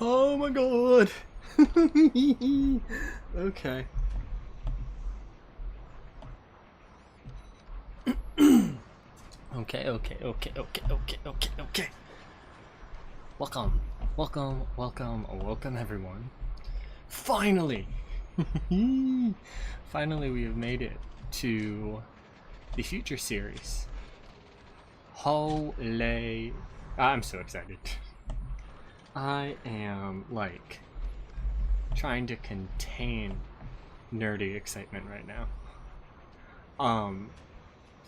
Oh my god. Okay. Okay. Welcome everyone. Finally! Finally we have made it to the future series. Holy... I'm so excited. I am, like, trying to contain nerdy excitement right now.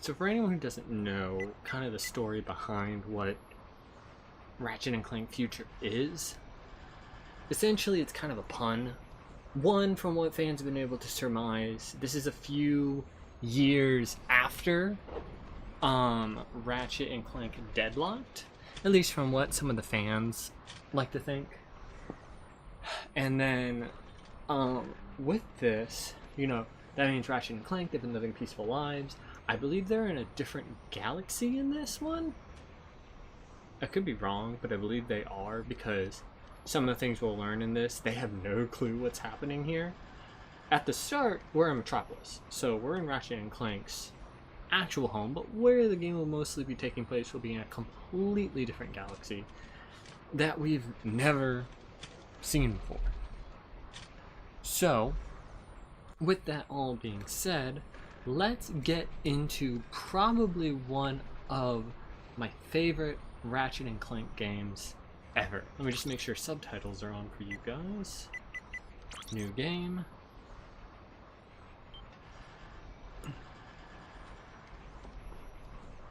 So for anyone who doesn't know kind of the story behind what Ratchet & Clank Future is, essentially it's kind of a pun. One, from what fans have been able to surmise, this is a few years after Ratchet & Clank Deadlocked, at least from what some of the fans like to think. And then with this, you know, that means Ratchet & Clank, they've been living peaceful lives. I believe they're in a different galaxy in this one. I could be wrong, but I believe they are, because some of the things we'll learn in this, they have no clue what's happening here. At the start, we're in Metropolis, so we're in Ratchet & Clank's actual home, but where the game will mostly be taking place will be in a completely different galaxy that we've never seen before. So, with that all being said, let's get into probably one of my favorite Ratchet & Clank games ever. Let me just make sure subtitles are on for you guys. New game.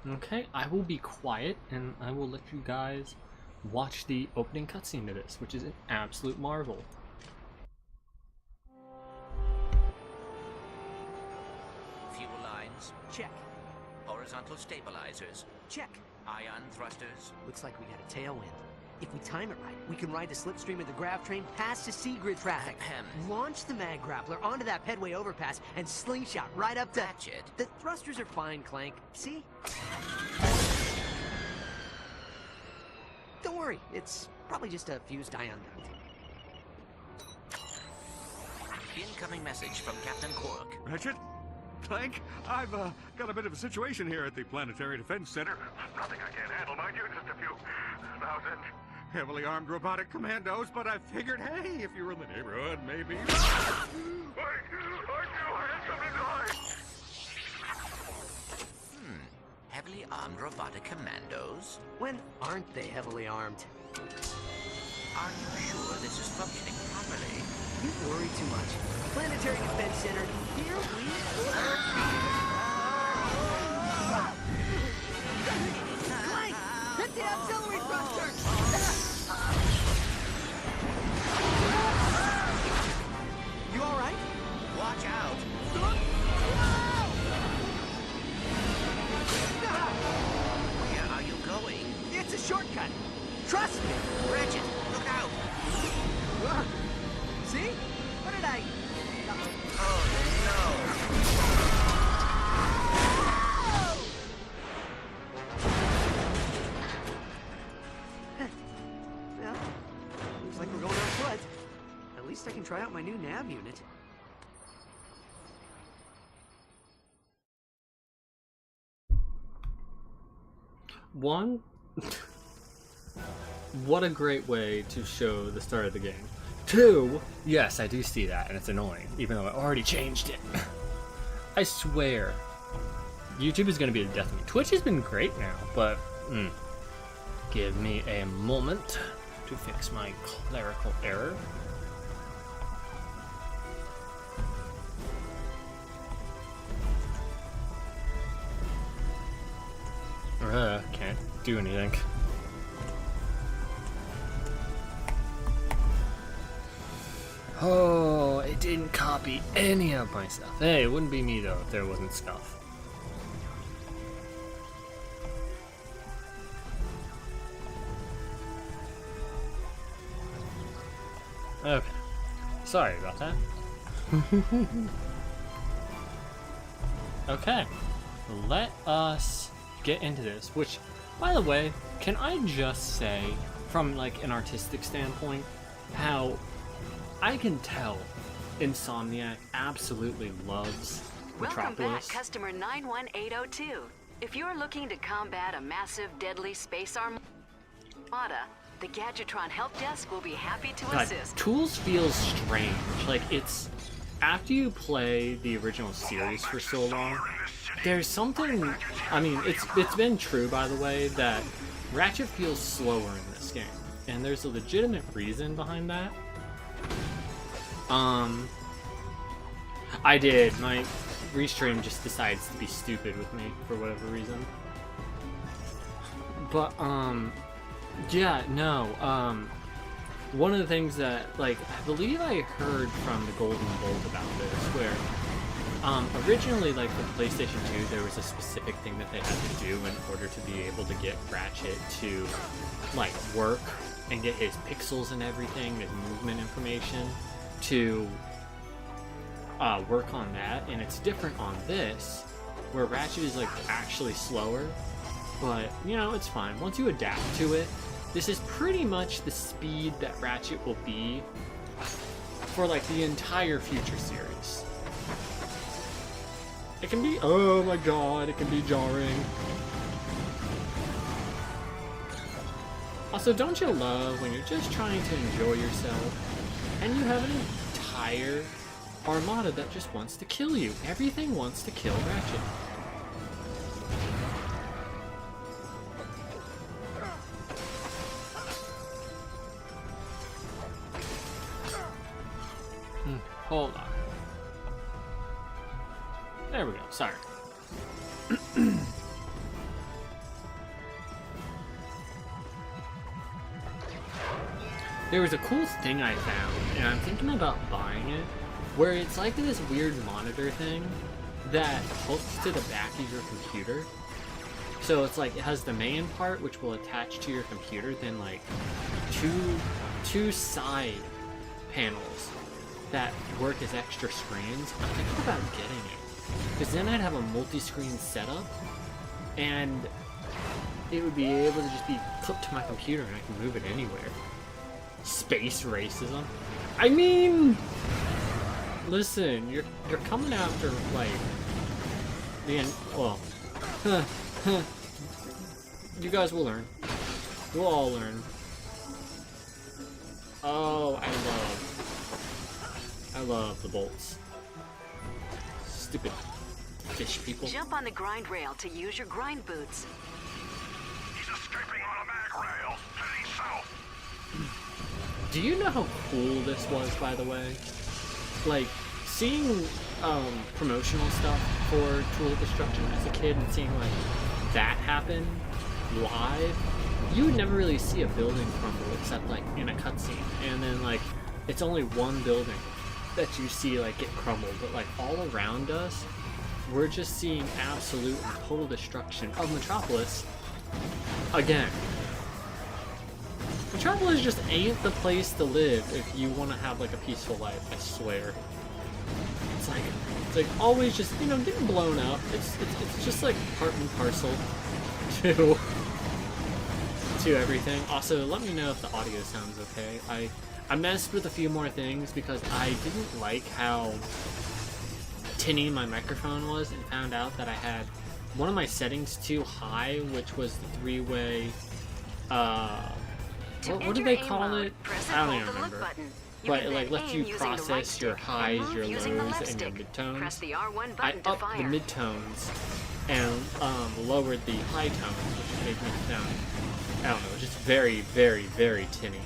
Okay, I will be quiet and I will let you guys watch the opening cutscene to this, which is an absolute marvel. Fuel lines, check. Horizontal stabilizers, check. Ion thrusters. Looks like we got a tailwind. If we time it right, we can ride the slipstream of the grav train past the Seagrid traffic. Launch the mag grappler onto that pedway overpass and slingshot right up to... Ratchet. The thrusters are fine, Clank. See? Don't worry, it's probably just a fused ion duct. Incoming message from Captain Quark. Ratchet? Clank? I've got a bit of a situation here at the Planetary Defense Center. Nothing I can't handle, mind you. Just a few thousand heavily armed robotic commandos, but I figured, hey, if you were in the neighborhood, maybe... Wait! I had something to hide! Heavily armed robotic commandos? When aren't they heavily armed? Are you sure this is functioning properly? You worry too much. Planetary Defense Center, here we are. Clank! Hit the auxiliary thruster! You alright? Watch out! Where are you going? It's a shortcut. Trust me. Ratchet, look out! See? What did I... Oh, Well, looks like we're going on foot. At least I can try out my new nav unit. One, what a great way to show the start of the game. Two, yes, I do see that, and it's annoying, even though I already changed it. I swear, YouTube is going to be the death of me. Twitch has been great now, but give me a moment to fix my clerical error. Can't do anything. Oh, it didn't copy any of my stuff. Hey, it wouldn't be me though if there wasn't stuff. Okay. Sorry about that. Okay. Let us get into this, which, by the way, can I just say, from like an artistic standpoint, how I can tell Insomniac absolutely loves Welcome back, Metropolis. customer 91802. If you're looking to combat a massive, deadly space armada, the Gadgetron Help Desk will be happy to God, assist. Tools feels strange. Like, it's... After you play the original series for so long, there's something... I mean, it's been true, by the way, that Ratchet feels slower in this game. And there's a legitimate reason behind that. I did. My restream just decides to be stupid with me for whatever reason. But, yeah, no, one of the things that, like, I believe I heard from the Golden Bolt about this, where, originally, like, for PlayStation 2, there was a specific thing that they had to do in order to be able to get Ratchet to, like, work and get his pixels and everything, his movement information, to work on that. And it's different on this, where Ratchet is, like, actually slower, but, you know, it's fine. Once you adapt to it, this is pretty much the speed that Ratchet will be for, like, the entire future series. It can be, oh my god, it can be jarring. Also, don't you love when you're just trying to enjoy yourself and you have an entire armada that just wants to kill you? Everything wants to kill Ratchet. Hold on. There we go. Sorry. There was a cool thing I found, and I'm thinking about buying it, where it's like this weird monitor thing that hooks to the back of your computer. So it's like, it has the main part, which will attach to your computer, then like two side panels that work as extra screens. I'm thinking about getting it, because then I'd have a multi-screen setup, and it would be able to just be clipped to my computer and I can move it anywhere. Space racism? I mean, listen, you're coming after, like, the end. Well, you guys will learn. We'll all learn. Oh, I love the bolts. Stupid fish people. Jump on the grind rail to use your grind boots. He's escaping on a mag rail, heading south. Do you know how cool this was, by the way? Like, seeing promotional stuff for Tool of Destruction as a kid and seeing, like, that happen live, you would never really see a building crumble except, like, in a cutscene. And then, like, it's only one building that you see, like, get crumbled. But, like, all around us, we're just seeing absolute and total destruction of Metropolis again. Metropolis just ain't the place to live if you want to have, like, a peaceful life, I swear. It's like always just, you know, getting blown up. It's just like part and parcel to everything. Also, let me know if the audio sounds okay. I messed with a few more things because I didn't like how tinny my microphone was, and found out that I had one of my settings too high, which was the three-way, what do they call it? I don't even remember. But it, like, lets you process your highs, your lows, and your midtones. I upped the midtones and lowered the high tones, which made me sound, I don't know, just very, very, very tinny.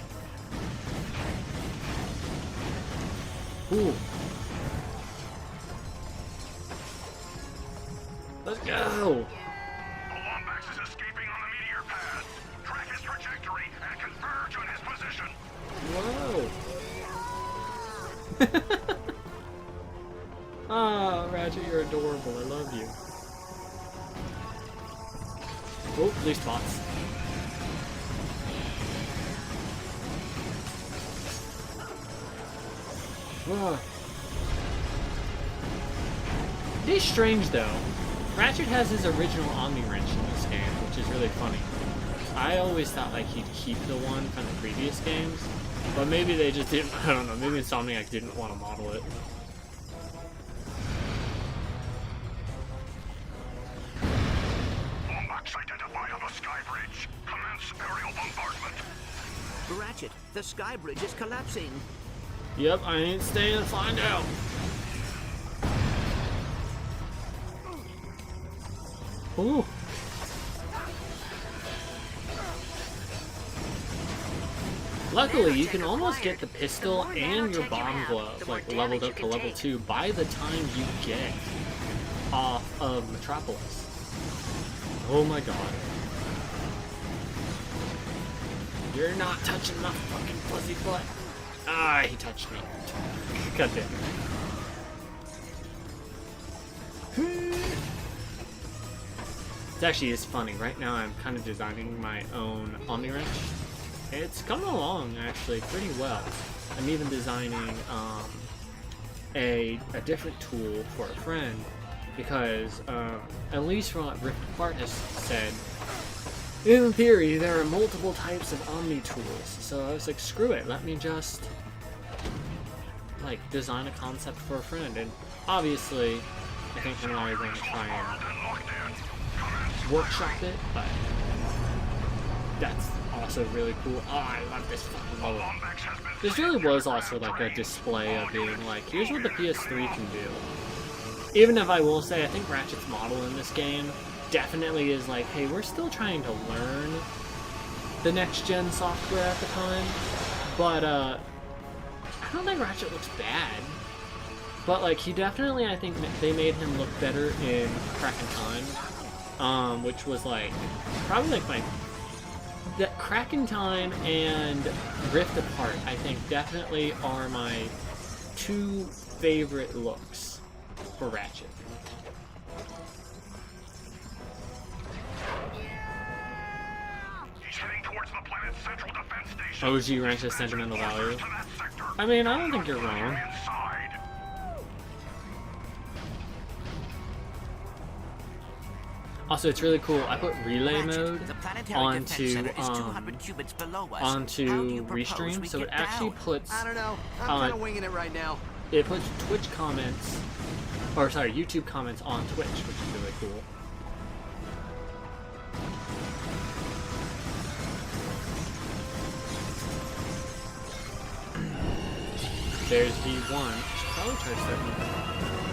Ooh. Let's go! The Lombax is escaping on the meteor path. Track his trajectory and converge on his position. Whoa! Ah, Ratchet, you're adorable. I love you. Oh, police bots. Ah. It is strange, though. Ratchet has his original Omni Wrench in this game, which is really funny. I always thought, like, he'd keep the one from the previous games, But maybe they just didn't, I don't know, maybe Insomniac didn't want to model it. Lombax identified on the sky bridge. Commence aerial bombardment. Ratchet, the sky bridge is collapsing. Yep, I ain't staying to find out. Ooh. Luckily, you can almost get the pistol and your bomb glove like leveled up to level 2 by the time you get off of Metropolis. Oh my god. You're not touching my fucking pussy butt. Ah, he touched me. God damn it. It actually is funny. Right now I'm kind of designing my own Omni Wrench. It's coming along actually pretty well. I'm even designing a different tool for a friend because at least from what Rift Apart has said, in theory there are multiple types of Omni tools. So I was like, screw it, let me just like design a concept for a friend. And obviously I think him and I are going to try and workshop it, but that's also really cool. Oh, I love this fucking level. This really was also like a display of being like, here's what the PS3 can do. Even if I will say, I think Ratchet's model in this game definitely is like, hey, we're still trying to learn the next-gen software at the time, but I don't think Ratchet looks bad. But like, he definitely, I think they made him look better in Crack in Time, which was like, probably like my... That Crack in Time and Rift Apart, I think, definitely are my two favorite looks for Ratchet. He's heading towards the planet's central defense station. OG Ratchet's sentimental value. I mean, I don't think you're wrong. Also, it's really cool. I put relay mode onto Restream, so it actually puts. I don't know. I'm kind of winging it right now. It puts Twitch comments, or sorry, YouTube comments on Twitch, which is really cool. There's V1. Should probably try starting.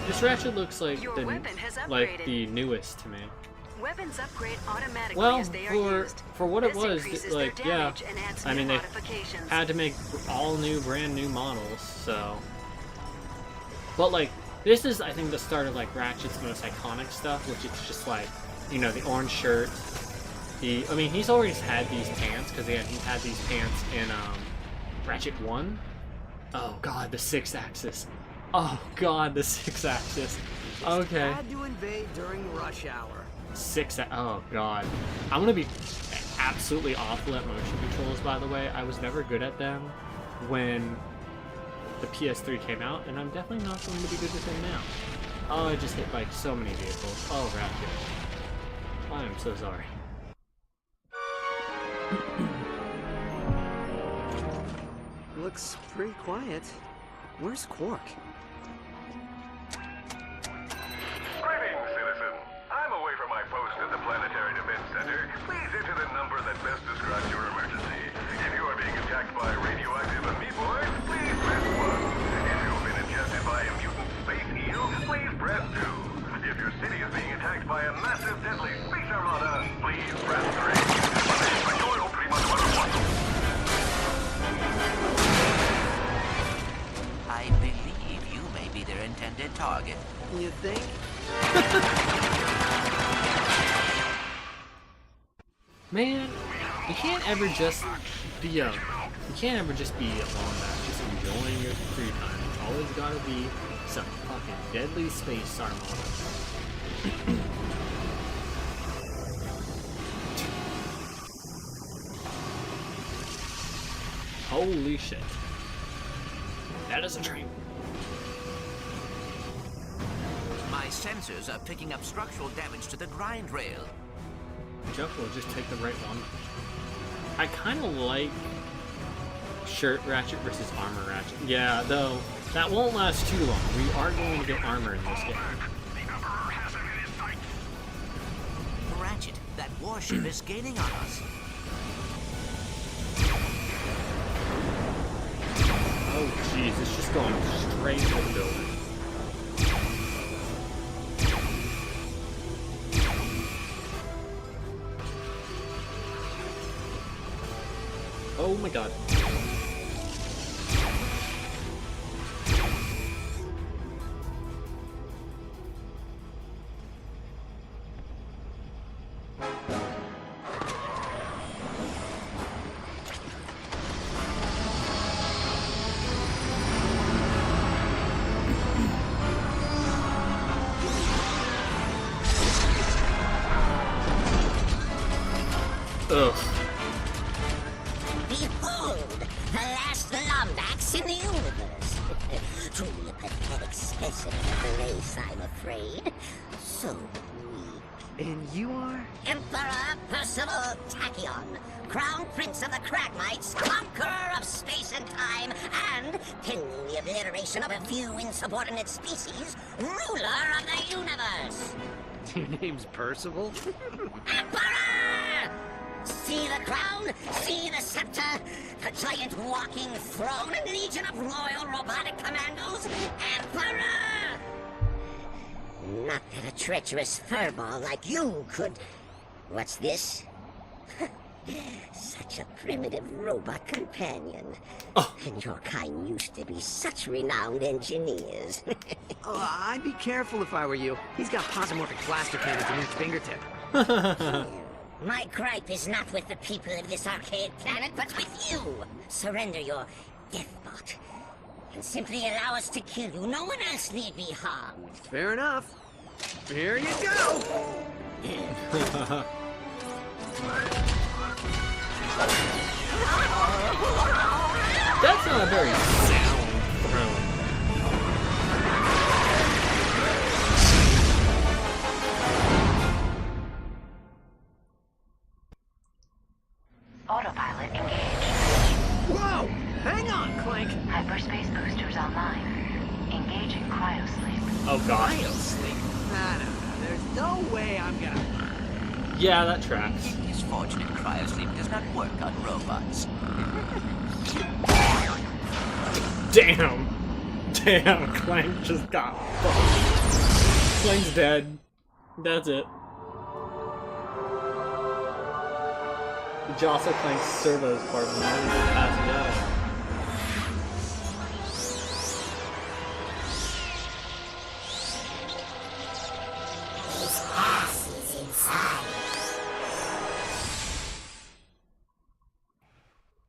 This Ratchet looks like the newest to me. Weapons upgrade automatically Well, as they are used. for what it This was, increases like, their yeah, damage and adds I new mean, they modifications. had to make all new, brand new models, so. But, like, this is, I think, the start of, like, Ratchet's most iconic stuff, which is just, like, you know, the orange shirt. I mean, he's always had these pants, because he had these pants in, Ratchet 1. Oh, God, the 6-axis. Oh, God, the 6-axis. Okay. Had to invade during rush hour. Oh god. I'm gonna be absolutely awful at motion controls, by the way. I was never good at them when the PS3 came out, and I'm definitely not going to be good with them now. Oh, I just hit like so many vehicles. Oh, Ratchet. I am so sorry. Looks pretty quiet. Where's Quark? Greetings, citizen. I'm away from my post at the Planetary Defense Center. Please enter the number that best describes your emergency. If you are being attacked by radioactive amoeboids, please press 1. If you've been ingested by a mutant space eel, please press 2. If your city is being attacked by a massive deadly space armada, please press 3. I believe you may be their intended target. You think? Man, you can't ever just be a Lombax, just enjoying your free time. It's always gotta be some fucking deadly space armada. Holy shit. That is a train. My sensors are picking up structural damage to the grind rail. Jeff will just take the right one. I kind of like shirt Ratchet versus armor Ratchet. Yeah, though, that won't last too long. We are going to get armor in this game. Ratchet, that warship is gaining on us. Oh jeez, it's just going straight to the building. Oh my god. Ugh. Behold, the last Lombax in the universe. Truly a pathetic specimen of the race, I'm afraid. So weak. And you are? Emperor Percival Tachyon, Crown Prince of the Cragmites, conqueror of space and time, and, pending the obliteration of a few insubordinate species, ruler of the universe. Your name's Percival? Emperor! See the crown, see the scepter, the giant walking throne and legion of royal robotic commandos, Emperor! Not that a treacherous furball like you could... What's this? Such a primitive robot companion. Oh. And your kind used to be such renowned engineers. Oh, I'd be careful if I were you. He's got posomorphic blaster cannons in each fingertip. My gripe is not with the people of this archaic planet, but with you. Surrender your deathbot, and simply allow us to kill you. No one else need be harmed. Fair enough. Here you go! That's not a very sound throne. Autopilot engaged. Whoa! Hang on, Clank! Hyperspace boosters online. Engaging cryosleep. Oh gosh. Cryosleep? No. There's no way I'm gonna... Yeah, that tracks. It is fortunate cryosleep does not work on robots. Damn! Damn, Clank just got fucked. Clank's dead. That's it. Jostle Clank's servos part of the movie is passing out. His ass is inside.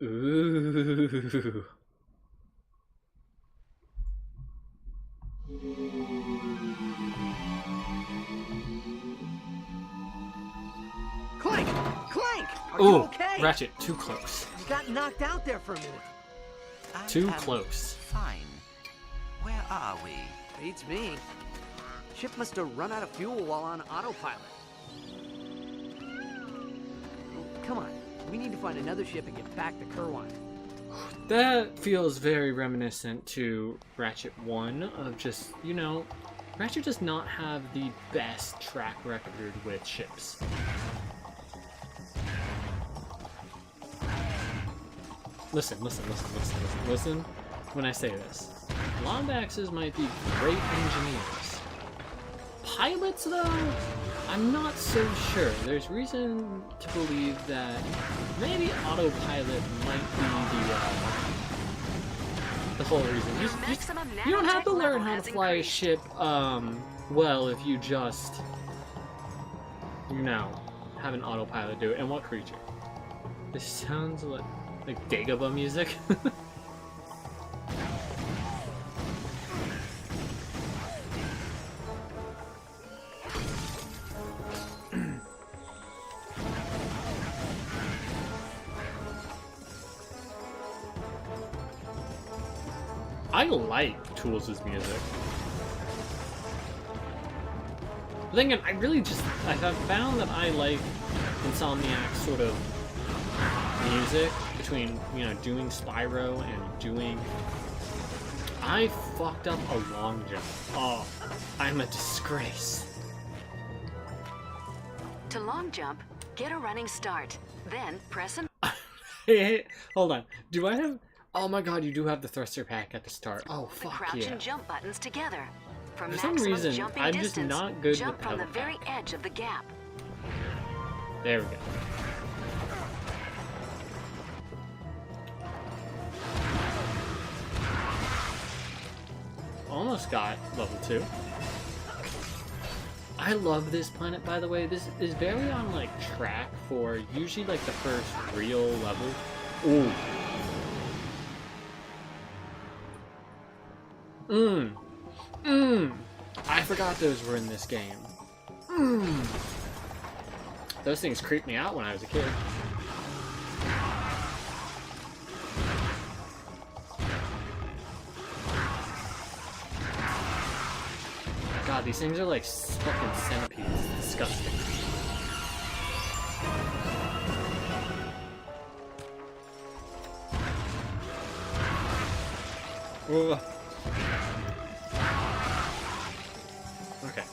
Ooh. Clank! Clank! Are you Ooh, okay? Ratchet, too close. You got knocked out there for a minute. Too I am close. Fine. Where are we? Beats me. Ship must have run out of fuel while on autopilot. Come on, we need to find another ship and get back to Kerwine. That feels very reminiscent to Ratchet 1 of just, you know, Ratchet does not have the best track record with ships. Listen when I say this. Lombaxes might be great engineers. Pilots, though, I'm not so sure. There's reason to believe that maybe autopilot might be the whole reason. You don't have to learn how to fly a ship, well, if you just, you know, have an autopilot do it. And what creature? This sounds like Dagobah music. I like Tools' music. But then again, I have found that I like Insomniac's sort of music between, you know, doing Spyro and doing... I fucked up a long jump. Oh, I'm a disgrace. To long jump, get a running start. Then press and... Hey, hold on. Do I have... Oh my god, you do have the thruster pack at the start. Oh, the fuck crouch yeah. and jump buttons together. For For some maximum reason, jumping I'm just distance, not good jump with the from the hover very pack. edge of the gap. There we go. Almost got level 2. I love this planet, by the way. This is very on, like, track for usually, like, the first real level. Ooh. I forgot those were in this game. Those things creeped me out when I was a kid. God, these things are like fucking centipedes. It's disgusting. Ugh. Okay.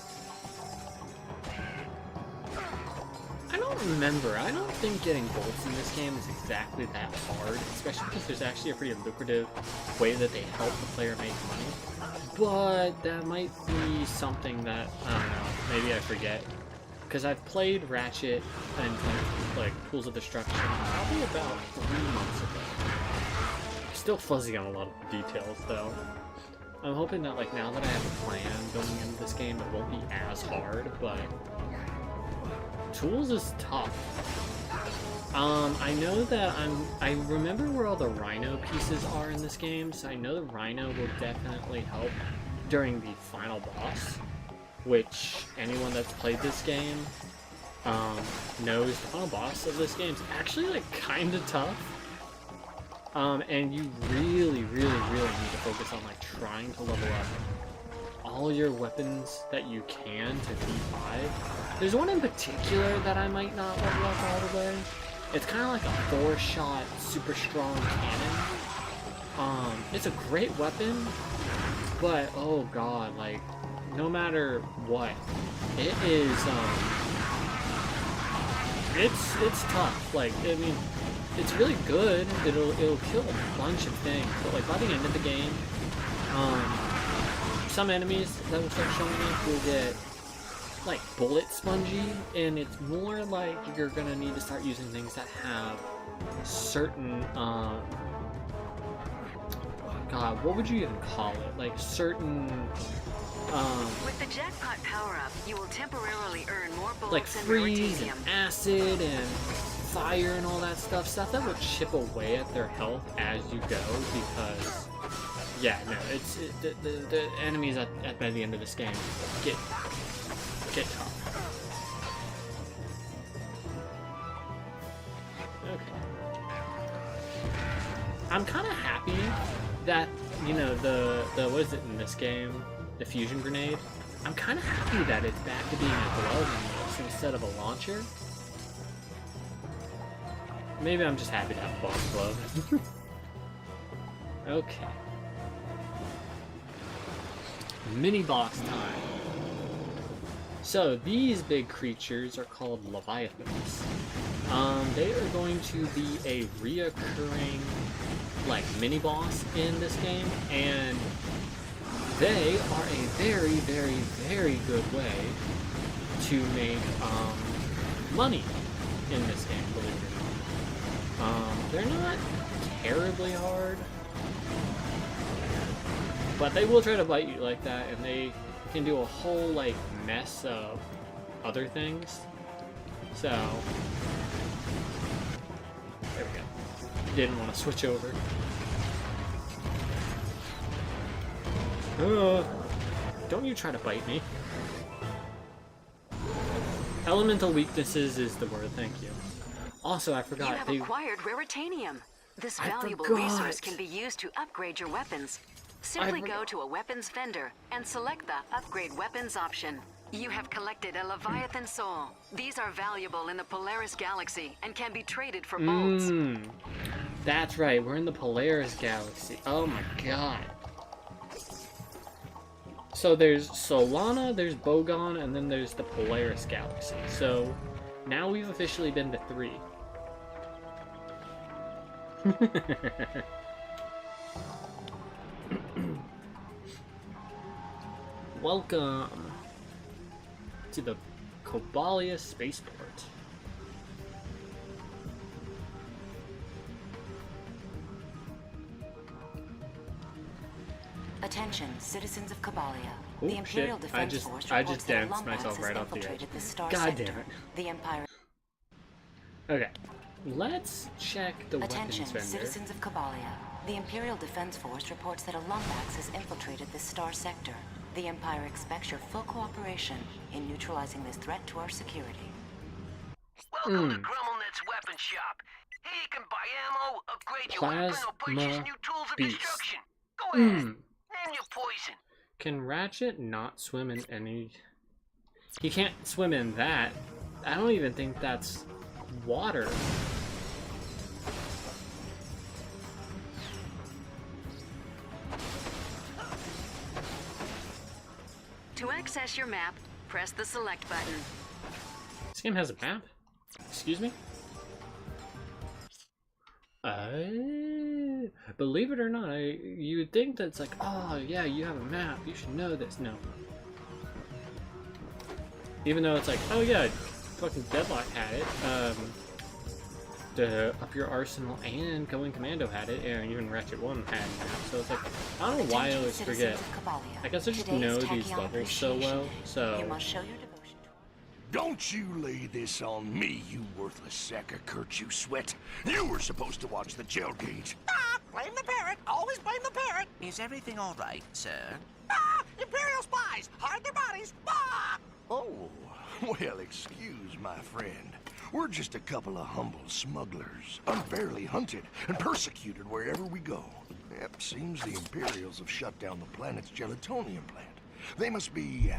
I don't remember. I don't think getting bolts in this game is exactly that hard, especially because there's actually a pretty lucrative way that they help the player make money. But that might be something that, I don't know, maybe I forget. Because I've played Ratchet and Clank, like, Pools of Destruction probably about 3 months ago. Still fuzzy on a lot of the details, though. I'm hoping that, like, now that I have a plan going into this game, it won't be as hard, but... Tools is tough. I know that I remember where all the RYNO pieces are in this game, so I know the RYNO will definitely help during the final boss, which anyone that's played this game knows the final boss of this game is actually, like, kind of tough. And you really need to focus on, like, trying to level up all your weapons that you can to V5. There's one in particular that I might not level up all the way. It's kind of like a 4-shot, super strong cannon. It's a great weapon, but oh god, like, no matter what, it is, it's tough. Like, I mean, it's really good. It'll kill a bunch of things, but like by the end of the game, some enemies that will start showing up will get like bullet spongy, and it's more like you're gonna need to start using things that have certain god, what would you even call it? Like certain With the jackpot power-up, you will temporarily earn more bullets like and freeze raritanium. and acid and fire and all that stuff that will chip away at their health as you go, because yeah, no, the enemies by the end of this game get tough. Okay. I'm kind of happy that, you know, the what is it in this game? The fusion grenade. I'm kind of happy that it's back to being a glove in this instead of a launcher. Maybe I'm just happy to have a boss glove. Okay. Mini boss time. So these big creatures are called Leviathans. They are going to be a reoccurring, like, mini boss in this game, and they are a very good way to make money in this game, believe it or not. They're not terribly hard, but they will try to bite you like that, and they can do a whole, like, mess of other things. So there we go. Didn't want to switch over. Don't you try to bite me. Elemental weaknesses is the word, thank you. Also, I forgot You have acquired raritanium. This valuable resource can be used to upgrade your weapons. Simply go to a weapons vendor and select the Upgrade Weapons option. You have collected a Leviathan soul. These are valuable in the Polaris galaxy and can be traded for bolts. That's right, we're in the Polaris galaxy. Oh my god. So there's Solana, there's Bogon, and then there's the Polaris galaxy. So now we've officially been to 3. Welcome to the Cobalia spaceport. Attention, citizens of Cobalia. Oh, The Imperial shit. Defense Force I reports just that danced myself Lombaxes right off the edge. infiltrated the Star God Sector. damn it. The Empire. Okay, let's check the Attention, weapons vendor. citizens of Cobalia. The Imperial Defense Force reports that a Lombax has infiltrated the Star Sector. The Empire expects your full cooperation in neutralizing this threat to our security. Welcome to Grummelnet's weapon shop. Here you can buy ammo, upgrade your weapon, or purchase Plasma new tools of beast. destruction. Go ahead, name your poison. Can Ratchet not swim in any... He can't swim in that. I don't even think that's water. To access your map, press the select button. This game has a map? Excuse me? Believe it or not, you would think that's like, oh yeah, you have a map, you should know this. No. Even though it's like, oh yeah, fucking Deadlock had it. The Up Your Arsenal and Going Commando had it, and even Ratchet 1 had it. So it's like, I don't know why I always forget. I guess I just know these levels so well, so... You must show your devotion to Don't you lay this on me, you worthless sack of Kurt, you sweat. You were supposed to watch the jail gauge. Ah, blame the parrot. Always blame the parrot. Is everything all right, sir? Ah, Imperial spies. Hide their bodies. Ah! Oh, well, excuse my friend. We're just a couple of humble smugglers, unfairly hunted and persecuted wherever we go. Yep, seems the Imperials have shut down the planet's gelatonium plant. They must be,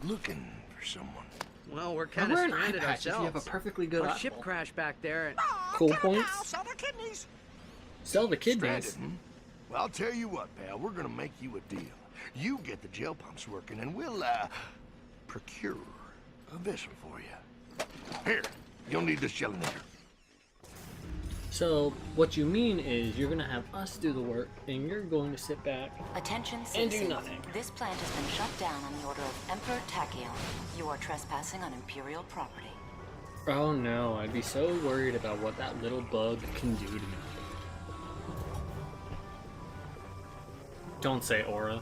looking for someone. Well, we're And kind of we're an stranded eye patch if you have a ourselves. perfectly good Our eyeball. ship crashed back there. And... Cool points. Sell their kidneys. Sell the kidneys. Stranded, hmm? Well, I'll tell you what, pal, we're gonna make you a deal. You get the gel pumps working and we'll, procure a vessel for you. Here, you'll need this gelinator. So, what you mean is you're gonna have us do the work, and you're going to sit back. Attention, And do citizens. nothing. This plant has been shut down on the order of Emperor Tachyon. You are trespassing on Imperial property. Oh no, I'd be so worried about what that little bug can do to me. Don't say aura.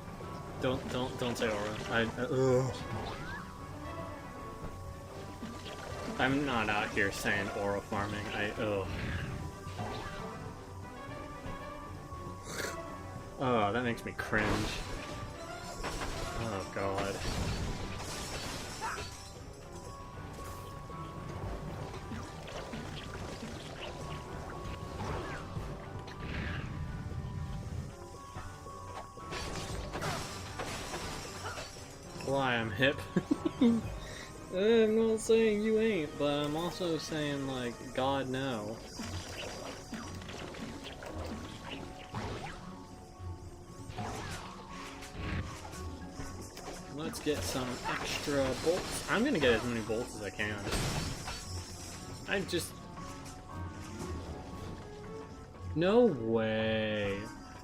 Don't say aura. Ugh. I'm not out here saying aura farming. Ugh. Oh, that makes me cringe. Oh god. Why I'm hip. I'm not saying you ain't, but I'm also saying like, God no. Let's get some extra bolts. I'm gonna get as many bolts as I can. I just... No way.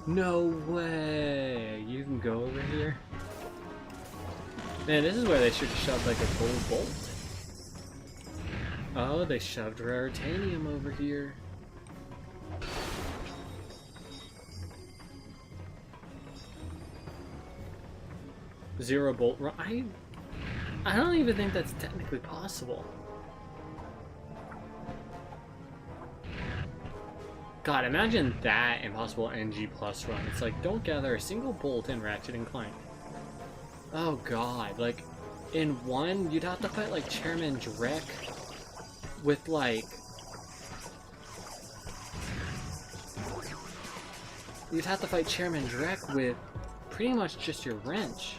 No way. You can go over here? Man, this is where they should have shoved like a gold bolt. Oh, they shoved raritanium over here. Zero bolt run. I don't even think that's technically possible. God, imagine that impossible NG plus run. It's like, don't gather a single bolt in Ratchet and Clank. Oh god, like, in one, you'd have to fight like Chairman Drek with like... You'd have to fight Chairman Drek with pretty much just your wrench.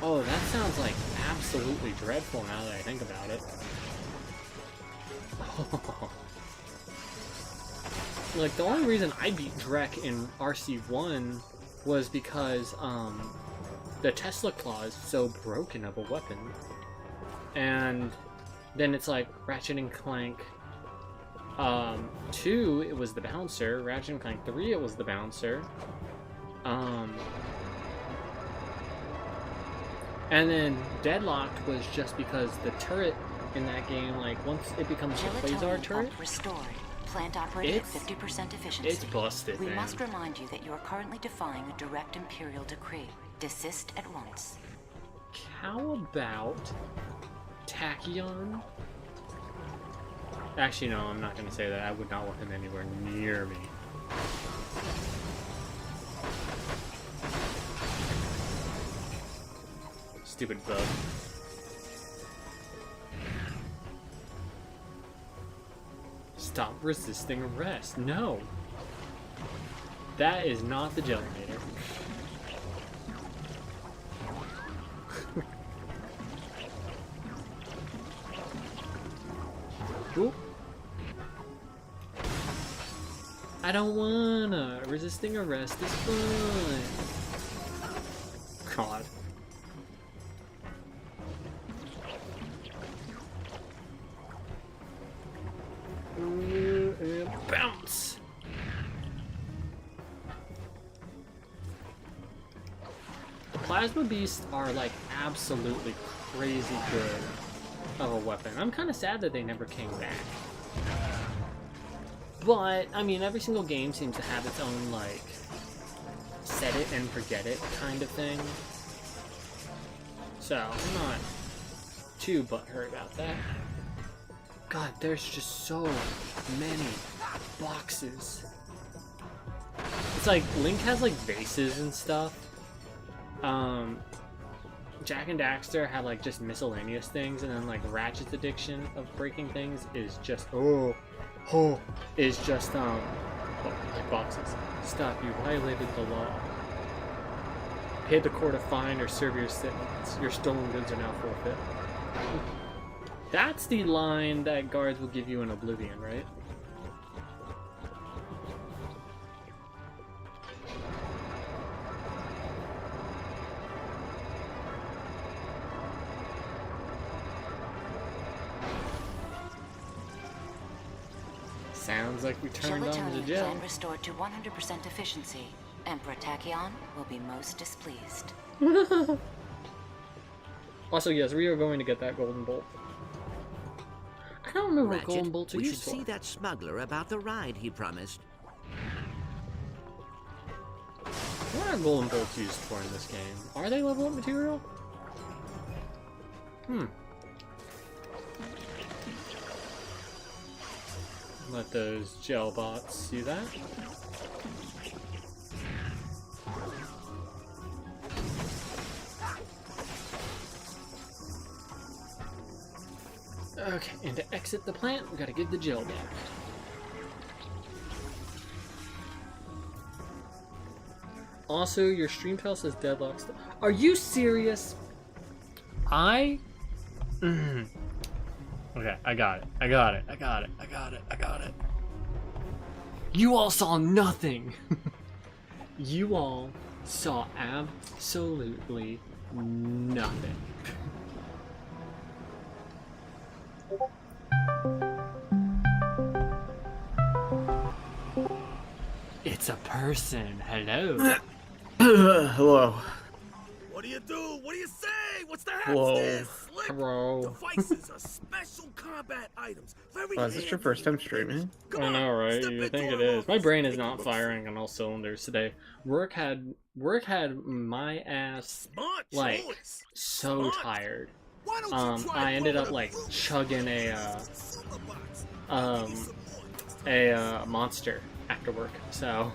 Oh, that sounds like absolutely dreadful now that I think about it. Like, the only reason I beat Drek in RC1 was because, the Tesla Claw is so broken of a weapon. And then it's like Ratchet and Clank 2, it was the bouncer. Ratchet and Clank 3, it was the bouncer. And then Deadlocked was just because the turret in that game, like, once it becomes a Quasar turret, restored. Plant operating at 50% efficiency. it's busted, We man. must remind you that you are currently defying a direct Imperial decree. Desist at once. How about Tachyon? Actually, no, I'm not going to say that. I would not want him anywhere near me. Stupid bug. Stop resisting arrest. No. That is not the Jellymator. Ooh. I don't wanna. Resisting arrest is fun. God. Bounce. Plasma beasts are like absolutely crazy good of a weapon. I'm kind of sad that they never came back. But, I mean, every single game seems to have its own, like, set it and forget it kind of thing. So, I'm not too butthurt about that. God, there's just so many boxes. It's like, Link has, like, vases and stuff. Jack and Daxter have, like, just miscellaneous things, and then, like, Ratchet's addiction of breaking things is just, is just, like boxes. Stop, you violated the law. Pay the court a fine or serve your sentence. Your stolen goods are now forfeit. That's the line that guards will give you in Oblivion, right? Sounds like we turned on the gel. Plant restored to 100% efficiency. Emperor Tachyon will be most displeased. Also, yes, we are going to get that golden bolt. I don't remember what golden bolts are we used should for. see that smuggler about the ride he promised. What are golden bolts used for in this game? Are they level up material? Let those gel bots see that. Okay, and to exit the plant, we gotta give the gel back. Also, your stream tile says deadlock stuff. Are you serious? Okay, I got it. I got it. I got it. I got it. I got it. You all saw nothing. You all saw absolutely nothing. It's a person. Hello. Hello. What do you do? What do you say? What's the heck Whoa. this? Slick Hello. devices are special combat items. Very Is this your first time streaming? Come I on, know, right? step You into think our it is. My office. brain is Take a not look. firing on all cylinders today. Work had my ass Smart like choice. so Smart. tired. Why don't you try I ended up throwing like a fruit chugging super box? a monster after work. So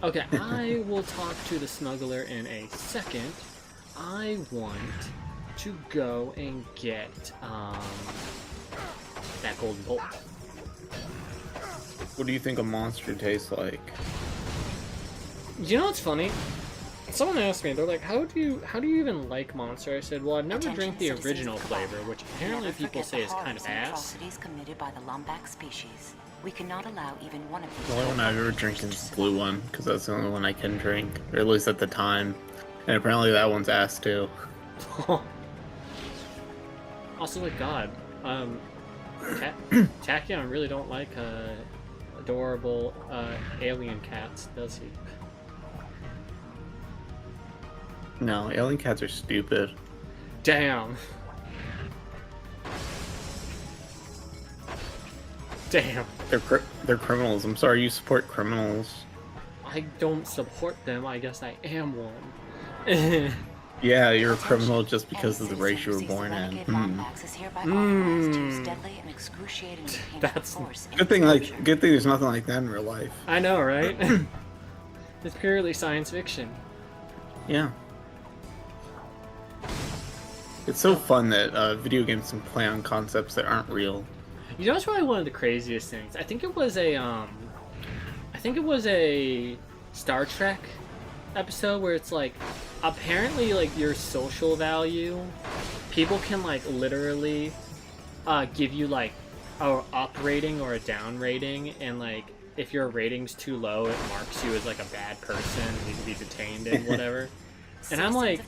okay, I will talk to the smuggler in a second. I want to go and get that golden bolt. What do you think a monster tastes like? You know what's funny? Someone asked me, they're like, how do you even like Monster? I said, well, I've never drank the original flavor, which apparently people say is kind of ass. Committed by the Lombax species. We cannot allow even one of these. The only one I've ever drank is the blue one, because that's the only one I can drink, or at least at the time. And apparently that one's ass too. Also, like, God, Tachyon really don't like adorable alien cats, does he? No, alien cats are stupid. Damn. Damn. They're criminals. I'm sorry you support criminals. I don't support them. I guess I am one. Yeah, you're a criminal just because of the race you were born in. That's good thing. Good thing there's nothing like that in real life. I know, right? It's purely science fiction. Yeah. It's so fun that video games can play on concepts that aren't real. You know what's probably one of the craziest things? I think it was a Star Trek episode where it's like, apparently, like, your social value, people can, like, literally give you, like, a up rating or a down rating, and, like, if your rating's too low, it marks you as, like, a bad person, and you can be detained and whatever. And I'm like,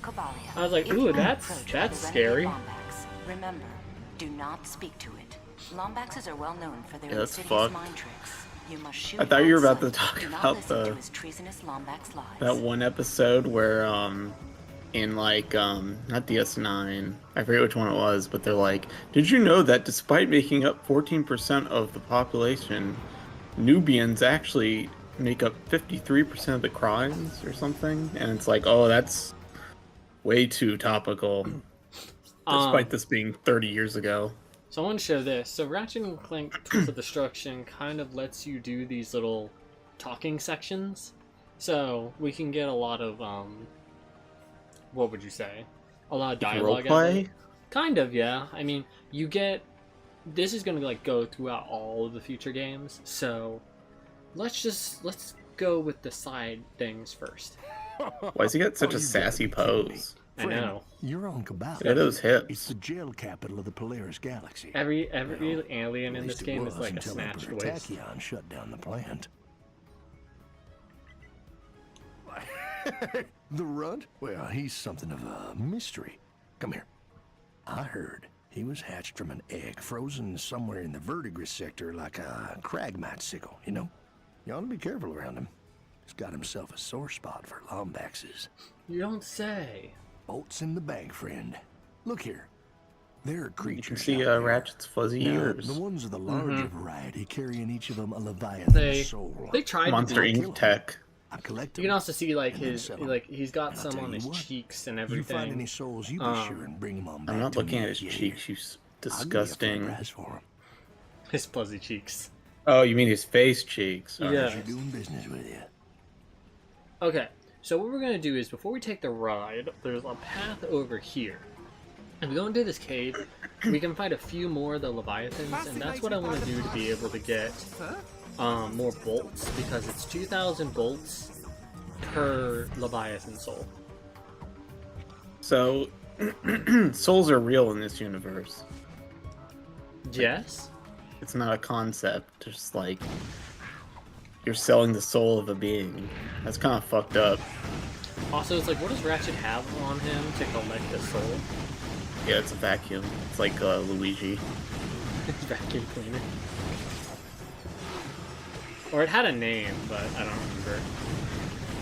I was like, ooh, that's scary. Remember, do not speak to it. Lombaxes are well known for their insidious mind tricks. You must shoot. I thought you were about to one talk side. about that one episode where in like not DS9, I forget which one it was, but they're like, did you know that despite making up 14% of the population, Nubians actually make up 53% of the crimes or something? And it's like, oh, that's way too topical, despite this being 30 years ago. So I want to show this. So Ratchet and Clank Tools of Destruction kind of lets you do these little talking sections. So we can get a lot of, what would you say? A lot of dialogue. Roleplay? Kind of, yeah. I mean, you get... This is going to, like, go throughout all of the future games. So let's go with the side things first. Why does he got such a sassy pose? I know. You're on Cabal. Look at those hips. It's the jail capital of the Polaris galaxy. Every alien in this game is like a snatched waist. Tachyon shut down the plant. The runt? Well, he's something of a mystery. Come here. I heard he was hatched from an egg frozen somewhere in the verdigris sector like a cragmite sickle, you know? You ought to be careful around him. He's got himself a sore spot for Lombaxes. You don't say. Bolts in the bag, friend. Look here. There are creatures. You can see Ratchet's fuzzy ears. The ones of the larger variety, carrying each of them a leviathan soul. They tried Monster to Inc. tech. You can also see like he's got some on his cheeks and everything. You find any souls, you be sure and bring them on back. I'm not looking at his cheeks. You disgusting. His fuzzy cheeks. Oh, you mean his face cheeks? Yeah. Doing business with you. Okay. So what we're going to do is, before we take the ride, there's a path over here. If we go into this cave, we can fight a few more of the Leviathans, and that's what I want to do to be able to get more bolts, because it's 2,000 bolts per Leviathan soul. So, souls are real in this universe. Yes? It's not a concept, just like... You're selling the soul of a being. That's kind of fucked up. Also, it's like, what does Ratchet have on him to collect the soul? Yeah, it's a vacuum. It's like Luigi. It's vacuum cleaner. Or it had a name, but I don't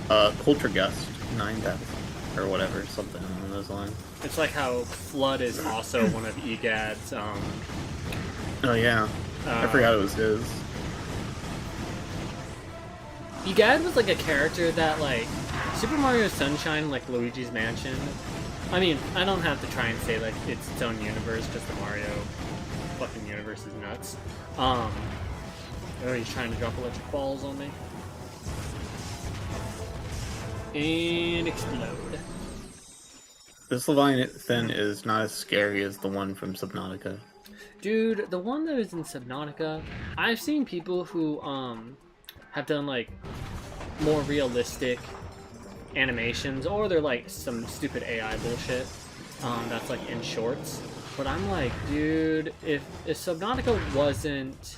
remember. Poltergust 9000 or whatever, something along those lines. It's like how Flood is also one of Egad's. Oh yeah, I forgot it was his. Egad was like a character that, like, Super Mario Sunshine, like Luigi's Mansion. I mean, I don't have to try and say, like, it's its own universe, just the Mario fucking universe is nuts. Oh, he's trying to drop electric balls on me. And explode. This Leviathan is not as scary as the one from Subnautica. Dude, the one that is in Subnautica, I've seen people who, have done, like, more realistic animations, or they're like some stupid AI bullshit that's like in shorts. But I'm like, dude, if Subnautica wasn't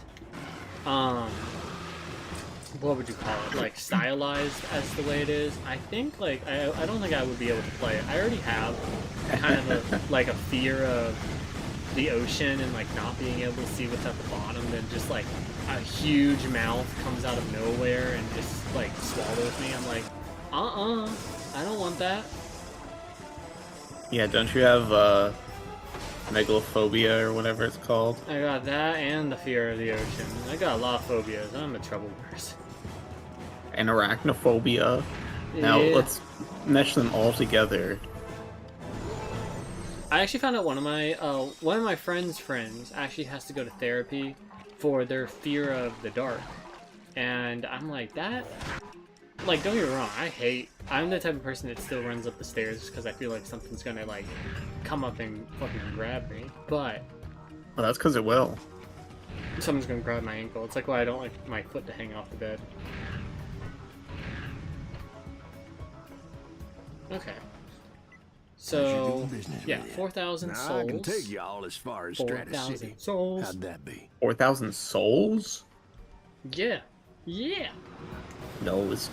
what would you call it, like stylized as the way it is, I think like I don't think I would be able to play it. I already have kind of a fear of the ocean and like not being able to see what's at the bottom, then just like a huge mouth comes out of nowhere and just like swallows me. I'm like, I don't want that. Yeah, don't you have megalophobia or whatever it's called? I got that and the fear of the ocean. I got a lot of phobias. I'm a trouble person. And arachnophobia. Yeah. Now let's mesh them all together. I actually found out one of my friends' friends actually has to go to therapy for their fear of the dark, and I'm like, that, like, don't get me wrong, I'm the type of person that still runs up the stairs because I feel like something's gonna like come up and fucking grab me, but well, that's because it will. Someone's gonna grab my ankle. It's like why I don't like my foot to hang off the bed. Okay. So, yeah, 4,000 souls. I can take y'all as far as Stratus City. Souls. How'd that be? 4,000 souls? Yeah. Yeah. No, it's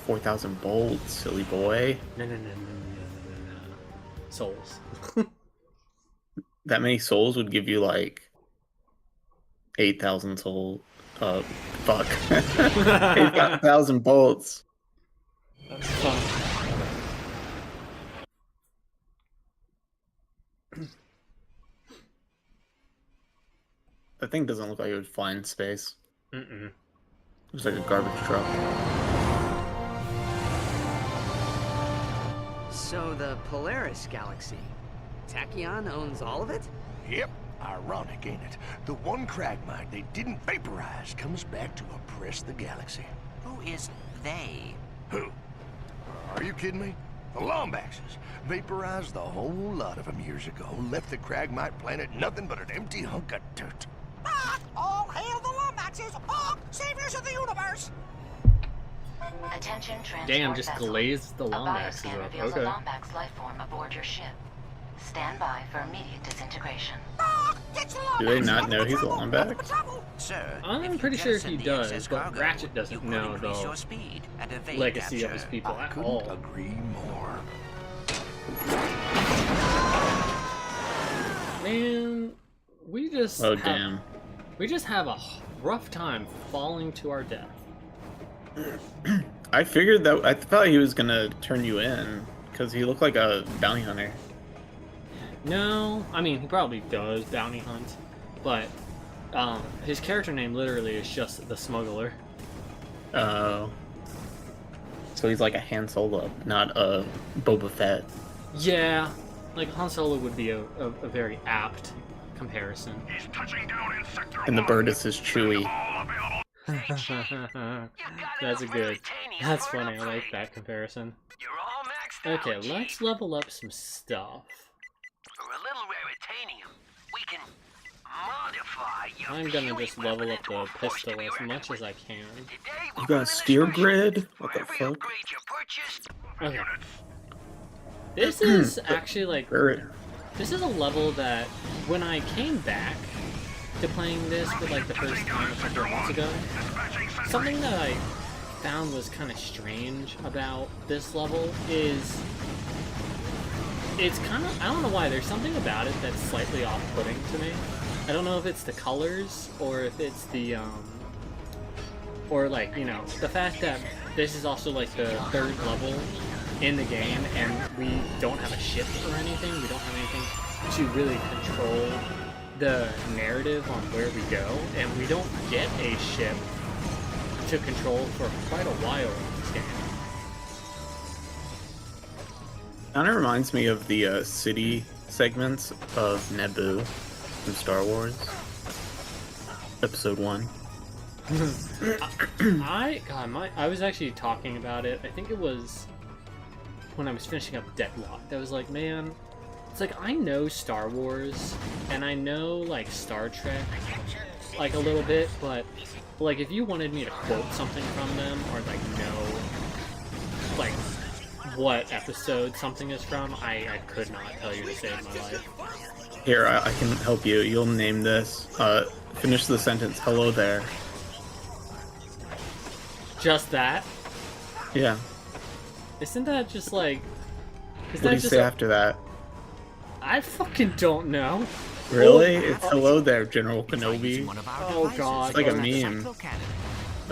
4,000 bolts, silly boy. No. Souls. That many souls would give you like 8,000 souls. Fuck. 8,000 bolts. That's fun. That thing doesn't look like it would fly in space. Mm-mm. Looks like a garbage truck. So the Polaris galaxy, Tachyon owns all of it? Yep. Ironic, ain't it? The one Cragmite they didn't vaporize comes back to oppress the galaxy. Who is they? Who? Are you kidding me? The Lombaxes vaporized the whole lot of them years ago, left the Cragmite planet nothing but an empty hunk of dirt. All hail the Lombaxes, saviors of the universe! Attention, transport Damn, just vessel. glazed the A Lombaxes bioscan up. reveals Okay. a Lombax life form aboard your ship. Stand by for immediate disintegration. Do they not know he's a Lombax? Sir, I'm pretty sure he does, but Ratchet doesn't know the legacy of his people at all. Couldn't agree more. Man, we just Oh, have, damn. we just have a rough time falling to our death. I figured that, I thought he was gonna turn you in, because he looked like a bounty hunter. No, I mean, he probably does bounty hunt, but his character name literally is just the smuggler. Oh. So he's like a Han Solo, not a Boba Fett. Yeah, like Han Solo would be a very apt comparison. He's touching down in sector And the 1. bird is his Chewie. All available. That's a good. That's funny. I like that comparison. You're all maxed out, Okay, Chief. let's level up some stuff. For a little raritanium, we can modify your I'm gonna Huey just level weapon up into a the force to pistol be as reckoned much as with. I can. Today we're You got a running steer special. grid? What For the every fuck? upgrade you purchase, Okay. This is actually like Bird. this is a level that when I came back to playing this for like the first time a couple of months ago, something that I found was kind of strange about this level is it's kind of, I don't know why, there's something about it that's slightly off-putting to me. I don't know if it's the colors or if it's the or like, you know, the fact that this is also like the third level in the game and we don't have a ship or anything. We don't have anything to really control the narrative on where we go, and we don't get a ship to control for quite a while in this game. Kind of reminds me of the city segments of Naboo from Star Wars. Episode 1. I was actually talking about it. I think it was when I was finishing up Deadlocked. I was like, man, it's like I know Star Wars and I know like Star Trek like a little bit, but like if you wanted me to quote something from them or like know like what episode something is from, I could not tell you to save my life. Here, I can help you. You'll name this. Finish the sentence. Hello there. Just that? Yeah. Isn't that just like... What do you say after that? I fucking don't know. Really? It's hello there, General Kenobi. Oh god. It's like a meme.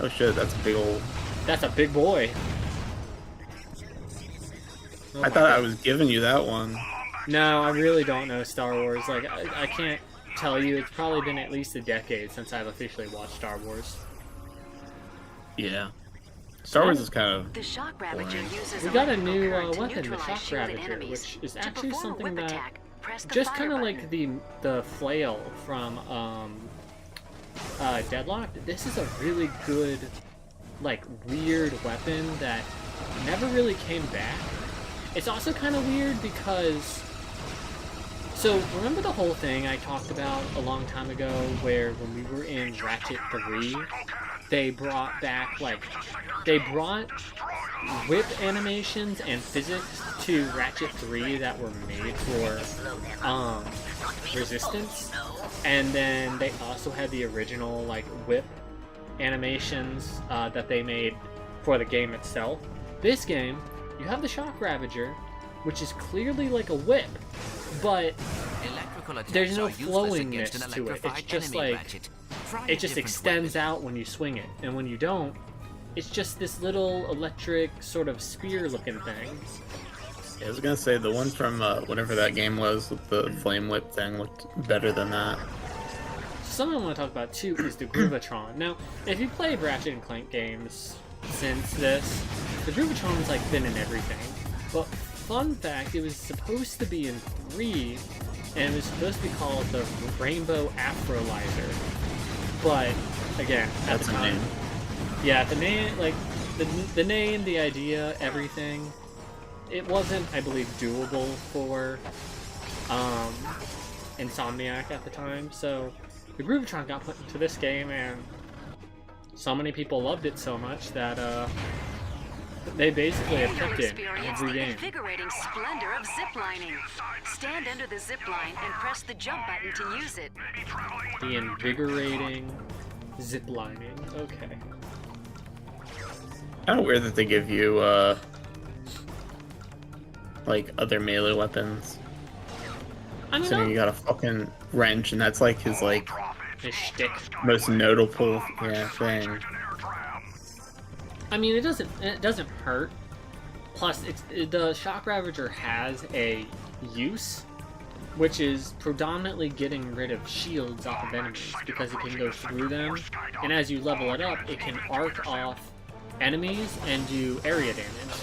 Oh shit, that's a big old... That's a big boy. Oh I thought I was giving you that one. No, I really don't know Star Wars. Like, I can't tell you. It's probably been at least a decade since I've officially watched Star Wars. Yeah. Star Wars is kind of... The shock ravager uses we got a new current to weapon, the neutralize shock shielded ravager, enemies. which is To actually perform a something whip that... attack, press the just fire kind of button. like the flail from Deadlocked. This is a really good, like, weird weapon that never really came back. It's also kind of weird because... So, remember the whole thing I talked about a long time ago where when we were in Ratchet 3, they brought back, like, they brought whip animations and physics to Ratchet 3 that were made for, Resistance, and then they also had the original, like, whip animations, that they made for the game itself. This game, you have the Shock Ravager, which is clearly like a whip, but there's no flowingness to it. It's just like, it just extends out when you swing it, and when you don't, it's just this little electric sort of spear-looking thing. Yeah, I was gonna say, the one from whatever that game was with the flame whip thing looked better than that. Something I want to talk about too is the Groovatron. Now, if you played Ratchet and Clank games since this, the Groovatron's like been in everything. But fun fact, it was supposed to be in 3, and it was supposed to be called the Rainbow Afrolyzer. But again, at the time, yeah, the name, like the name, the idea, everything, it wasn't, I believe, doable for Insomniac at the time. So the Groovatron got put into this game, and so many people loved it so much that they basically have kept it in every game. Invigorating splendor of ziplining. Stand under the zipline and press the jump button to use it. The invigorating ziplining. Okay. Kind of weird that they give you like other melee weapons. I don't so know. You got a fucking wrench, and that's like his shtick. Most notable thing. I mean, it doesn't hurt. Plus, the Shock Ravager has a use, which is predominantly getting rid of shields off of enemies, because it can go through them, and as you level it up, it can arc off enemies and do area damage.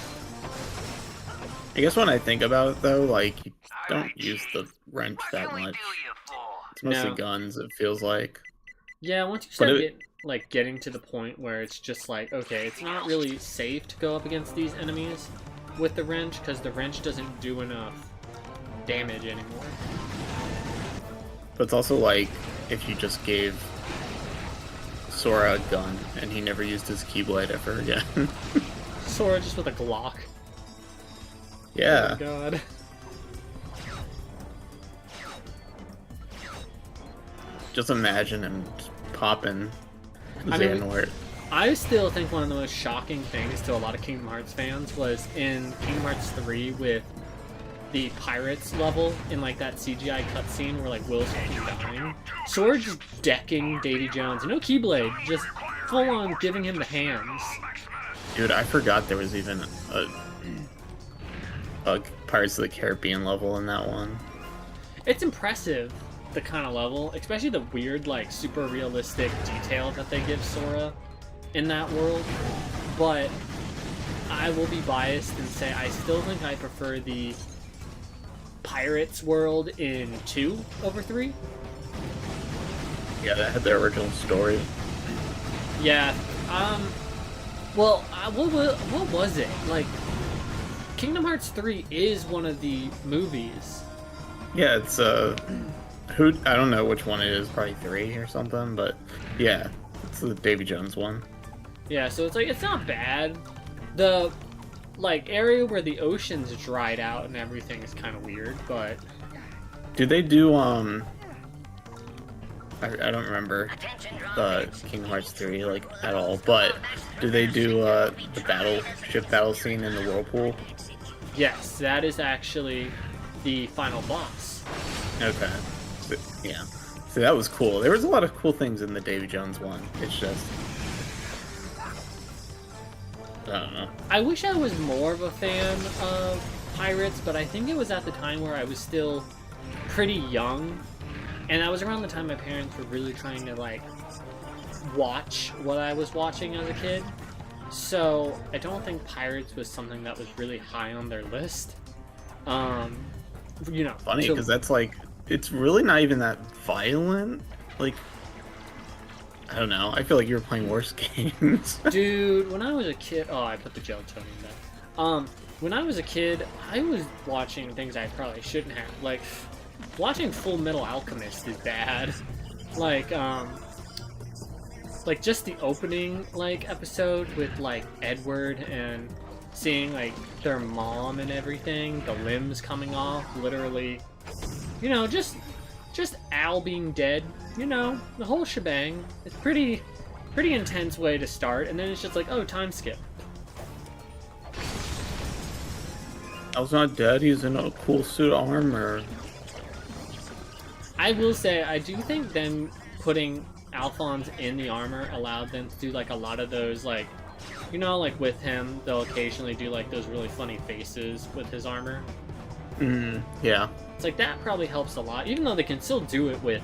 I guess when I think about it, though, like, you don't use the wrench that much. It's mostly guns, it feels like. Yeah, once you start getting to the point where it's just like, okay, it's not really safe to go up against these enemies with the wrench, because the wrench doesn't do enough damage anymore. But it's also like, if you just gave Sora a gun, and he never used his Keyblade ever again. Sora just with a Glock. Yeah. Oh my god. Just imagine him popping Xehanort. I still think one of the most shocking things to a lot of Kingdom Hearts fans was in Kingdom Hearts 3 with the pirates level in like that CGI cutscene where like Will's dying. Sora just decking Davy Jones. No Keyblade, just full on giving him the hands. Dude, I forgot there was even a Pirates of the Caribbean level in that one. It's impressive, the kind of level, especially the weird, like, super realistic detail that they give Sora in that world. But I will be biased and say I still think I prefer the Pirates world in 2 over 3. Yeah, that had the original story. Yeah, well, what was it? Like, Kingdom Hearts 3 is one of the movies. Yeah, it's, I don't know which one it is, probably 3 or something, but yeah, it's the Davy Jones one. Yeah, so it's like, it's not bad. The like area where the ocean's dried out and everything is kind of weird, but do they do I don't remember Kingdom Hearts 3 like at all, but do they do the ship battle scene in the whirlpool? yes, that is actually the final boss. Okay. So, yeah. So that was cool. There was a lot of cool things in the Davy Jones one. It's just I don't know. I wish I was more of a fan of Pirates, but I think it was at the time where I was still pretty young. And that was around the time my parents were really trying to, like, watch what I was watching as a kid. So, I don't think Pirates was something that was really high on their list. You know. Funny, because that's, like, it's really not even that violent. Like, I don't know. I feel like you were playing worse games. Dude, when I was a kid... Oh, I put the gel tone in there. When I was a kid, I was watching things I probably shouldn't have. Like... Watching Full Metal Alchemist is bad. Like just the opening, like, episode with, like, Edward and seeing, like, their mom and everything, the limbs coming off, literally, you know, just Al being dead, you know, the whole shebang. It's pretty intense way to start, and then it's just like, oh, time skip. Al's not dead, he's in a cool suit of armor. I will say, I do think them putting Alphonse in the armor allowed them to do, like, a lot of those, like, you know, like, with him, they'll occasionally do, like, those really funny faces with his armor. Yeah. It's like, that probably helps a lot, even though they can still do it with,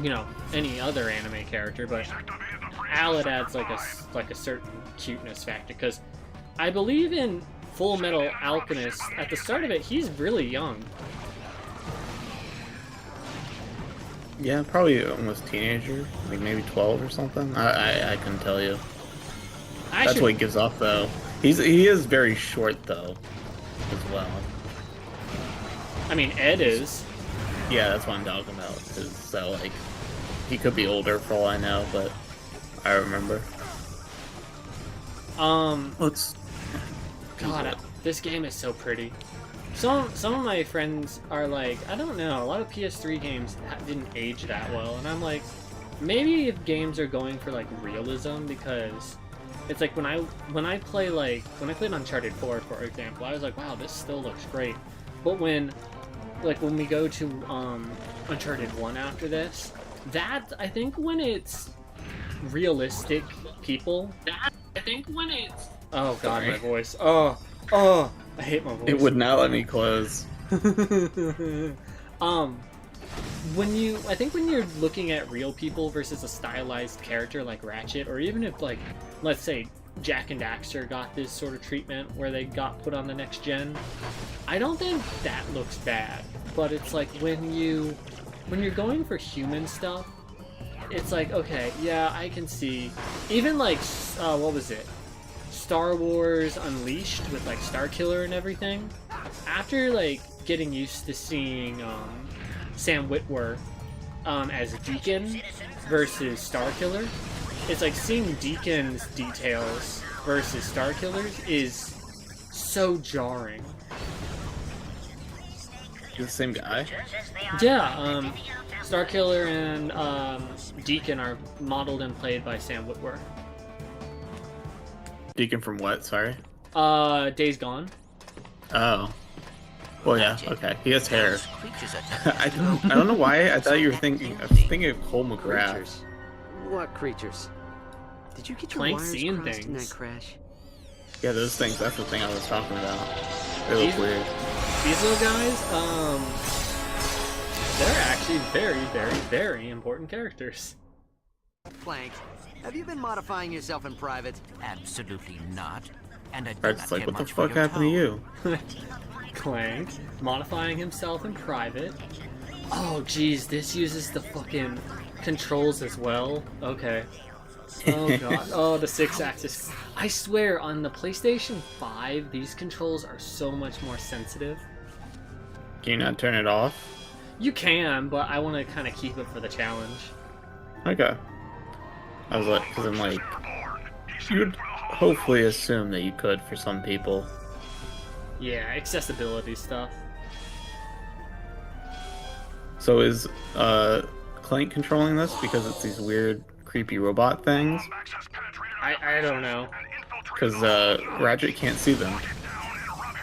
you know, any other anime character, but Al, it adds, like a certain cuteness factor, because I believe in Full Metal Alchemist, at the start of it, he's really young. Yeah, probably almost teenager, like maybe 12 or something. I couldn't tell you. That's what he gives off, though. He is very short, though, as well. I mean, Ed is. Yeah, that's what I'm talking about. So, like, he could be older for all I know, but I remember. Let's. God, this game is so pretty. Some of my friends are like, I don't know, a lot of PS3 games didn't age that well, and I'm like, maybe if games are going for, like, realism, because it's like when I played Uncharted 4, for example, I was like, wow, this still looks great. But when we go to Uncharted 1 after this, that, I think when it's realistic people, oh god, my voice, oh, I hate my voice. It would not let me close. I think when you're looking at real people versus a stylized character like Ratchet, or even if, like, let's say Jak and Daxter got this sort of treatment where they got put on the next gen, I don't think that looks bad. But it's like when you're going for human stuff, it's like, okay, yeah, I can see. Even like, what was it? Star Wars Unleashed with, like, Starkiller and everything. After, like, getting used to seeing Sam Witwer as Deacon versus Starkiller, it's like seeing Deacon's details versus Starkiller's is so jarring. The same guy? Yeah, Starkiller and Deacon are modeled and played by Sam Witwer. Deacon from what? Sorry. Days Gone. Oh. Well, yeah. Okay. He has hair. I don't know why. I thought you were thinking. I was thinking of Cole McGrath. Creatures. What creatures? Did you get your Clank wires seeing crossed in things. that crash? Yeah, those things. That's the thing I was talking about. They look weird. These little guys, they're actually very, very, very important characters. Clank, have you been modifying yourself in private? Absolutely not. And I do It's not like, care what the much for fuck your happened to tone. you? Clank, modifying himself in private. Oh, geez, this uses the fucking controls as well. Okay. Oh god. Oh, the 6-axis. I swear, on the PlayStation 5, these controls are so much more sensitive. Can you not turn it off? You can, but I want to kind of keep it for the challenge. Okay. I was like, because I'm like, you would hopefully assume that you could for some people. Yeah, accessibility stuff. So is Clank controlling this because it's these weird, creepy robot things? I don't know. Because Ratchet can't see them.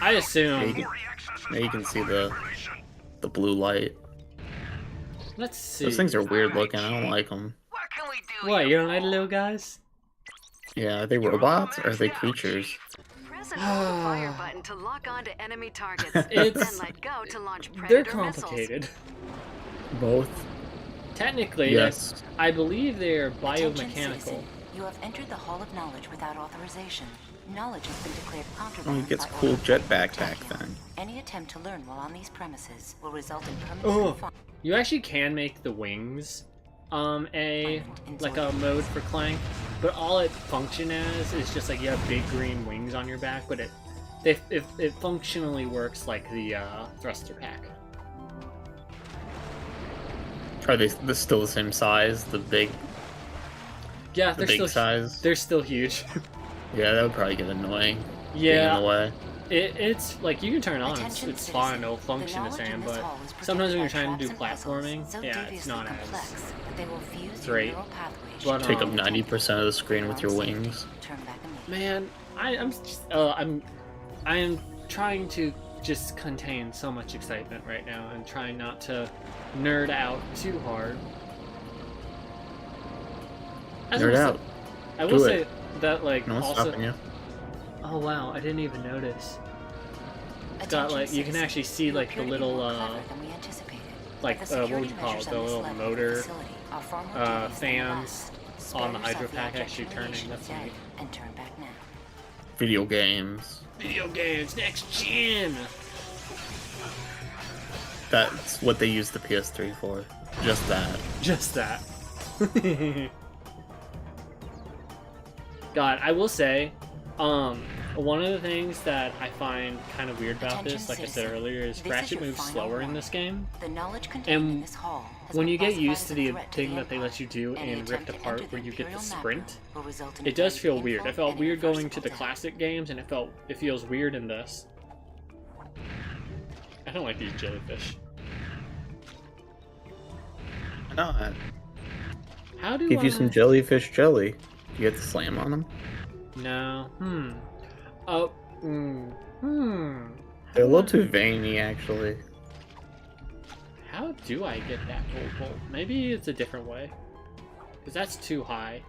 I assume. Maybe you can see the blue light. Let's see. Those things are weird looking. I don't like them. What, you don't like the little guys? Yeah, are they robots or are they creatures? Press and hold the fire button to lock onto enemy targets, It's- then let go to launch They're predator missiles. complicated. Both. Technically, Yes. I believe they're Attention, biomechanical. citizen. You have entered the Hall of Knowledge without authorization. Knowledge has been declared Oh, contraband. he gets by cool order of jetpack the back champion. then. Any attempt to learn while on these premises will result in permanent Oh, confinement. you actually can make the wings like a mode for Clank, but all it function as is just like you have big green wings on your back, but it functionally works like the thruster pack. Are they still the same size? The big Yeah, the they're big still size? they're still huge. Yeah, that would probably get annoying. Being in Yeah, the way. it's like you can turn it on. Attention, It's citizen. fine. It'll The function the knowledge same, in this but hall is protected sometimes when by you're trying to do traps and platforming, puzzles, so yeah, it's deviously not complex as that they will fuse great. your neural pathways. But, Take up um, 90% of the screen with your wings. Turn back immediately. Man, I am trying to just contain so much excitement right now and trying not to nerd out too hard. Nerd out. I will Do say it. that like No one's also. stopping you. Oh wow, I didn't even notice. It's got like you can actually see like the little like what would you call it? The little motor fans on the hydro pack actually turning. That's neat. And turn back now. Video games. Video games next gen. That's what they use the PS3 for. Just that. Just that. God, I will say, one of the things that I find kind of weird about this, like I said earlier, is Ratchet moves slower in this game. The knowledge contained in this hall has When been you get classified used as to a the threat to thing the that they let Empire. you do Any in attempt Rift to Apart, enter where you get the Imperial map sprint, room will result in it does feel very weird. It painful felt and weird going to the irreversible death. classic games, and it feels weird in this. I don't like these jellyfish. Why not? How do Give I... you some jellyfish jelly. You get to slam on them? No. Oh. They're a little too veiny, actually. How do I get that gold bolt? Maybe it's a different way. Because that's too high.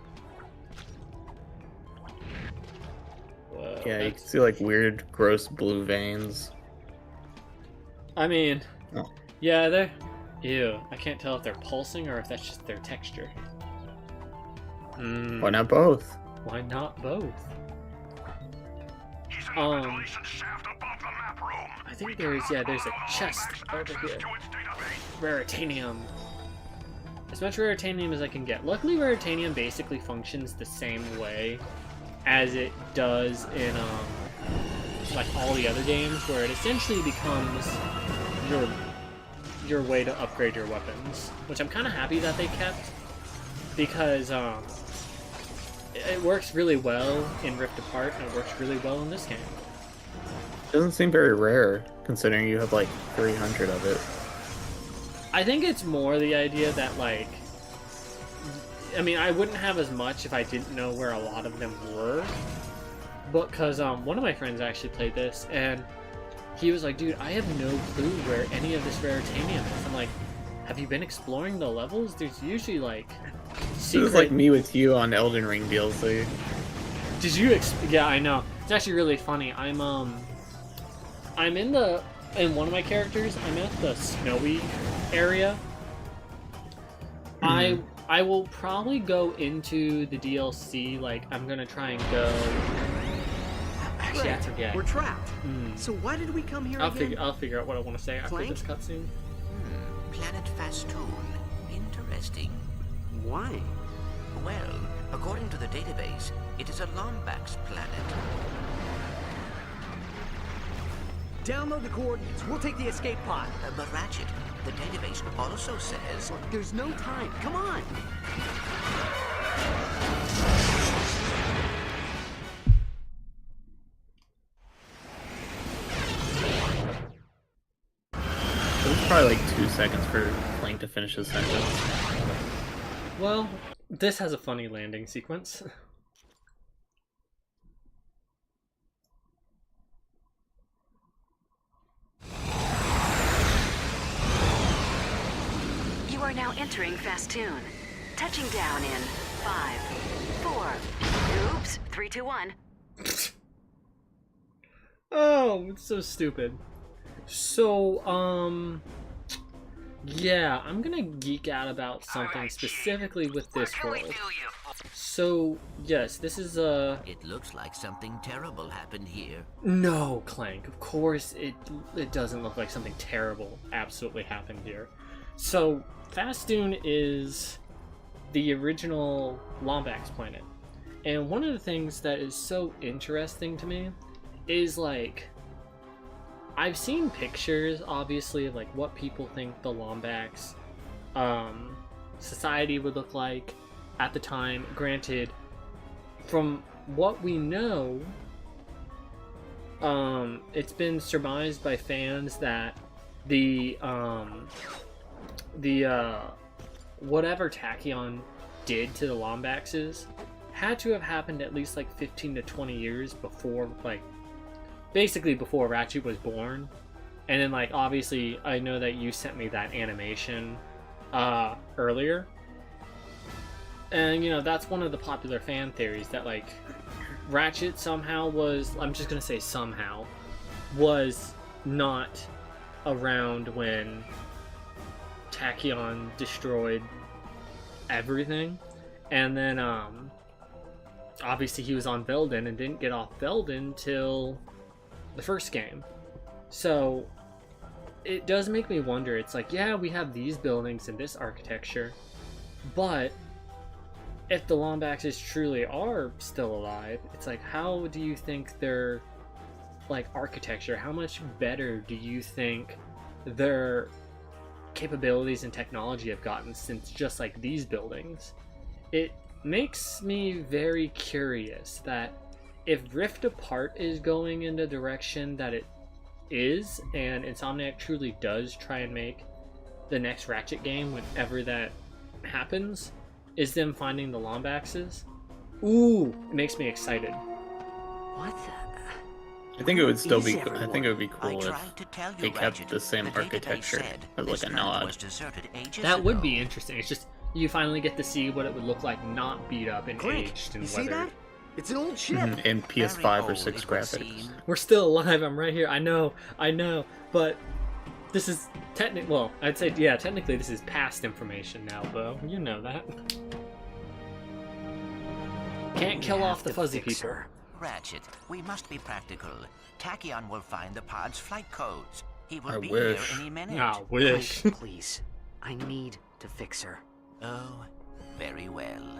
Whoa, Yeah, you can see like weird, gross blue veins. I mean, Oh. yeah, they're... Ew. I can't tell if they're pulsing or if that's just their texture. Why not both? Why not both? I think there's a chest over here. Raritanium. As much Raritanium as I can get. Luckily, Raritanium basically functions the same way as it does in like all the other games, where it essentially becomes your way to upgrade your weapons, which I'm kind of happy that they kept, because it works really well in Rift Apart, and it works really well in this game. Doesn't seem very rare, considering you have like 300 of it. I think it's more the idea that, like, I mean, I wouldn't have as much if I didn't know where a lot of them were, but because one of my friends actually played this, and he was like, dude, I have no clue where any of this Raritanium is. I'm like, have you been exploring the levels? There's usually, like, secret... This is like me with you on Elden Ring DLC. Did you yeah, I know. It's actually really funny. I'm in one of my characters, I'm at the snowy area. I will probably go into the DLC, like, I'm gonna try and go... Actually, I forget. We're trapped. So why did we come here again? I'll figure out what I want to say after Clank? this cutscene. Planet Fastoon. Interesting. Why? Well, according to the database, it is a Lombax planet. Download the coordinates. We'll take the escape pod. But Ratchet, the database also says... Look, there's no time. Come on. probably like 2 seconds for Clank to finish his sentence. Well, this has a funny landing sequence. You are now entering Fastoon. Touching down in 5, 4. Oops, 3, 2, 1. Oh, it's so stupid. So, yeah, I'm gonna geek out about something specifically with this world. So, yes, this is It looks like something terrible happened here. No, Clank, of course it doesn't look like something terrible absolutely happened here. So, Fastoon is the original Lombax planet. And one of the things that is so interesting to me is, like, I've seen pictures, obviously, of, like, what people think the Lombax society would look like at the time. Granted, from what we know, it's been surmised by fans that the whatever Tachyon did to the Lombaxes had to have happened at least like 15 to 20 years before, like, basically before Ratchet was born. And then, like, obviously I know that you sent me that animation earlier, and you know that's one of the popular fan theories, that like Ratchet somehow was, I'm just gonna say somehow, was not around when Tachyon destroyed everything. And then obviously he was on Veldin and didn't get off Veldin till the first game. So it does make me wonder. It's like, yeah, we have these buildings and this architecture, but if the Lombaxes truly are still alive, it's like, how do you think their, like, architecture, how much better do you think their capabilities and technology have gotten since just like these buildings? It makes me very curious that if Rift Apart is going in the direction that it is, and Insomniac truly does try and make the next Ratchet game, whenever that happens, is them finding the Lombaxes. Ooh, it makes me excited. What the? I think it would still be. I think it would be cool if they kept the same architecture as like a nod. That would be interesting. It's just you finally get to see what it would look like not beat up and aged and you see weathered. that? It's an old ship. In PS5 or 6 graphics. We're still alive. I'm right here. I know. But this is technically, well, I'd say, yeah, technically this is past information now, Bo. You know that. Can't kill off the fuzzy people. Ratchet, we must be practical. Tachyon will find the pod's flight codes. He will be wish. here any minute. I wish. Clank, please. I need to fix her. Oh, very well.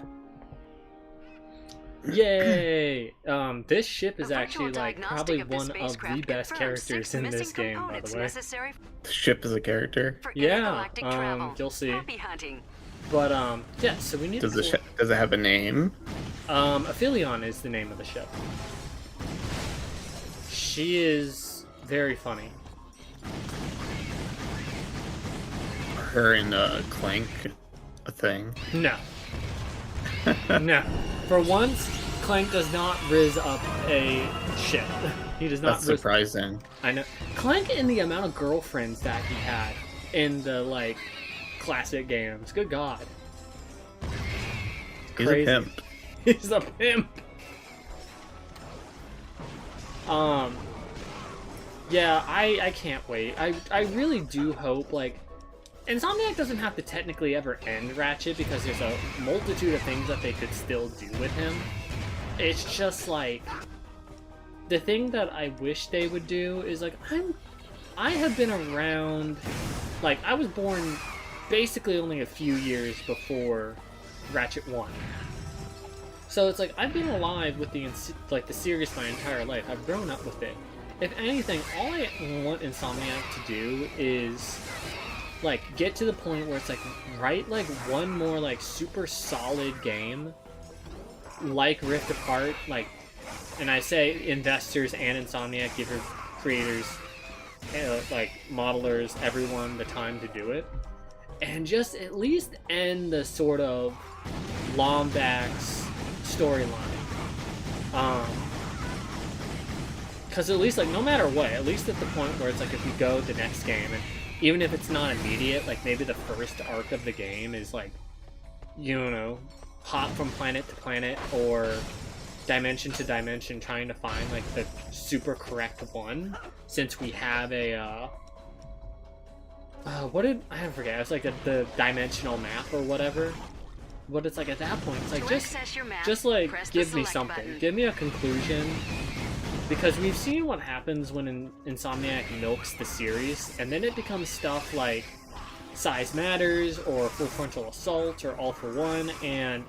Yay! This ship is actually, like, probably one of the best characters in this game, by the way. The ship is a character. Yeah, you'll see. But yeah, so we need. Does it have a name? Aphelion is the name of the ship. She is very funny. Her and Clank a thing? No. No. For once, Clank does not riz up a ship. He does not. That's surprising. I know. Clank, in the amount of girlfriends that he had in the, like, classic games. Good God. He's a pimp. He's a pimp. Yeah, I can't wait. I really do hope, like, Insomniac doesn't have to technically ever end Ratchet because there's a multitude of things that they could still do with him. It's just like, the thing that I wish they would do is, like, I have been around, like, I was born basically only a few years before Ratchet 1. So it's like, I've been alive with the series my entire life. I've grown up with it. If anything, all I want Insomniac to do is, like, get to the point where it's like, write, like, one more, like, super solid game, like Rift Apart, like, and I say investors and Insomniac, give your creators like modelers, everyone, the time to do it, and just at least end the sort of Lombax storyline. Because at least, like, no matter what, at least at the point where it's like if we go the next game, and even if it's not immediate, like maybe the first arc of the game is like, you know, hop from planet to planet or dimension to dimension trying to find like the super correct one, since we have a what did I forget? It's like the dimensional map or whatever. But it's like at that point, it's like just like give me something, button. Give me a conclusion, because we've seen what happens when Insomniac milks the series, and then it becomes stuff like Size Matters or Full Frontal Assault or All for One, and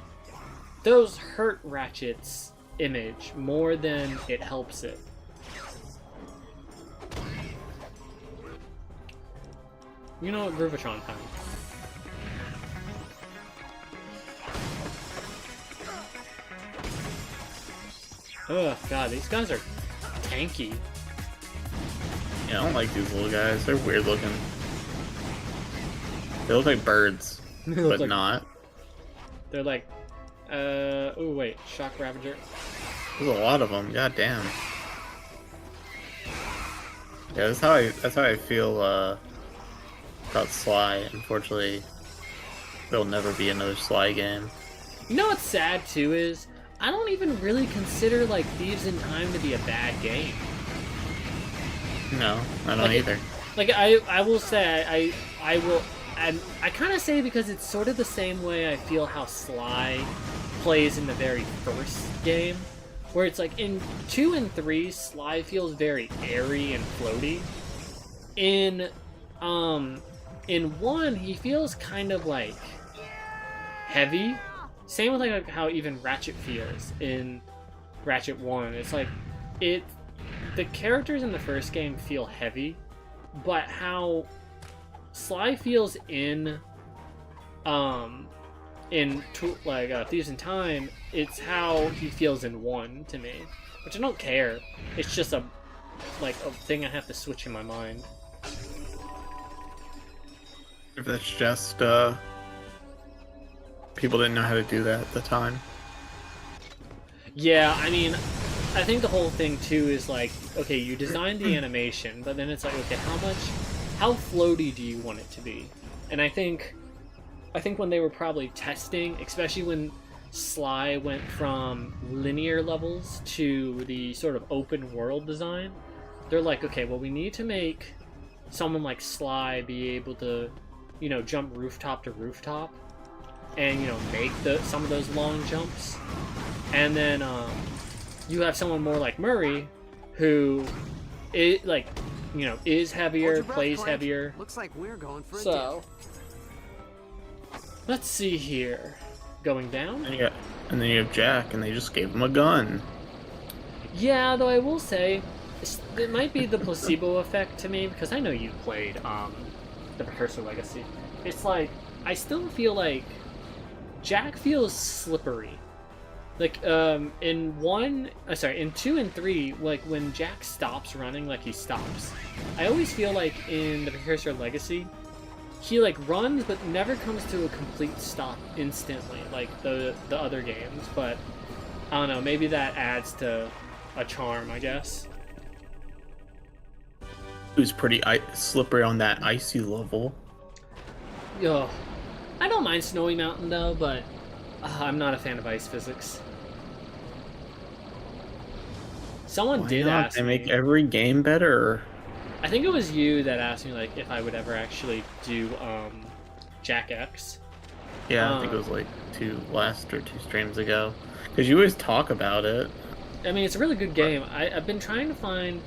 those hurt Ratchet's image more than it helps it. You know what, Groovatron time. Oh god, these guys are tanky. Yeah, I don't like these little guys. They're weird looking. They look like birds, but like, not. They're like, oh wait, Shock Ravager. There's a lot of them. God damn. Yeah, that's how I feel about Sly. Unfortunately, there'll never be another Sly game. You know what's sad too is I don't even really consider like Thieves in Time to be a bad game. No, I don't either. Like I will say I kind of say because it's sort of the same way I feel how Sly plays in the very first game, where it's like in 2 and 3 Sly feels very airy and floaty. In 1 he feels kind of like heavy. Same with like how even Ratchet feels in Ratchet 1. It's like the characters in the first game feel heavy, but how Sly feels in Thieves in Time, it's how he feels in 1 to me, which I don't care. It's just a thing I have to switch in my mind. If that's just people didn't know how to do that at the time. Yeah, I mean, I think the whole thing too is like, okay, you designed the animation, but then it's like, okay, how floaty do you want it to be? And I think when they were probably testing, especially when Sly went from linear levels to the sort of open world design, they're like, okay, well, we need to make someone like Sly be able to, you know, jump rooftop to rooftop and, you know, make some of those long jumps. And then you have someone more like Murray who is like, you know, is heavier, plays heavier. Looks like we're going for a so let's see here. Going down? And then you have Jack, and they just gave him a gun. Yeah, though I will say, it might be the placebo effect to me, because I know you played the Precursor Legacy. It's like, I still feel like Jack feels slippery. Like, in 2 and 3, like, when Jack stops running, like, he stops. I always feel like in the Precursor Legacy, he, like, runs, but never comes to a complete stop instantly, like the other games, but I don't know, maybe that adds to a charm, I guess. He was pretty slippery on that icy level. Yo, I don't mind Snowy Mountain, though, but I'm not a fan of ice physics. Someone did ask me. They make every game better. I think it was you that asked me, like, if I would ever actually do Jack X. Yeah, I think it was like two streams ago. Because you always talk about it. I mean, it's a really good game. I've been trying to find...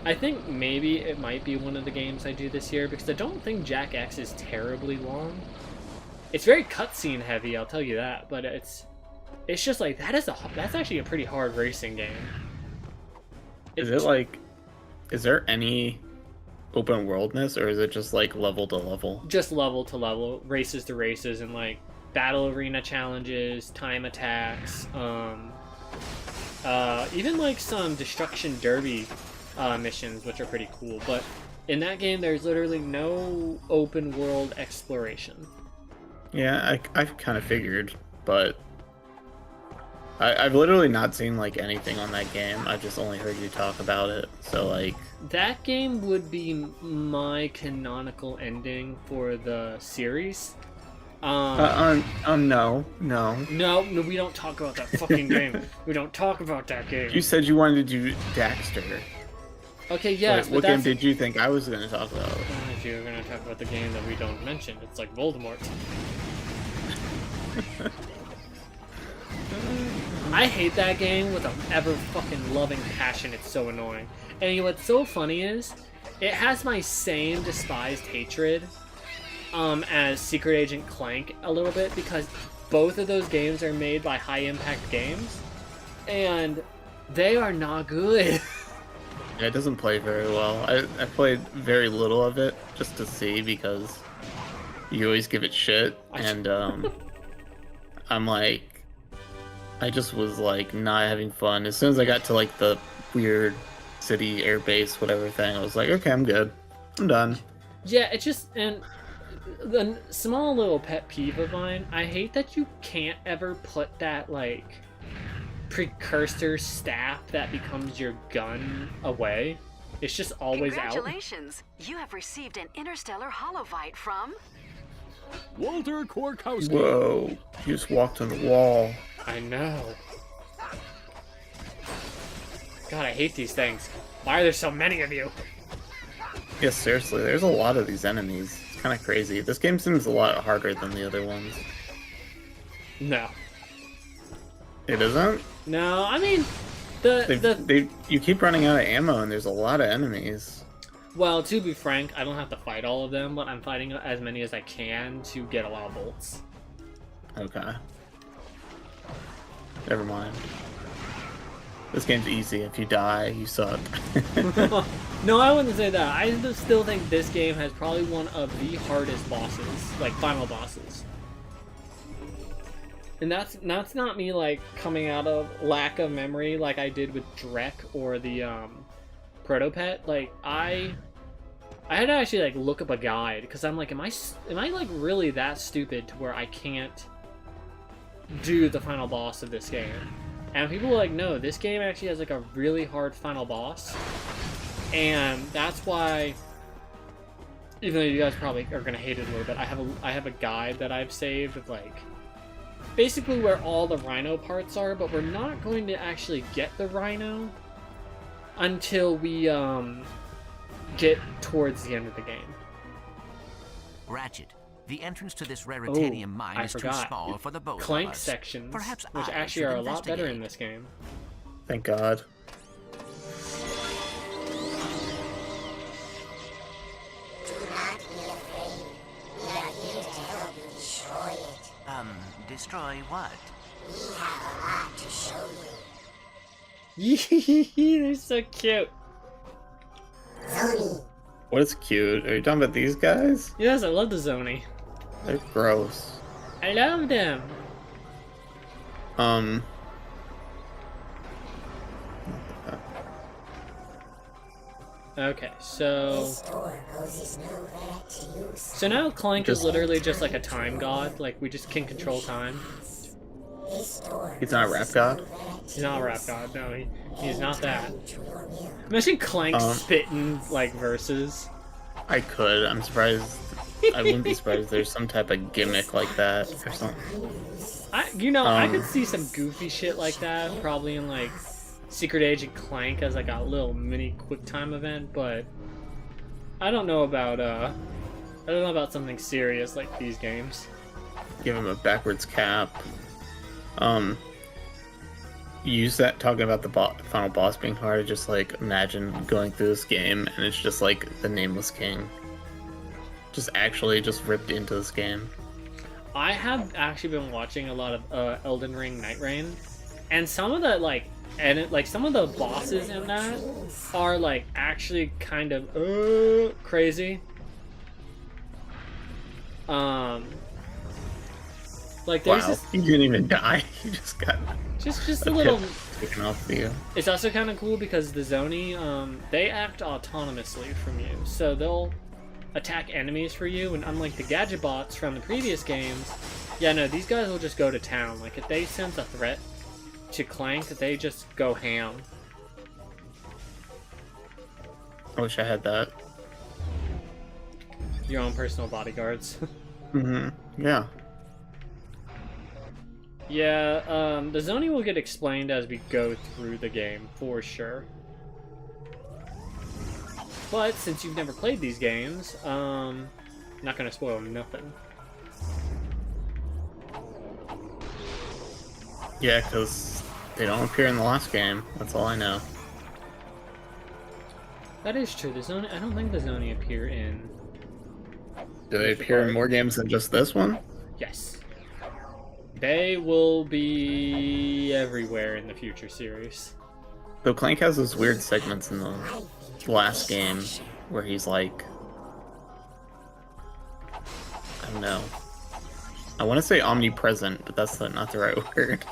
I think maybe it might be one of the games I do this year, because I don't think Jack X is terribly long. It's very cutscene heavy, I'll tell you that, but it's just like, that's actually a pretty hard racing game. Is there any open worldness, or is it just like level to level? Just level to level, races to races, and like battle arena challenges, time attacks, even like some destruction derby missions, which are pretty cool. But In that game, there's literally no open world exploration. Yeah, I kind of figured, but I've literally not seen like anything on that game. I've just only heard you talk about it. So like that game would be my canonical ending for the series. No, we don't talk about that fucking game. We don't talk about that game. You said you wanted to do Daxter. Okay, yes, what game did you think I was going to talk about? If you were going to talk about the game that we don't mention, it's like Voldemort. I hate that game with an ever fucking loving passion. It's so annoying. And what's so funny is, it has my same despised hatred as Secret Agent Clank a little bit, because both of those games are made by High Impact Games, and they are not good. Yeah, it doesn't play very well. I played very little of it just to see, because you always give it shit, and I'm like, I just was like not having fun. As soon as I got to like the weird city air base whatever thing, I was like, okay, I'm good, I'm done. Yeah, it just, and the small little pet peeve of mine, I hate that you can't ever put that like precursor staff that becomes your gun away. It's just always Congratulations. You have received an interstellar holovite from Walter Korkowski. Whoa, you just walked on the wall. I know. God, I hate these things. Why are there so many of you? Yeah, seriously, there's a lot of these enemies. It's kind of crazy. This game seems a lot harder than the other ones. No. It isn't? No, I mean, you keep running out of ammo, and there's a lot of enemies. Well, to be frank, I don't have to fight all of them, but I'm fighting as many as I can to get a lot of bolts. Okay. Never mind. This game's easy. If you die, you suck. No, I wouldn't say that. I still think this game has probably one of the hardest bosses, like final bosses. And that's not me like coming out of lack of memory like I did with Drek or the Protopet. Like I had to actually like look up a guide, because I'm like, am I like really that stupid to where I can't do the final boss of this game? And people were like, no, this game actually has like a really hard final boss, and that's why, even though you guys probably are gonna hate it a little bit, I have a guide that I've saved of like basically where all the RYNO parts are, but we're not going to actually get the RYNO until we get towards the end of the game. Ratchet, the entrance to this raritanium mine is too small for the both Clank of us. sections, Perhaps which I actually should are a lot better investigate. in this game. Thank God. Destroy what? We have a lot to show you. They're so cute. Zoni. What is cute? Are you talking about these guys? Yes, I love the Zoni. They're gross. I love them. Okay, so now Clank is literally just like a time god. Like, we just can control time. He's not a rap god? He's not a rap god, no, he's not that. Imagine Clank spitting, like, verses. I could. I'm surprised. I wouldn't be surprised if there's some type of gimmick like that or something. I could see some goofy shit like that, probably in, like, Secret Agent Clank as, like, a little mini QuickTime event, but I don't know about something serious like these games. Give him a backwards cap. You use that talking about the final boss being hard. Just like imagine going through this game and it's just like the Nameless King, just ripped into this game. I have actually been watching a lot of Elden Ring Night Rain, and some of the some of the bosses in that are like actually kind of Like there's wow, you didn't even die. You just got just a little taken off you. It's also kind of cool because the Zoni, they act autonomously from you, so they'll attack enemies for you. And unlike the gadget bots from the previous games, yeah, no, these guys will just go to town. Like if they sense a threat to Clank, they just go ham. I wish I had that. Your own personal bodyguards. Yeah. Yeah, the Zoni will get explained as we go through the game, for sure. But, since you've never played these games, not gonna spoil nothing. Yeah, because they don't appear in the last game. That's all I know. That is true, the Zoni, I don't think the Zoni appear in... Do they appear in more games than just this one? Yes. They will be everywhere in the future series. So Clank has those weird segments in the last game where he's like, I don't know. I want to say omnipresent, but that's not the right word.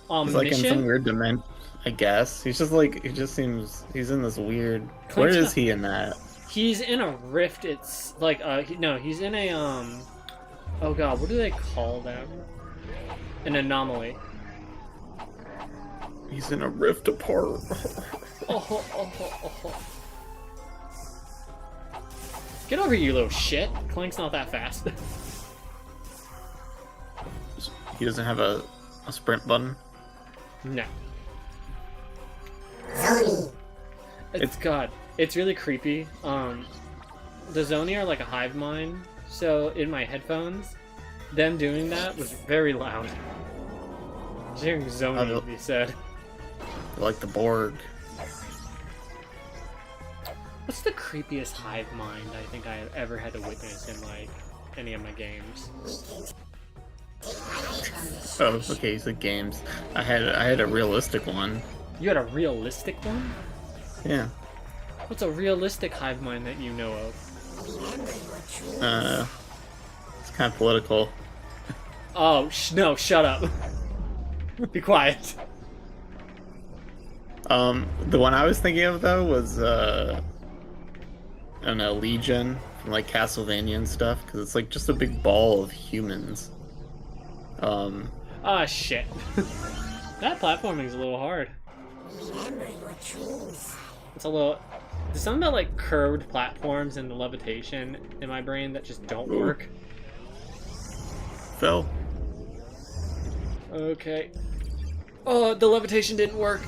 He's like in some weird dimension, I guess. He's just like, it just seems, he's in this weird... Where is he in that? He's in a rift, it's like, no, he's in a, oh god, what do they call them? An anomaly. He's in a rift apart. Get over here, you little shit. Clank's not that fast. He doesn't have a sprint button? No. It's really creepy. The Zoni are like a hive mind, so in my headphones, them doing that was very loud. Just hearing Zoni be said. Like the Borg. What's the creepiest hive mind I think I have ever had to witness in like any of my games? Oh, okay, so games. I had a realistic one. You had a realistic one? Yeah. What's a realistic hive mind that you know of? It's kind of political. Oh, no, shut up. Be quiet. The one I was thinking of, though, was, I don't know, Legion, from, like, Castlevania and stuff, because it's, like, just a big ball of humans. Ah, shit. That platforming's a little hard. It's a little... There's something about, like, curved platforms and the levitation in my brain that just don't work. Phil? Okay. Oh, the levitation didn't work.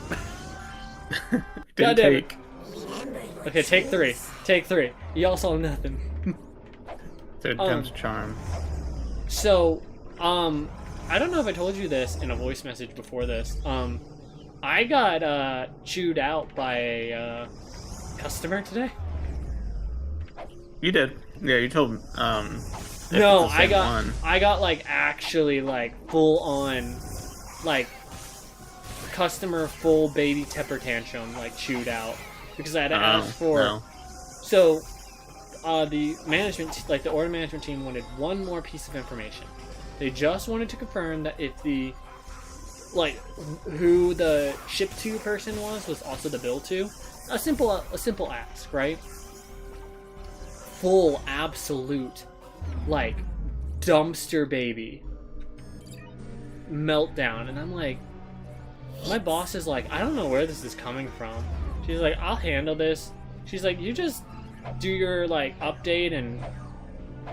Didn't take. Okay, take three. Take three. Y'all saw nothing. Third time's charm. So, I don't know if I told you this in a voice message before this. I got chewed out by a customer today. You did. Yeah, you told. No, I got like actually like full on, like customer full baby temper tantrum, like chewed out because I had to ask for. No. So, the management, like the order management team, wanted one more piece of information. They just wanted to confirm that if the, like, who the ship to person was also the bill to. A simple ask, right? Full absolute, like, dumpster baby meltdown, and I'm like, my boss is like, I don't know where this is coming from. She's like, I'll handle this. She's like, you just do your like update and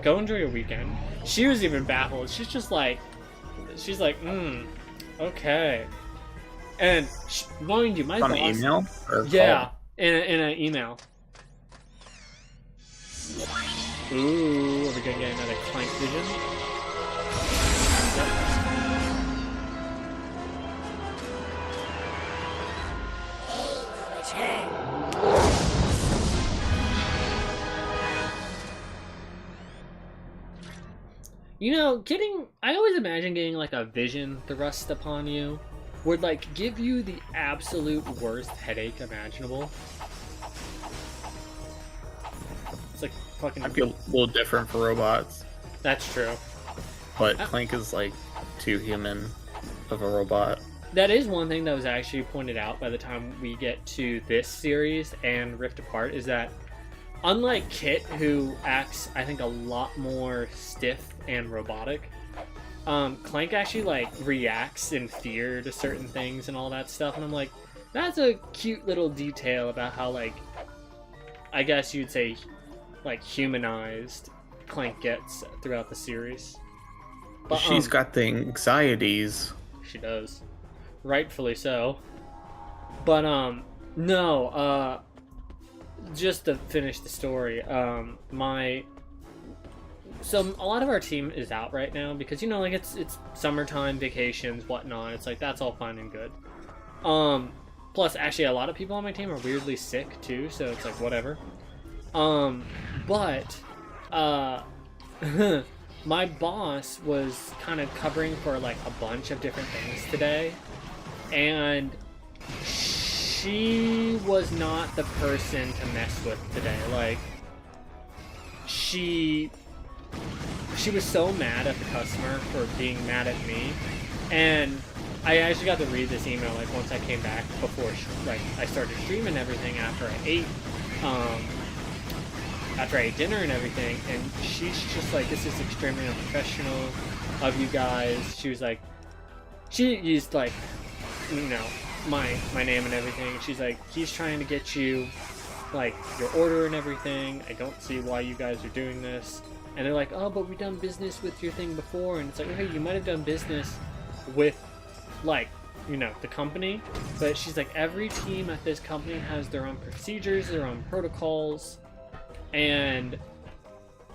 go enjoy your weekend. She was even baffled. She's like, okay. And mind you, my boss. On an email? Or yeah, in an email. Ooh, are we gonna get another Clank vision? Yep. You know, I always imagine getting like a vision thrust upon you would like give you the absolute worst headache imaginable. It's like fucking... I feel a little different for robots. That's true. But Clank is like too human of a robot. That is one thing that was actually pointed out by the time we get to this series and Rift Apart, is that unlike Kit, who acts, I think, a lot more stiff and robotic, Clank actually, like, reacts in fear to certain things and all that stuff, and I'm like, that's a cute little detail about how, like, I guess you'd say, like, humanized Clank gets throughout the series. But, she's got the anxieties. She does. Rightfully so. But, no, just to finish the story, so a lot of our team is out right now because, you know, like, it's summertime, vacations, whatnot. It's like, that's all fine and good. Plus, actually, a lot of people on my team are weirdly sick, too, so it's like, whatever. But, my boss was kind of covering for, like, a bunch of different things today, and she was not the person to mess with today. Like, she was so mad at the customer for being mad at me, and I actually got to read this email, like, once I came back before, like, I started streaming everything after I ate dinner and everything, and she's just like, this is extremely unprofessional of you guys. She was like, she used, like, you know, my name and everything. She's like, he's trying to get you, like, your order and everything. I don't see why you guys are doing this. And they're like, oh, but we've done business with your thing before. And it's like, okay, you might have done business with, like, you know, the company. But she's like, every team at this company has their own procedures, their own protocols. And,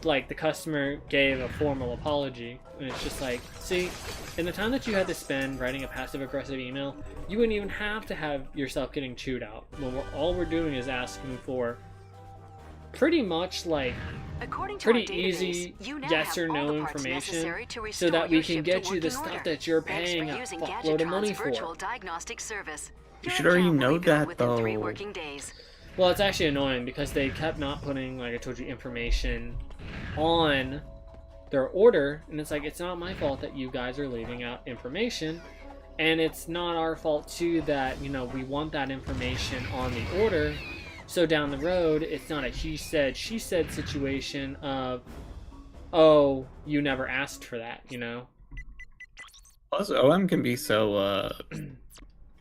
like, the customer gave a formal apology. And it's just like, see, in the time that you had to spend writing a passive-aggressive email, you wouldn't even have to have yourself getting chewed out. When all we're doing is asking for pretty much, like, pretty easy yes or no information so that we can get you the stuff that you're paying a fuckload of money for. You should already know that, though. Well, it's actually annoying because they kept not putting, like I told you, information on their order, and it's like, it's not my fault that you guys are leaving out information, and it's not our fault too that, you know, we want that information on the order, so down the road it's not a he said she said situation of, oh, you never asked for that, you know. Also, OM can be so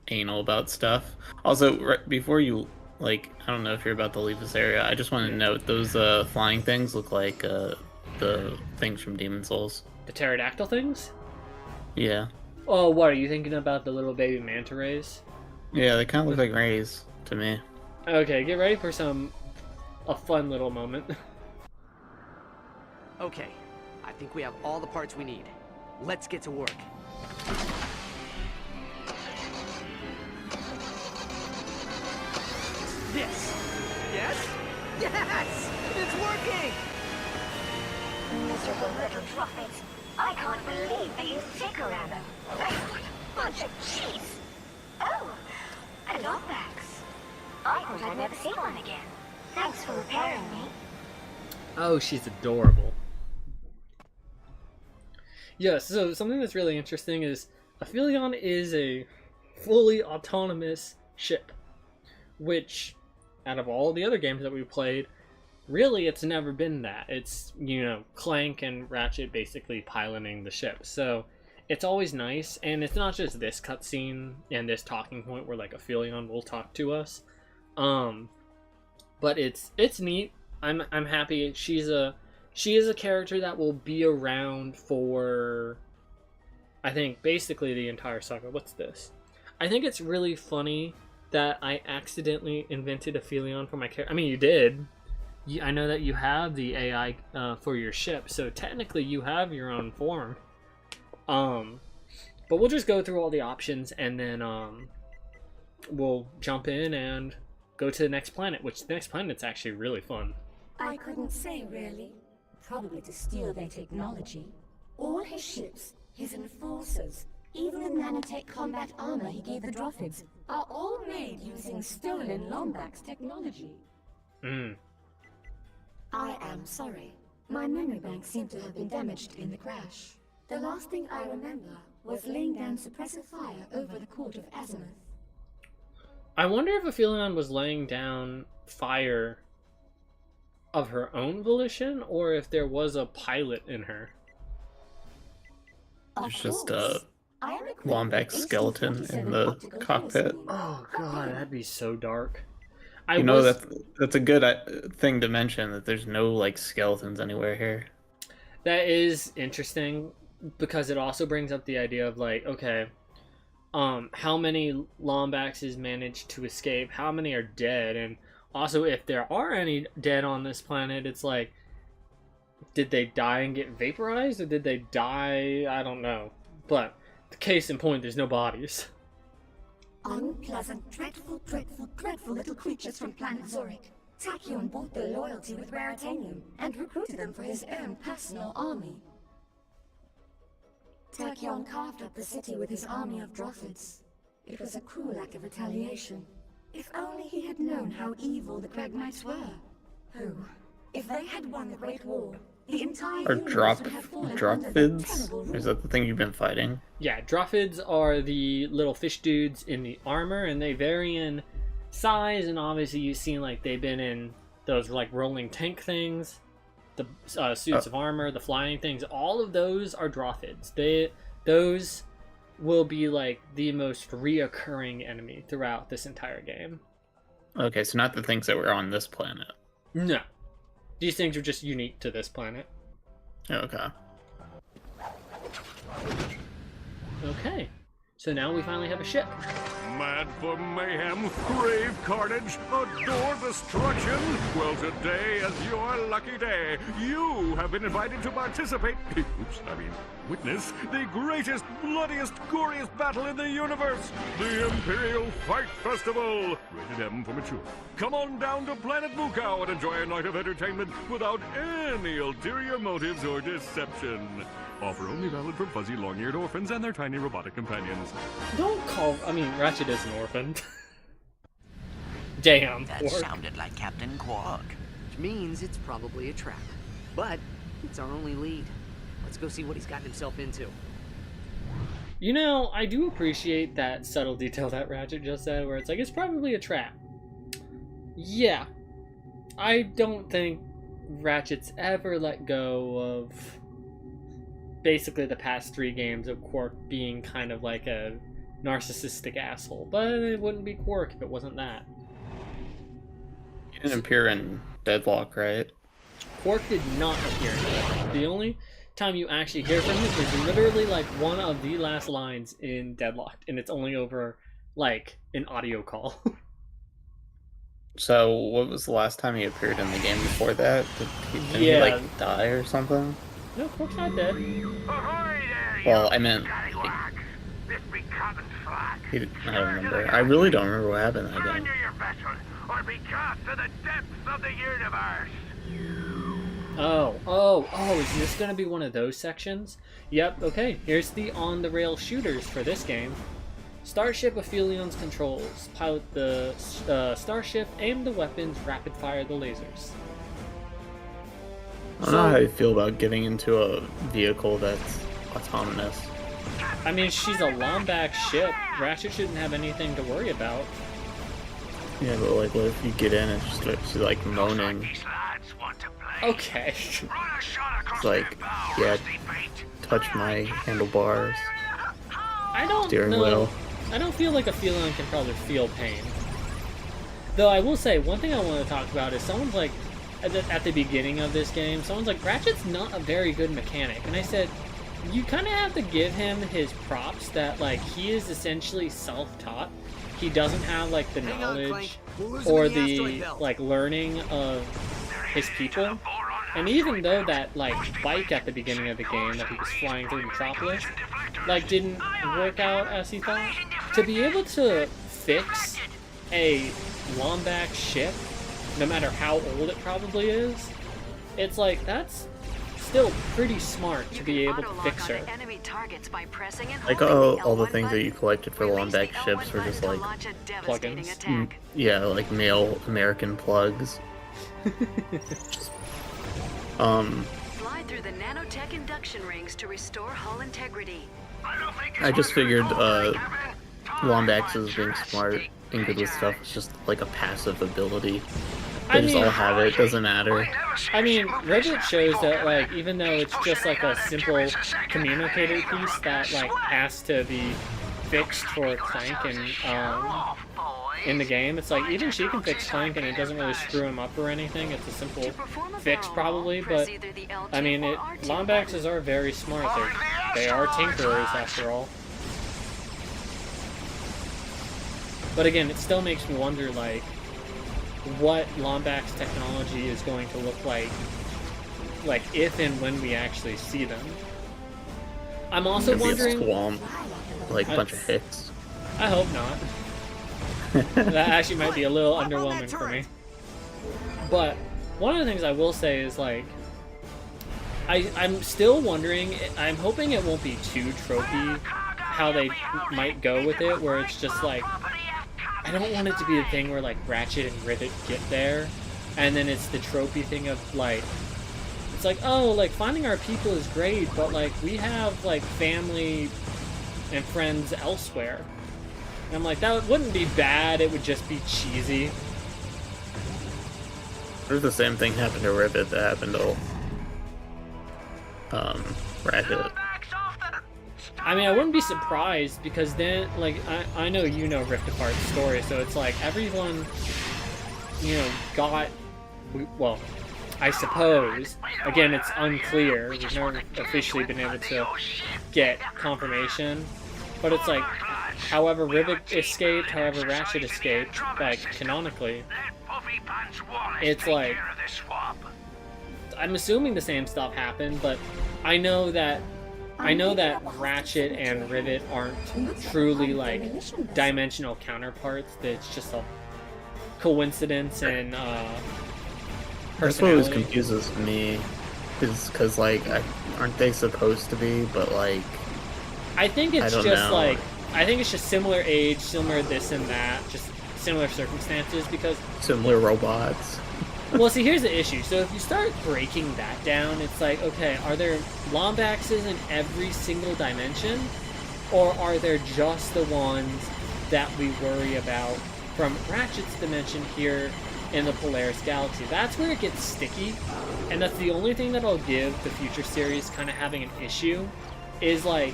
anal about stuff. Also, right before you, like, I don't know if you're about to leave this area, I just want to note those flying things look like the things from Demon Souls. The pterodactyl things? Yeah. Oh, what, are you thinking about the little baby manta rays? Yeah, they kind of look like rays to me. Okay, get ready for a fun little moment. Okay, I think we have all the parts we need. Let's get to work. This. Yes? Yes! It's working! Miserable little droppings. I can't believe they used stick around them. What a bunch of cheese. Oh, a Lombax. I thought I'd never see one again. Thanks for repairing me. Oh, she's adorable. Yeah, so something that's really interesting is Aphelion is a fully autonomous ship, which, out of all the other games that we've played, really it's never been that. It's, you know, Clank and Ratchet basically piloting the ship. So it's always nice, and it's not just this cutscene and this talking point where, like, Aphelion will talk to us. But it's neat. I'm happy. She is a character that will be around for, I think, basically the entire saga. What's this? I think it's really funny that I accidentally invented Aphelion for my character. I mean, you did. I know that you have the AI for your ship, so technically you have your own form. But we'll just go through all the options, and then we'll jump in and go to the next planet, which the next planet's actually really fun. I couldn't say, really. Probably to steal their technology. All his ships, his enforcers, even the nanotech combat armor he gave the Drophids, are all made using stolen Lombax technology. I am sorry. My memory bank seemed to have been damaged in the crash. The last thing I remember was laying down suppressive fire over the court of Azimuth. I wonder if Aphelion was laying down fire of her own volition, or if there was a pilot in her. There's just a Lombax skeleton in the cockpit. Oh god, that'd be so dark. That's a good thing to mention, that there's no like skeletons anywhere here. That is interesting, because it also brings up the idea of like, okay, how many Lombaxes managed to escape? How many are dead? And also, if there are any dead on this planet, it's like, did they die and get vaporized, or did they die? I don't know. But the case in point, there's no bodies. Unpleasant, dreadful, dreadful, dreadful little creatures from planet Zurich. Tachyon bought their loyalty with Raritanium and recruited them for his own personal army. Tachyon carved up the city with his army of Droffids. It was a cruel act of retaliation. If only he had known how evil the Cragmites were. Who, if they had won the Great War, the entire universe would have fallen under their Droffids? terrible rule. Is that the thing you've been fighting? Yeah, Droffids are the little fish dudes in the armor, and they vary in size, and obviously you've seen like they've been in those like rolling tank things, the suits of armor, the flying things. All of those are Droffids. Those will be like the most reoccurring enemy throughout this entire game. Okay, so not the things that were on this planet. No. These things are just unique to this planet. Okay. Okay. So now we finally have a ship. Mad for mayhem, crave carnage, adore destruction. Well, today is your lucky day. You have been invited to participate, witness the greatest, bloodiest, goriest battle in the universe, the Imperial Fight Festival. Rated M for mature. Come on down to Planet Mukau and enjoy a night of entertainment without any ulterior motives or deception. Offer only valid for fuzzy, long-eared orphans and their tiny robotic companions. Ratchet is an orphan. Damn. That Quark. sounded like Captain Quark. Which means it's probably a trap. But it's our only lead. Let's go see what he's gotten himself into. You know, I do appreciate that subtle detail that Ratchet just said, where it's like, it's probably a trap. Yeah. I don't think Ratchet's ever let go of basically the past 3 games of Quark being kind of like a narcissistic asshole. But it wouldn't be Quark if it wasn't that. He didn't appear in Deadlock, right? Quark did not appear in Deadlock. The only time you actually hear from him is literally like one of the last lines in Deadlocked, and it's only over like an audio call. So, what was the last time he appeared in the game before that? Did he like die or something? No, Quark's not dead. Well, I meant like, I don't remember. I really don't remember what happened that game. Or be cast to the depths of the universe. Oh, is this gonna be one of those sections? Yep, okay, here's the on-the-rail shooters for this game. Starship Aphelion's controls. Pilot the starship, aim the weapons, rapid-fire the lasers. I don't know how you feel about getting into a vehicle that's autonomous. I mean, she's a Lombax ship. Ratchet shouldn't have anything to worry about. Yeah, but like, what if you get in and she starts like moaning? Okay. It's like, yeah, touch my handlebars. I don't Steering know. wheel. I don't feel like Aphelion can probably feel pain. Though I will say, one thing I want to talk about is someone's like, at the beginning of this game, someone's like, Ratchet's not a very good mechanic. And I said, you kind of have to give him his props that, like, he is essentially self-taught. He doesn't have, like, the knowledge or the, like, learning of his people. And even though that, like, bike at the beginning of the game that he was flying through Metropolis, like, didn't work out as he thought, to be able to fix a Lombax ship, no matter how old it probably is, it's like, that's still pretty smart to be able to fix her. Like, all the things that you collected for Lombax ships were just like plugins. Yeah, like male American plugs. Slide through the nanotech induction rings to restore hull integrity. I just figured Lombaxes being smart and good with stuff is just like a passive ability. They just all have it, doesn't matter. I mean, Ratchet shows that, like, even though it's just like a simple communicator piece that, like, has to be fixed for Clank and, in the game, it's like, even she can fix Clank and it doesn't really screw him up or anything. It's a simple fix, probably, but, I mean, Lombaxes are very smart. They are tinkerers, after all. But again, it still makes me wonder, like, what Lombax technology is going to look like if and when we actually see them. I'm also wondering... Swarm, like a bunch of hits. I hope not. That actually might be a little underwhelming for me. But one of the things I will say is, like, I'm still wondering, I'm hoping it won't be too tropey how they might go with it, where it's just like, I don't want it to be a thing where, like, Ratchet and Rivet get there, and then it's the tropey thing of, like, it's like, oh, like, finding our people is great, but, like, we have, like, family and friends elsewhere. And I'm like, that wouldn't be bad, it would just be cheesy. There's the same thing happened to Rivet that happened to Ratchet. I mean, I wouldn't be surprised, because then, like, I know you know Rift Apart's story, so it's like everyone, you know, got, well, I suppose, again, it's unclear, we've never officially been able to get confirmation, but it's like, however Rivet escaped, however Ratchet escaped, like, canonically, it's like, I'm assuming the same stuff happened, but I know that Ratchet and Rivet aren't truly, like, dimensional counterparts, that it's just a coincidence and personality. That's what always confuses me, is because, like, aren't they supposed to be, but, like, I think it's just, like, I think it's just similar age, similar this and that, just similar circumstances, because... Similar robots. Well, see, here's the issue. So if you start breaking that down, it's like, okay, are there Lombaxes in every single dimension? Or are there just the ones that we worry about from Ratchet's dimension here in the Polaris Galaxy? That's where it gets sticky, and that's the only thing that I'll give the future series kind of having an issue, is like,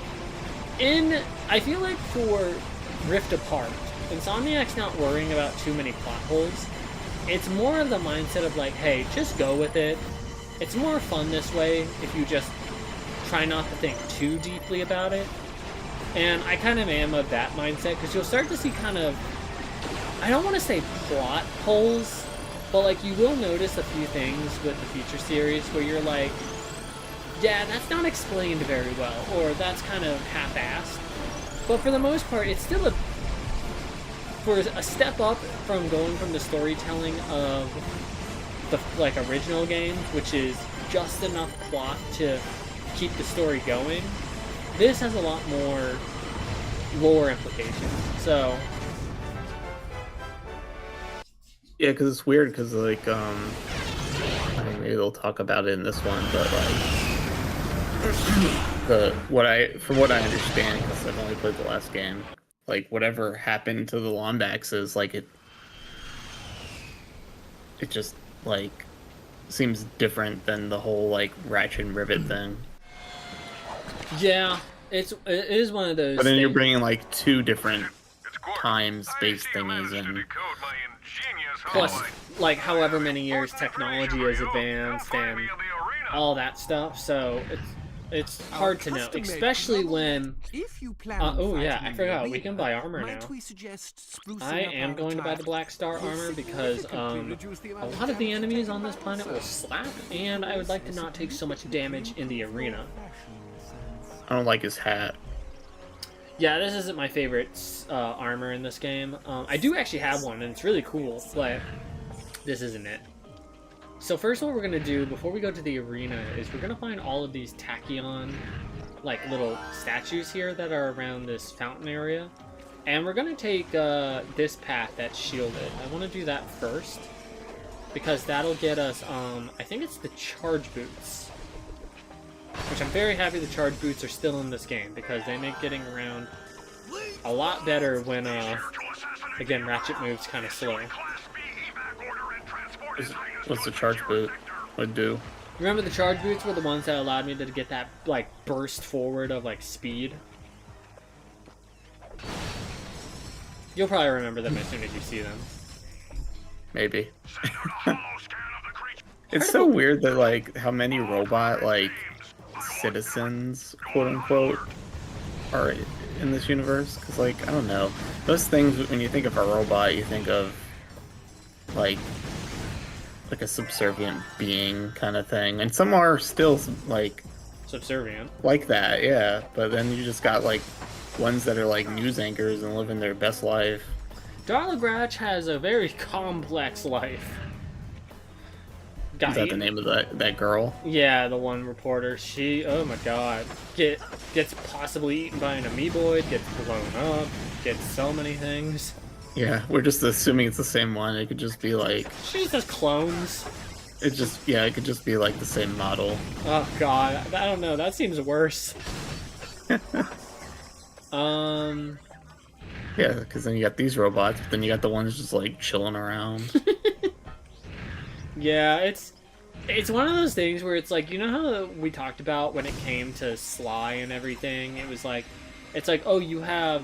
I feel like for Rift Apart, Insomniac's not worrying about too many plot holes. It's more of the mindset of like, hey, just go with it. It's more fun this way if you just try not to think too deeply about it. And I kind of am of that mindset, because you'll start to see kind of, I don't want to say plot holes, but like you will notice a few things with the future series where you're like, yeah, that's not explained very well, or that's kind of half-assed. But for the most part, it's still for a step up from going from the storytelling of the, like, original games, which is just enough plot to keep the story going. This has a lot more lore implications, so... Yeah, because it's weird, because, like, I mean, maybe they'll talk about it in this one, but, like, from what I understand, because I've only played the last game, like, whatever happened to the Lombaxes, like, it just, like, seems different than the whole, like, Ratchet and Rivet thing. Yeah, it is one of those But then things. you're bringing, like, two different time-space thingies in. Plus, like, however many years technology has advanced and all that stuff, so it's hard to know, especially when... oh yeah, I forgot, we can buy armor now. I am going to buy the Black Star armor because a lot of the enemies on this planet will slap, and I would like to not take so much damage in the arena. I don't like his hat. Yeah, this isn't my favorite armor in this game. I do actually have one, and it's really cool, but this isn't it. So first what we're going to do, before we go to the arena, is we're going to find all of these tachyon, like, little statues here that are around this fountain area. And we're going to take this path that's shielded. I want to do that first, because that'll get us, I think it's the charge boots. Which I'm very happy the charge boots are still in this game, because they make getting around a lot better when, again, Ratchet moves kind of slow. What's the charge boot would do? Remember the charge boots were the ones that allowed me to get that, like, burst forward of, like, speed? You'll probably remember them as soon as you see them. Maybe. It's so weird that, like, how many robot, like, citizens, quote-unquote, are in this universe. Because, like, I don't know. Those things, when you think of a robot, you think of, like a subservient being kind of thing. And some are still, like... subservient? Like that, yeah. But then you just got, like, ones that are, like, news anchors and living their best life. Darla Gratch has a very complex life. Is that the name of that girl? Yeah, the one reporter. She, oh my god, gets possibly eaten by an amoeboid, gets blown up, gets so many things. Yeah, we're just assuming it's the same one. It could just be like... She just clones. It could just be like the same model. Oh god, I don't know, that seems worse. Yeah, because then you got these robots, but then you got the ones just like chilling around. Yeah, it's one of those things where it's like, you know how we talked about when it came to Sly and everything? It was like, it's like, oh, you have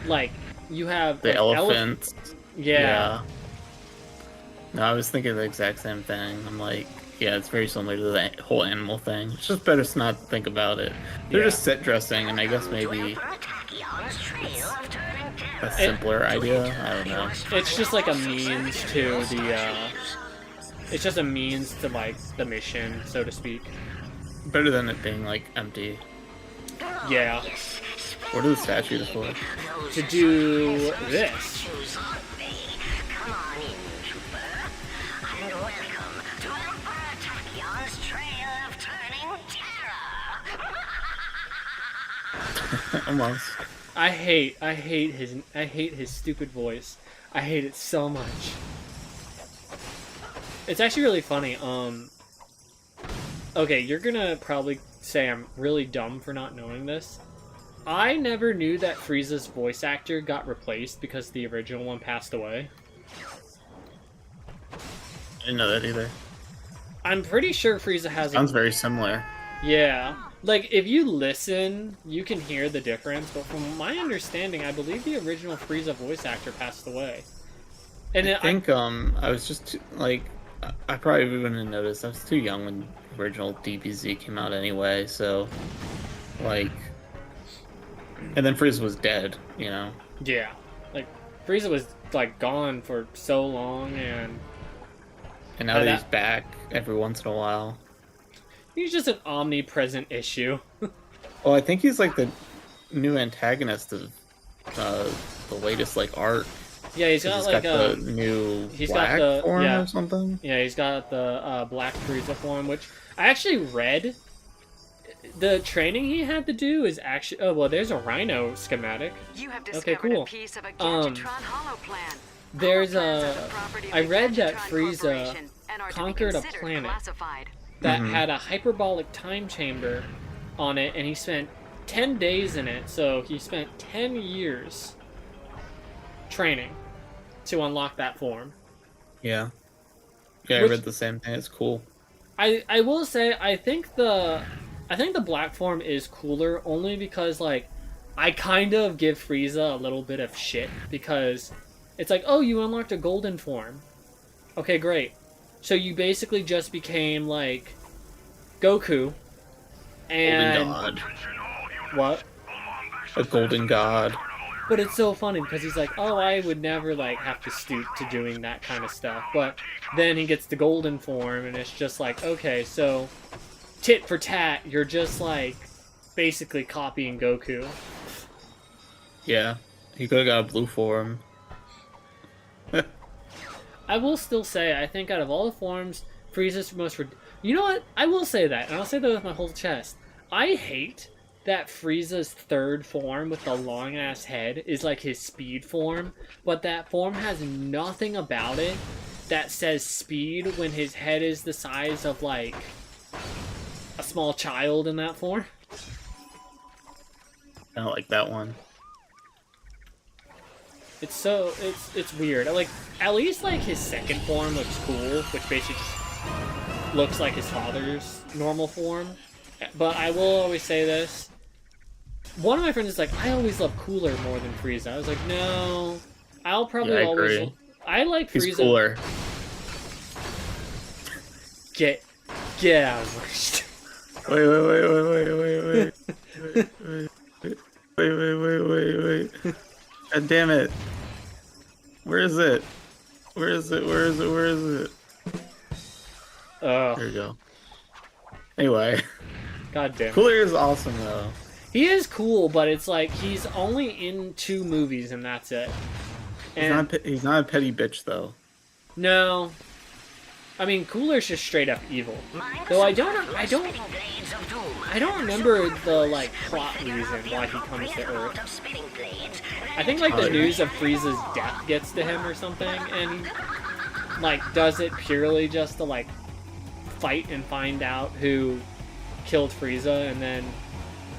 the like, elephants. Yeah. No, I was thinking the exact same thing. I'm like, yeah, it's very similar to the whole animal thing. It's just better to not think about it. They're just set dressing, and I guess maybe a simpler idea. I don't know. It's just like a means to the, it's just a means to, like, the mission, so to speak. Better than it being, like, empty. Yeah. What are the statues for? To do this. Come on in, trooper, and welcome to Emperor Tachyon's Trail of Turning Terror. Almost. I hate his stupid voice. I hate it so much. It's actually really funny. Okay, you're gonna probably say I'm really dumb for not knowing this. I never knew that Frieza's voice actor got replaced because the original one passed away. I didn't know that either. I'm pretty sure Frieza has... Sounds very similar. Yeah. Like, if you listen, you can hear the difference, but from my understanding, I believe the original Frieza voice actor passed away. And I think, I was just, like... I probably wouldn't have noticed. I was too young when the original DBZ came out anyway, so... Like... And then Frieza was dead, you know? Yeah. Like, Frieza was, like, gone for so long, and... And now that he's back every once in a while. He's just an omnipresent issue. Well, I think he's, like, the new antagonist of the latest, like, arc. Yeah, he's got the new black form or something. Yeah, he's got the black Frieza form, which I actually read. The training he had to do is actually... Oh, well, there's a RYNO schematic. You have discovered a piece of a Gadgetron holo plan. There's I read that Frieza conquered a planet that had a hyperbolic time chamber on it, and he spent 10 days in it, so he spent 10 years training to unlock that form. Yeah. Yeah, I read the same thing. It's cool. I will say, I think the black form is cooler, only because, like, I kind of give Frieza a little bit of shit, because it's like, oh, you unlocked a golden form. Okay, great. So you basically just became, like, Goku. And... Golden God. What? A golden god. But it's so funny, because he's like, oh, I would never, like, have to stoop to doing that kind of stuff. But then he gets the golden form, and it's just like, okay, so... tit for tat, you're just, like, basically copying Goku. Yeah. He could have got a blue form. I will still say, I think out of all the forms, Frieza's most... You know what? I will say that, and I'll say that with my whole chest. I hate that Frieza's third form with the long-ass head is like his speed form, but that form has nothing about it that says speed when his head is the size of, like, a small child in that form. I don't like that one. It's weird. Like, at least like his second form looks cool, which basically just looks like his father's normal form. But I will always say this. One of my friends is like, I always love Cooler more than Frieza. I was like, no, I'll probably always. Agree. I like Frieza. He's cooler. Get out of my Wait. God damn it. Where is it? Where is it? Oh. There you go. Anyway. God damn it. Cooler is awesome though. He is cool, but it's like he's only in 2 movies and that's it. And He's not a petty bitch though. No. I mean, Cooler's just straight up evil. Though I don't remember the like plot reason why he comes to Earth. I think like the news of Frieza's death gets to him or something, and he like does it purely just to like fight and find out who killed Frieza, and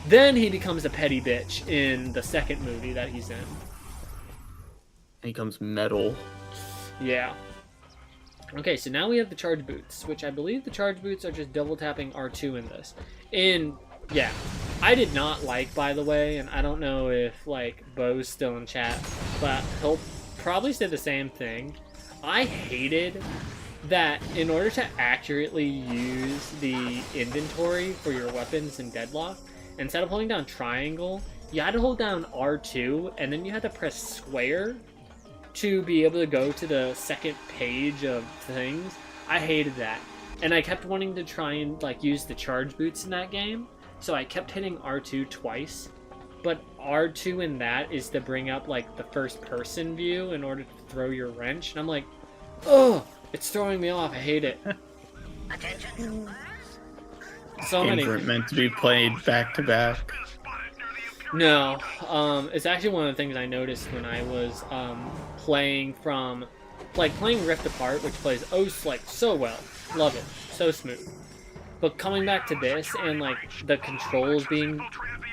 then he becomes a petty bitch in the second movie that he's in. He becomes metal. Yeah. Okay, so now we have the charge boots, which I believe the charge boots are just double tapping R2 in this. Yeah, I did not like, by the way, and I don't know if, like, Bo's still in chat, but he'll probably say the same thing. I hated that in order to accurately use the inventory for your weapons in Deadlock, instead of holding down triangle, you had to hold down R2, and then you had to press square to be able to go to the second page of things. I hated that. And I kept wanting to try and like use the charge boots in that game, so I kept hitting R2 twice. But R2 in that is to bring up like the first person view in order to throw your wrench, and I'm like, oh, it's throwing me off, I hate it. So many. Games weren't meant to be played back to back. No, it's actually one of the things I noticed when I was playing Rift Apart, which plays so well, love it, so smooth. But coming back to this and like the controls being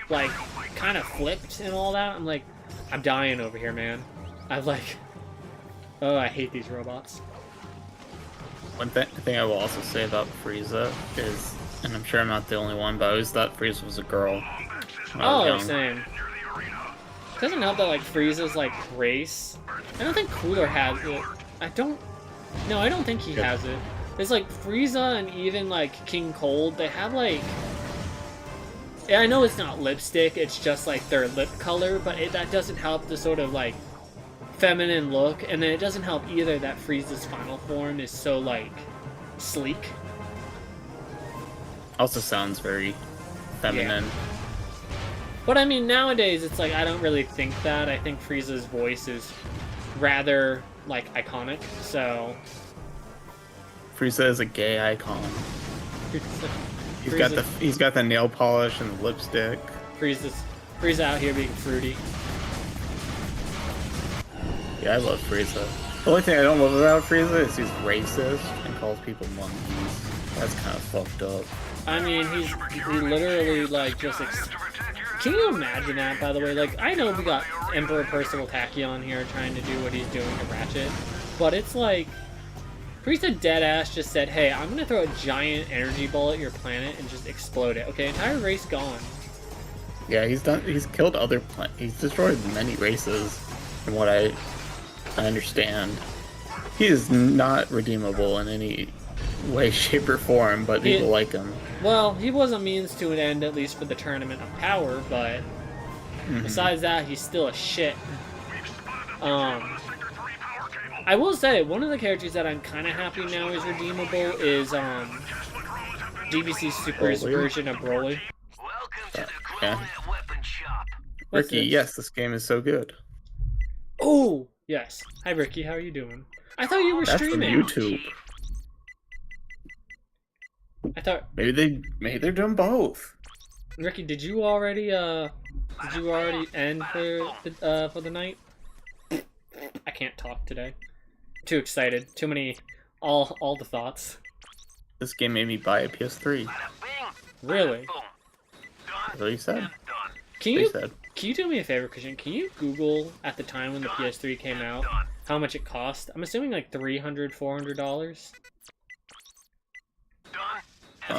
like kind of flipped and all that, I'm like, I'm dying over here, man. I hate these robots. One thing I will also say about Frieza is, and I'm sure I'm not the only one, but I always thought Frieza was a girl. Oh, same. Doesn't help that like Frieza's like race. I don't think Cooler has it. I don't think he has it. It's like Frieza and even like King Cold, they have like, I know it's not lipstick, it's just like their lip color, but that doesn't help the sort of like feminine look, and then it doesn't help either that Frieza's final form is so like sleek. Also sounds very feminine. Yeah. But I mean, nowadays, it's like, I don't really think that. I think Frieza's voice is rather, like, iconic, so... Frieza is a gay icon. He's got the nail polish and the lipstick. Frieza out here being fruity. Yeah, I love Frieza. The only thing I don't love about Frieza is he's racist and calls people monkeys. That's kind of fucked up. I mean, he literally, like, just... Can you imagine that, by the way? Like, I know we got Emperor Percival Tachyon here trying to do what he's doing to Ratchet, but it's like, Frieza deadass just said, hey, I'm gonna throw a giant energy ball at your planet and just explode it. Okay, entire race gone. Yeah, he's killed other he's destroyed many races, from what I understand. He is not redeemable in any way, shape, or form, but people like him. Well, he was a means to an end, at least for the Tournament of Power, but besides that, he's still a shit. I will say, one of the characters that I'm kind of happy now is redeemable is DBC Super's version of Broly. Yeah. Ricky, yes, this game is so good. Oh, yes. Hi, Ricky, how are you doing? I thought you were streaming. That's from YouTube. I thought maybe they're doing both. Ricky, did you already end for the night? I can't talk today. Too excited. Too many all the thoughts. This game made me buy a PS3. Really? That's what he said. Can you do me a favor, Christian? Can you Google at the time when the PS3 came out how much it cost? I'm assuming like $300, $400. I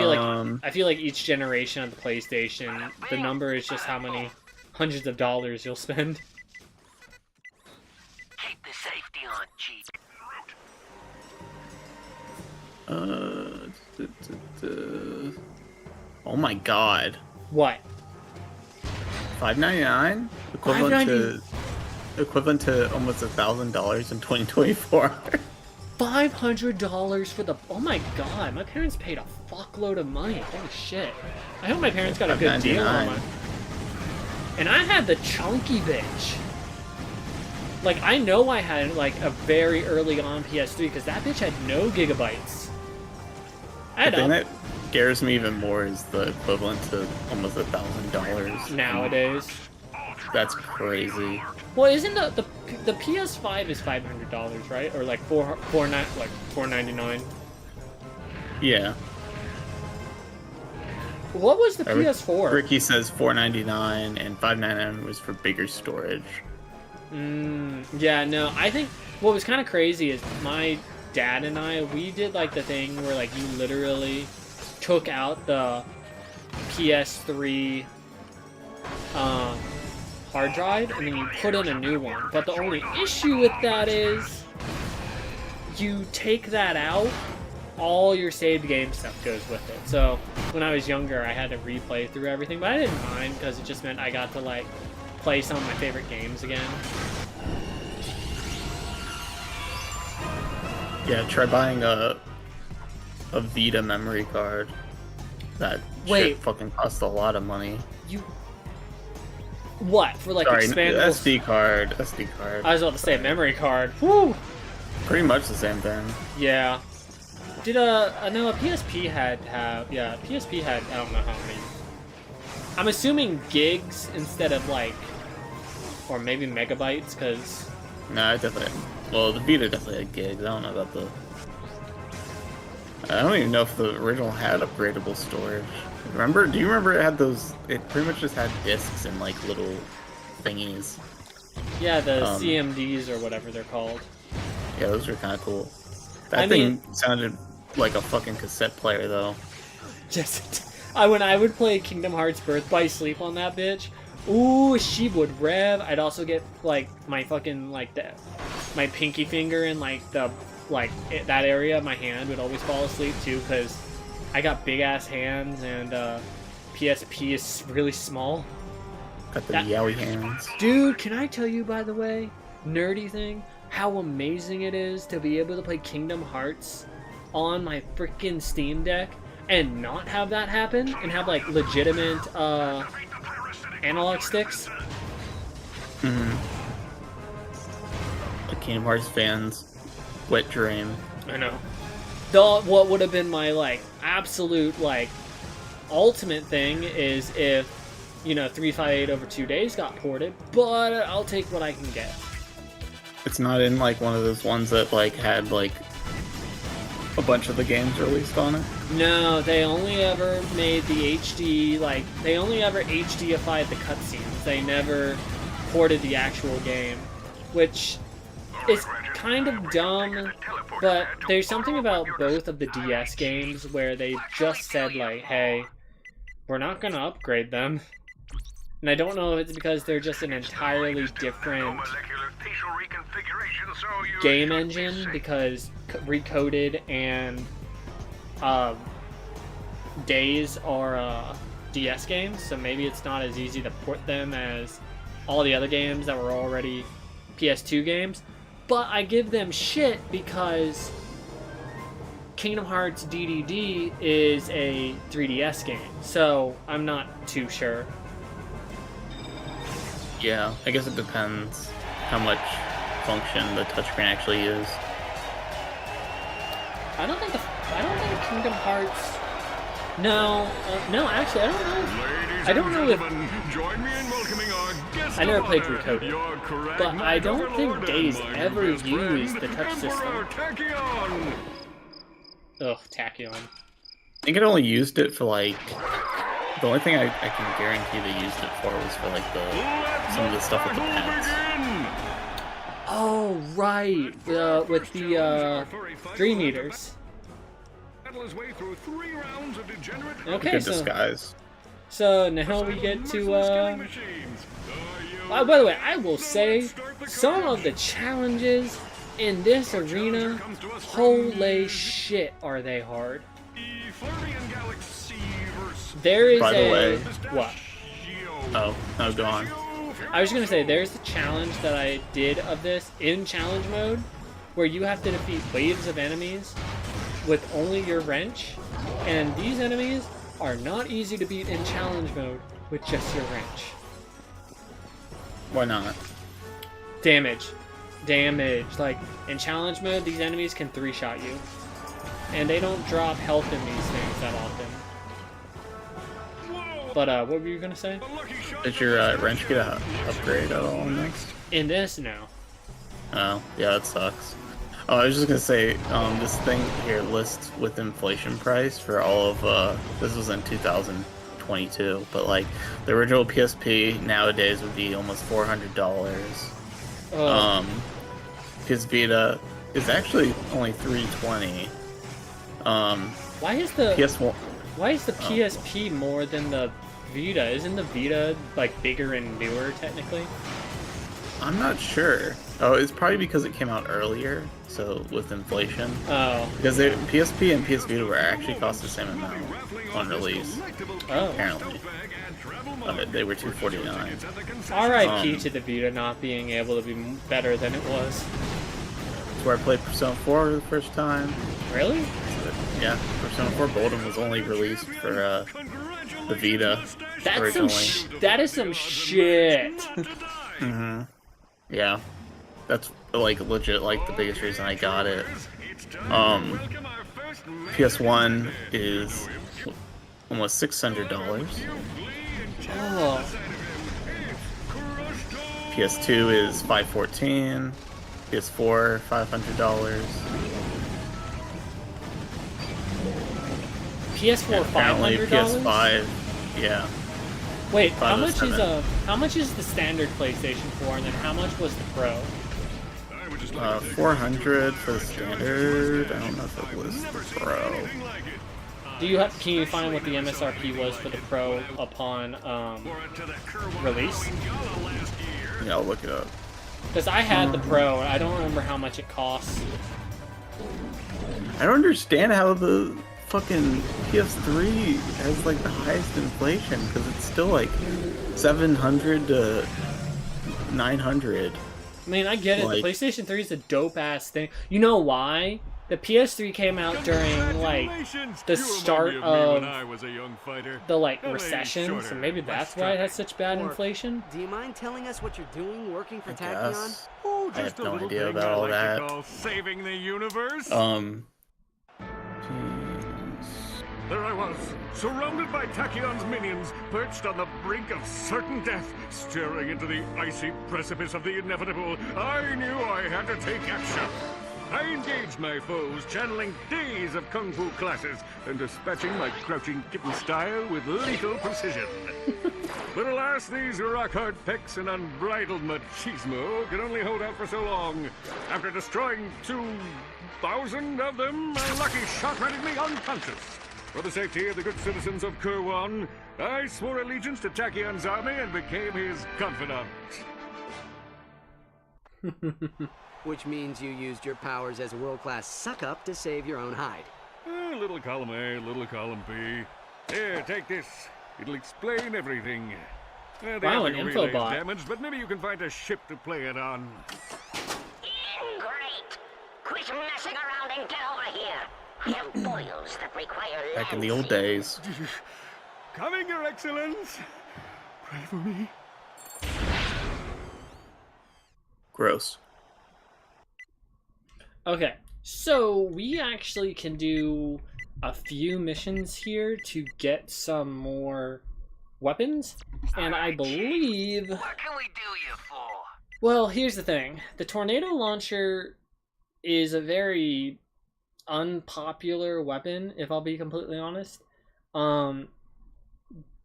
feel like each generation of the PlayStation, the number is just how many hundreds of dollars you'll spend. Keep the safety on, Chief. Oh my god. What? $5.99? Equivalent to almost $1,000 in 2024. $500 for the... Oh my god, my parents paid a fuckload of money. Holy shit. I hope my parents got a good deal on mine. And I had the chunky bitch. Like, I know I had, like, a very early on PS3, because that bitch had no gigabytes. The thing that scares me even more is the equivalent to almost $1,000. Nowadays. That's crazy. Well, isn't the PS5 is $500, right? Or like $499? Yeah. What was the PS4? Ricky says $499 and $599 was for bigger storage. Yeah, no, I think what was kind of crazy is my dad and I, we did like the thing where like you literally took out the PS3 hard drive and then you put in a new one. But the only issue with that is you take that out, all your saved game stuff goes with it. So when I was younger, I had to replay through everything, but I didn't mind because it just meant I got to like play some of my favorite games again. Yeah, try buying a Vita memory card. That shit fucking costs a lot of money. What? For like expandable... SD card. I was about to say memory card. Woo! Pretty much the same thing. Yeah. Did I know a PSP had PSP had, I don't know how many. I'm assuming gigs instead of like, or maybe megabytes, because... No, it definitely... Well, the Vita definitely had gigs. I don't know about the... I don't even know if the original had upgradable storage. Remember? Do you remember it had those... It pretty much just had discs and, like, little thingies. Yeah, the CMDs or whatever they're called. Yeah, those were kind of cool. That thing sounded like a fucking cassette player, though. Yes, when I would play Kingdom Hearts Birth by Sleep on that bitch, ooh, she would rev. I'd also get, like, my fucking, like, my pinky finger in, like, that area of my hand would always fall asleep, too, because I got big-ass hands, and, PSP is really small. Got the yowie hands. Dude, can I tell you, by the way, nerdy thing, how amazing it is to be able to play Kingdom Hearts on my freaking Steam Deck and not have that happen, and have, like, legitimate, analog sticks? Mm-hmm. The Kingdom Hearts fans, wet dream. I know. What would have been my, like, absolute, like, ultimate thing is if, you know, 358 over 2 days got ported, but I'll take what I can get. It's not in, like, one of those ones that, like, had, like, a bunch of the games released on it? No, they only ever made the HD, like, they only ever HDified the cutscenes. They never ported the actual game, which is kind of dumb, but there's something about both of the DS games where they just said, like, hey, we're not gonna upgrade them. And I don't know if it's because they're just an entirely different game engine, because Recoded and Days are DS games, so maybe it's not as easy to port them as all the other games that were already PS2 games. But I give them shit because Kingdom Hearts DDD is a 3DS game, so I'm not too sure. Yeah, I guess it depends how much function the touchscreen actually is. I don't think Kingdom Hearts. No, actually, I don't know. I don't know if. Join me in welcoming our guest. I never played Recoded, but I don't think Days ever used the touch system. Tachyon. Ugh, Tachyon. I think it only used it for, like, The only thing I can guarantee they used it for was for like some of the stuff with the pets. Oh right, with the Dream Eaters. Okay, so disguise. So now we get to by the way, I will say some of the challenges in this arena, holy shit, are they hard. There is By the way, what? Oh, no, go on. I was gonna say there's a challenge that I did of this in challenge mode, where you have to defeat waves of enemies with only your wrench, and these enemies are not easy to beat in challenge mode with just your wrench. Why not? Damage. Like, in challenge mode, these enemies can 3-shot you. And they don't drop health in these things that often. But, what were you gonna say? Did your wrench get a upgrade at all in this? In this, no. Oh, yeah, that sucks. Oh, I was just gonna say, this thing here lists with inflation price for all of, this was in 2022, but like, the original PSP nowadays would be almost $400. PS Vita is actually only $320. Why is the PS1? Why is the PSP more than the Vita? Isn't the Vita like bigger and newer technically? I'm not sure. Oh, it's probably because it came out earlier, so with inflation. Oh. Because PSP and PS Vita were actually cost the same amount on release. Oh. Apparently. They were $249. R.I.P. to the Vita not being able to be better than it was. That's where I played Persona 4 for the first time. Really? Yeah, Persona 4 Golden was only released for the Vita. That's that is some shit. Mm-hmm. Yeah, that's like legit like the biggest reason I got it. PS1 is almost $600. Oh. PS2 is $514. PS4 $500. PS4 apparently $500. PS5, yeah. Wait, how much is the standard PlayStation 4, and then how much was the Pro? 400 for the standard. I don't know if it was the Pro. Can you find what the MSRP was for the Pro upon release? Yeah, I'll look it up. Because I had the Pro, and I don't remember how much it costs. I don't understand how the fucking PS3 has like the highest inflation, because it's still like 700 to 900. I mean, I get it. The PlayStation 3 is a dope-ass thing. You know why? The PS3 came out during, like, the start of the, like, recession, so maybe that's why it has such bad inflation. Do you mind telling us what you're doing working for Tachyon? Oh, I have no idea about all that. Saving the universe? There I was, surrounded by Tachyon's minions, perched on the brink of certain death, staring into the icy precipice of the inevitable. I knew I had to take action. I engaged my foes, channeling days of kung fu classes, and dispatching my crouching kitten style with lethal precision. But alas, these rock-hard pecs and unbridled machismo can only hold out for so long. After destroying 2,000 of them, a lucky shot rendered me unconscious. For the safety of the good citizens of Kurwan, I swore allegiance to Tachyon's army and became his confidant. Which means you used your powers as a world-class suck-up to save your own hide. Little column A, little column B. Here, take this. It'll explain everything. Wow, an info bot. Damaged, but maybe you can find a ship to play it on. Great! Quit messing around and get over here. I have boils that require Back in the old days. Coming, Your Excellence. Pray for me. Gross. Okay, so we actually can do a few missions here to get some more weapons, and I believe... What can we do you for? Well, here's the thing. The tornado launcher is a very unpopular weapon, if I'll be completely honest.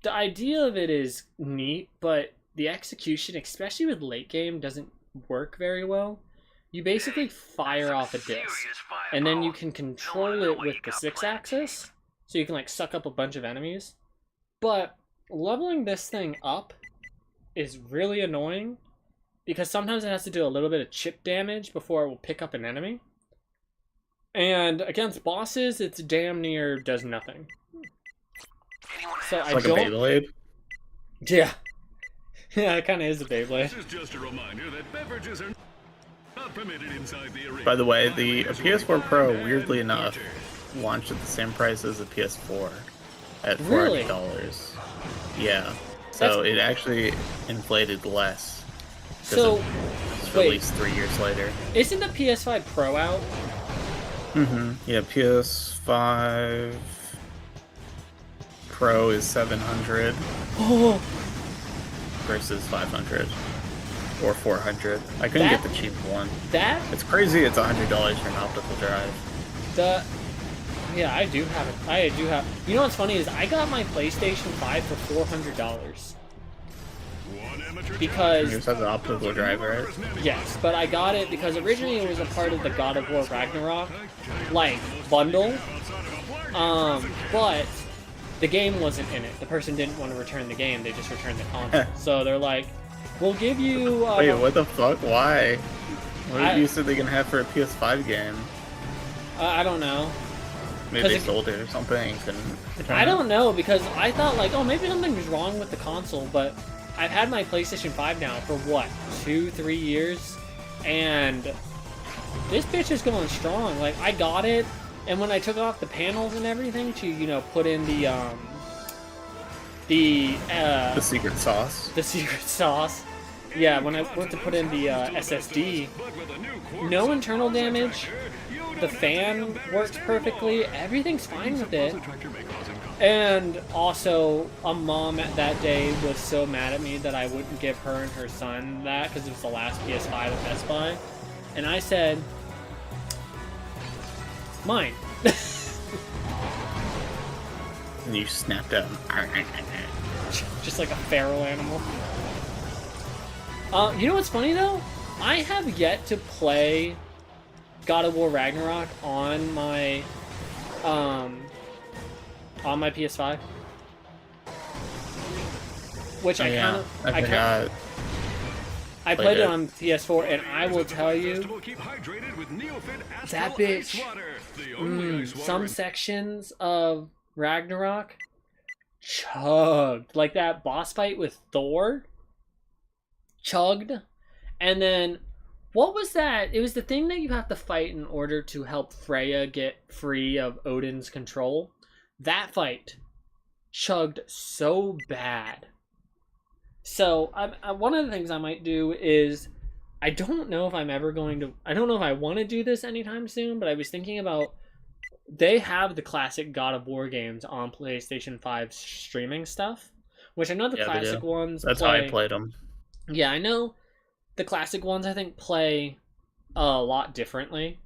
the idea of it is neat, but the execution, especially with late game, doesn't work very well. You basically fire off a disc, and then you can control it with the 6-axis, so you can like suck up a bunch of enemies. But leveling this thing up is really annoying, because sometimes it has to do a little bit of chip damage before it will pick up an enemy. And against bosses, it's damn near does nothing. So I like don't... a Beyblade? Yeah. Yeah, it kind of is a Beyblade. This is just a reminder that beverages are not permitted inside the arena. By the way, the PS4 Pro, weirdly enough, launched at the same price as the PS4 at $400. Really? Yeah. So it actually inflated less. So, it's released 3 years later. Isn't the PS5 Pro out? Mm-hmm. Yeah, PS5 Pro is $700 versus $500 or $400. I couldn't get the cheap one. It's crazy. It's $100 for an optical drive. Yeah, I do have it. I do have. You know what's funny is I got my PlayStation 5 for $400 because yours has an optical drive, right? Yes, but I got it because originally it was a part of the God of War Ragnarok like bundle. But the game wasn't in it. The person didn't want to return the game. They just returned the console. So they're like, "We'll give you." Wait, what the fuck? Why? What you said they can have for a PS5 game? I don't know. Maybe they sold it or something. I don't know, because I thought like, oh, maybe something's wrong with the console, but I've had my PlayStation 5 now for what, 2-3 years, and this bitch is going strong. Like, I got it, and when I took off the panels and everything to, you know, put in the secret sauce. The secret sauce. Yeah, when I went to put in the SSD, no internal damage. The fan works perfectly. Everything's fine with it. And also, a mom at that day was so mad at me that I wouldn't give her and her son that because it was the last PS5 at Best Buy. And I said, mine. And you snapped out. Just like a feral animal. You know what's funny though? I have yet to play God of War Ragnarok on my PS5, which I played it on PS4, and I will tell you, that bitch, some sections of Ragnarok chugged, like that boss fight with Thor, chugged, and then. What was that? It was the thing that you have to fight in order to help Freya get free of Odin's control. That fight chugged so bad. So, one of the things I might do is, I don't know if I'm ever going to, I don't know if I want to do this anytime soon, but I was thinking about, they have the classic God of War games on PlayStation 5 streaming stuff, which I know the classic ones That's how I played them. Yeah, I know. The classic ones, I think, play a lot differently.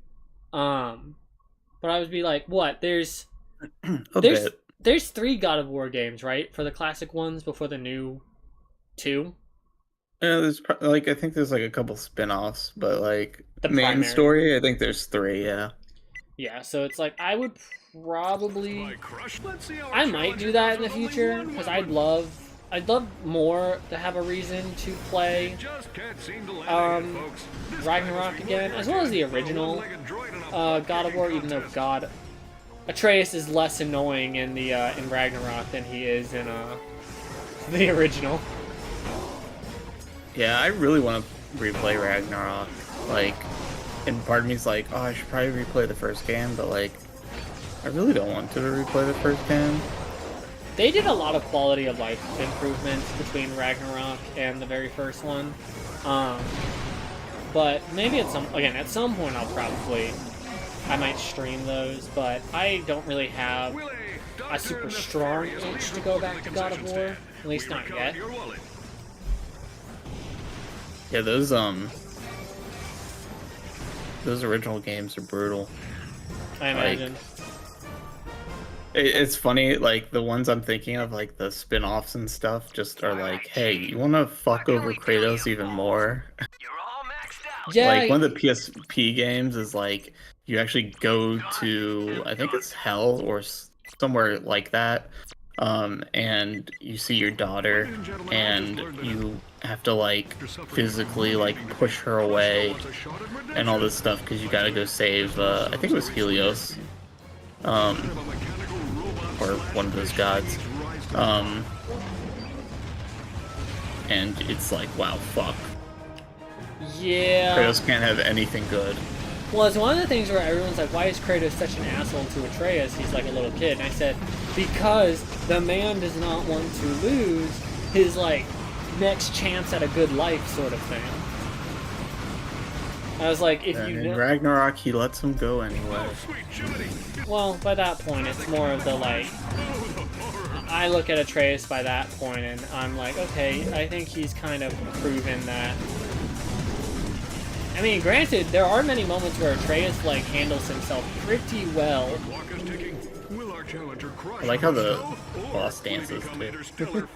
But I would be like, what? There's 3 God of War games, right? For the classic ones before the new 2? Yeah, there's I think there's like a couple spin-offs, but like the main primary story, I think there's 3, yeah. Yeah, so it's like, I would probably... I might do that in the future, because I'd love more to have a reason to play Ragnarok again, as well as the original God of War, even though Atreus is less annoying in Ragnarok than he is in the original. Yeah, I really want to replay Ragnarok. Like, and part of me's like, oh, I should probably replay the first game, but like, I really don't want to replay the first game. They did a lot of quality of life improvements between Ragnarok and the very first one. But maybe at some point I might stream those, but I don't really have a super strong itch to go back to God of War, at least not yet. Yeah, those original games are brutal. I imagine. It's funny, like the ones I'm thinking of, like the spin-offs and stuff, just are like, hey, you want to fuck over Kratos even more? Yeah. Like one of the PSP games is like you actually go to, I think it's Hell or somewhere like that, and you see your daughter, and you have to like physically like push her away and all this stuff because you gotta go save. I think it was Helios, or one of those gods, and it's like, wow, fuck. Yeah. Kratos can't have anything good. Well, it's one of the things where everyone's like, why is Kratos such an asshole to Atreus? He's like a little kid. And I said, because the man does not want to lose his, like, next chance at a good life sort of thing. I was like, if you in Ragnarok, he lets him go anyway. Well, by that point, it's more of the, like, I look at Atreus by that point, and I'm like, okay, I think he's kind of proven that. I mean, granted, there are many moments where Atreus, like, handles himself pretty well. I like how the boss dances, too.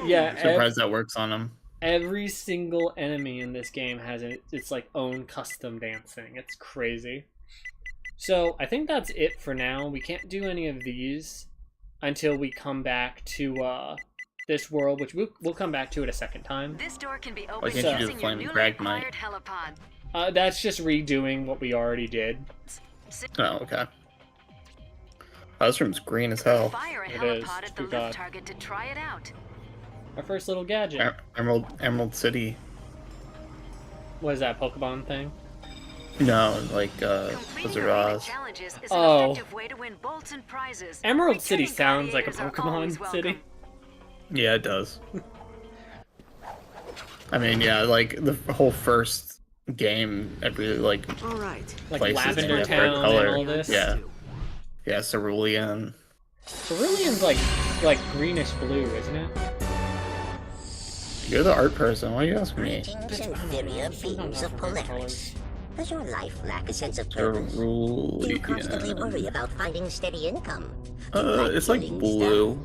Yeah, I'm surprised that works on him. Every single enemy in this game has its, like, own custom dancing. It's crazy. So, I think that's it for now. We can't do any of these until we come back to, this world, which we'll come back to it a second time. This door can be opened using your newly acquired helipod. That's just redoing what we already did. Oh, okay. Oh, this room's green as hell. Fire a helipod at the lift target to try it out. Our first little gadget. Emerald City. What is that, Pokemon thing? No, like, Wizard of Oz. Oh. Emerald City sounds like a Pokemon city. Yeah, it does. I mean, yeah, like, the whole first game, every, like, like places Lavender have Town red color. and all this. Yeah. Yeah, Cerulean. Cerulean's like greenish blue, isn't it? You're the art person, why are you asking me? Inferior beings of Polaris. Does your life lack a sense of purpose? Do you constantly worry about finding steady income? It's like blue.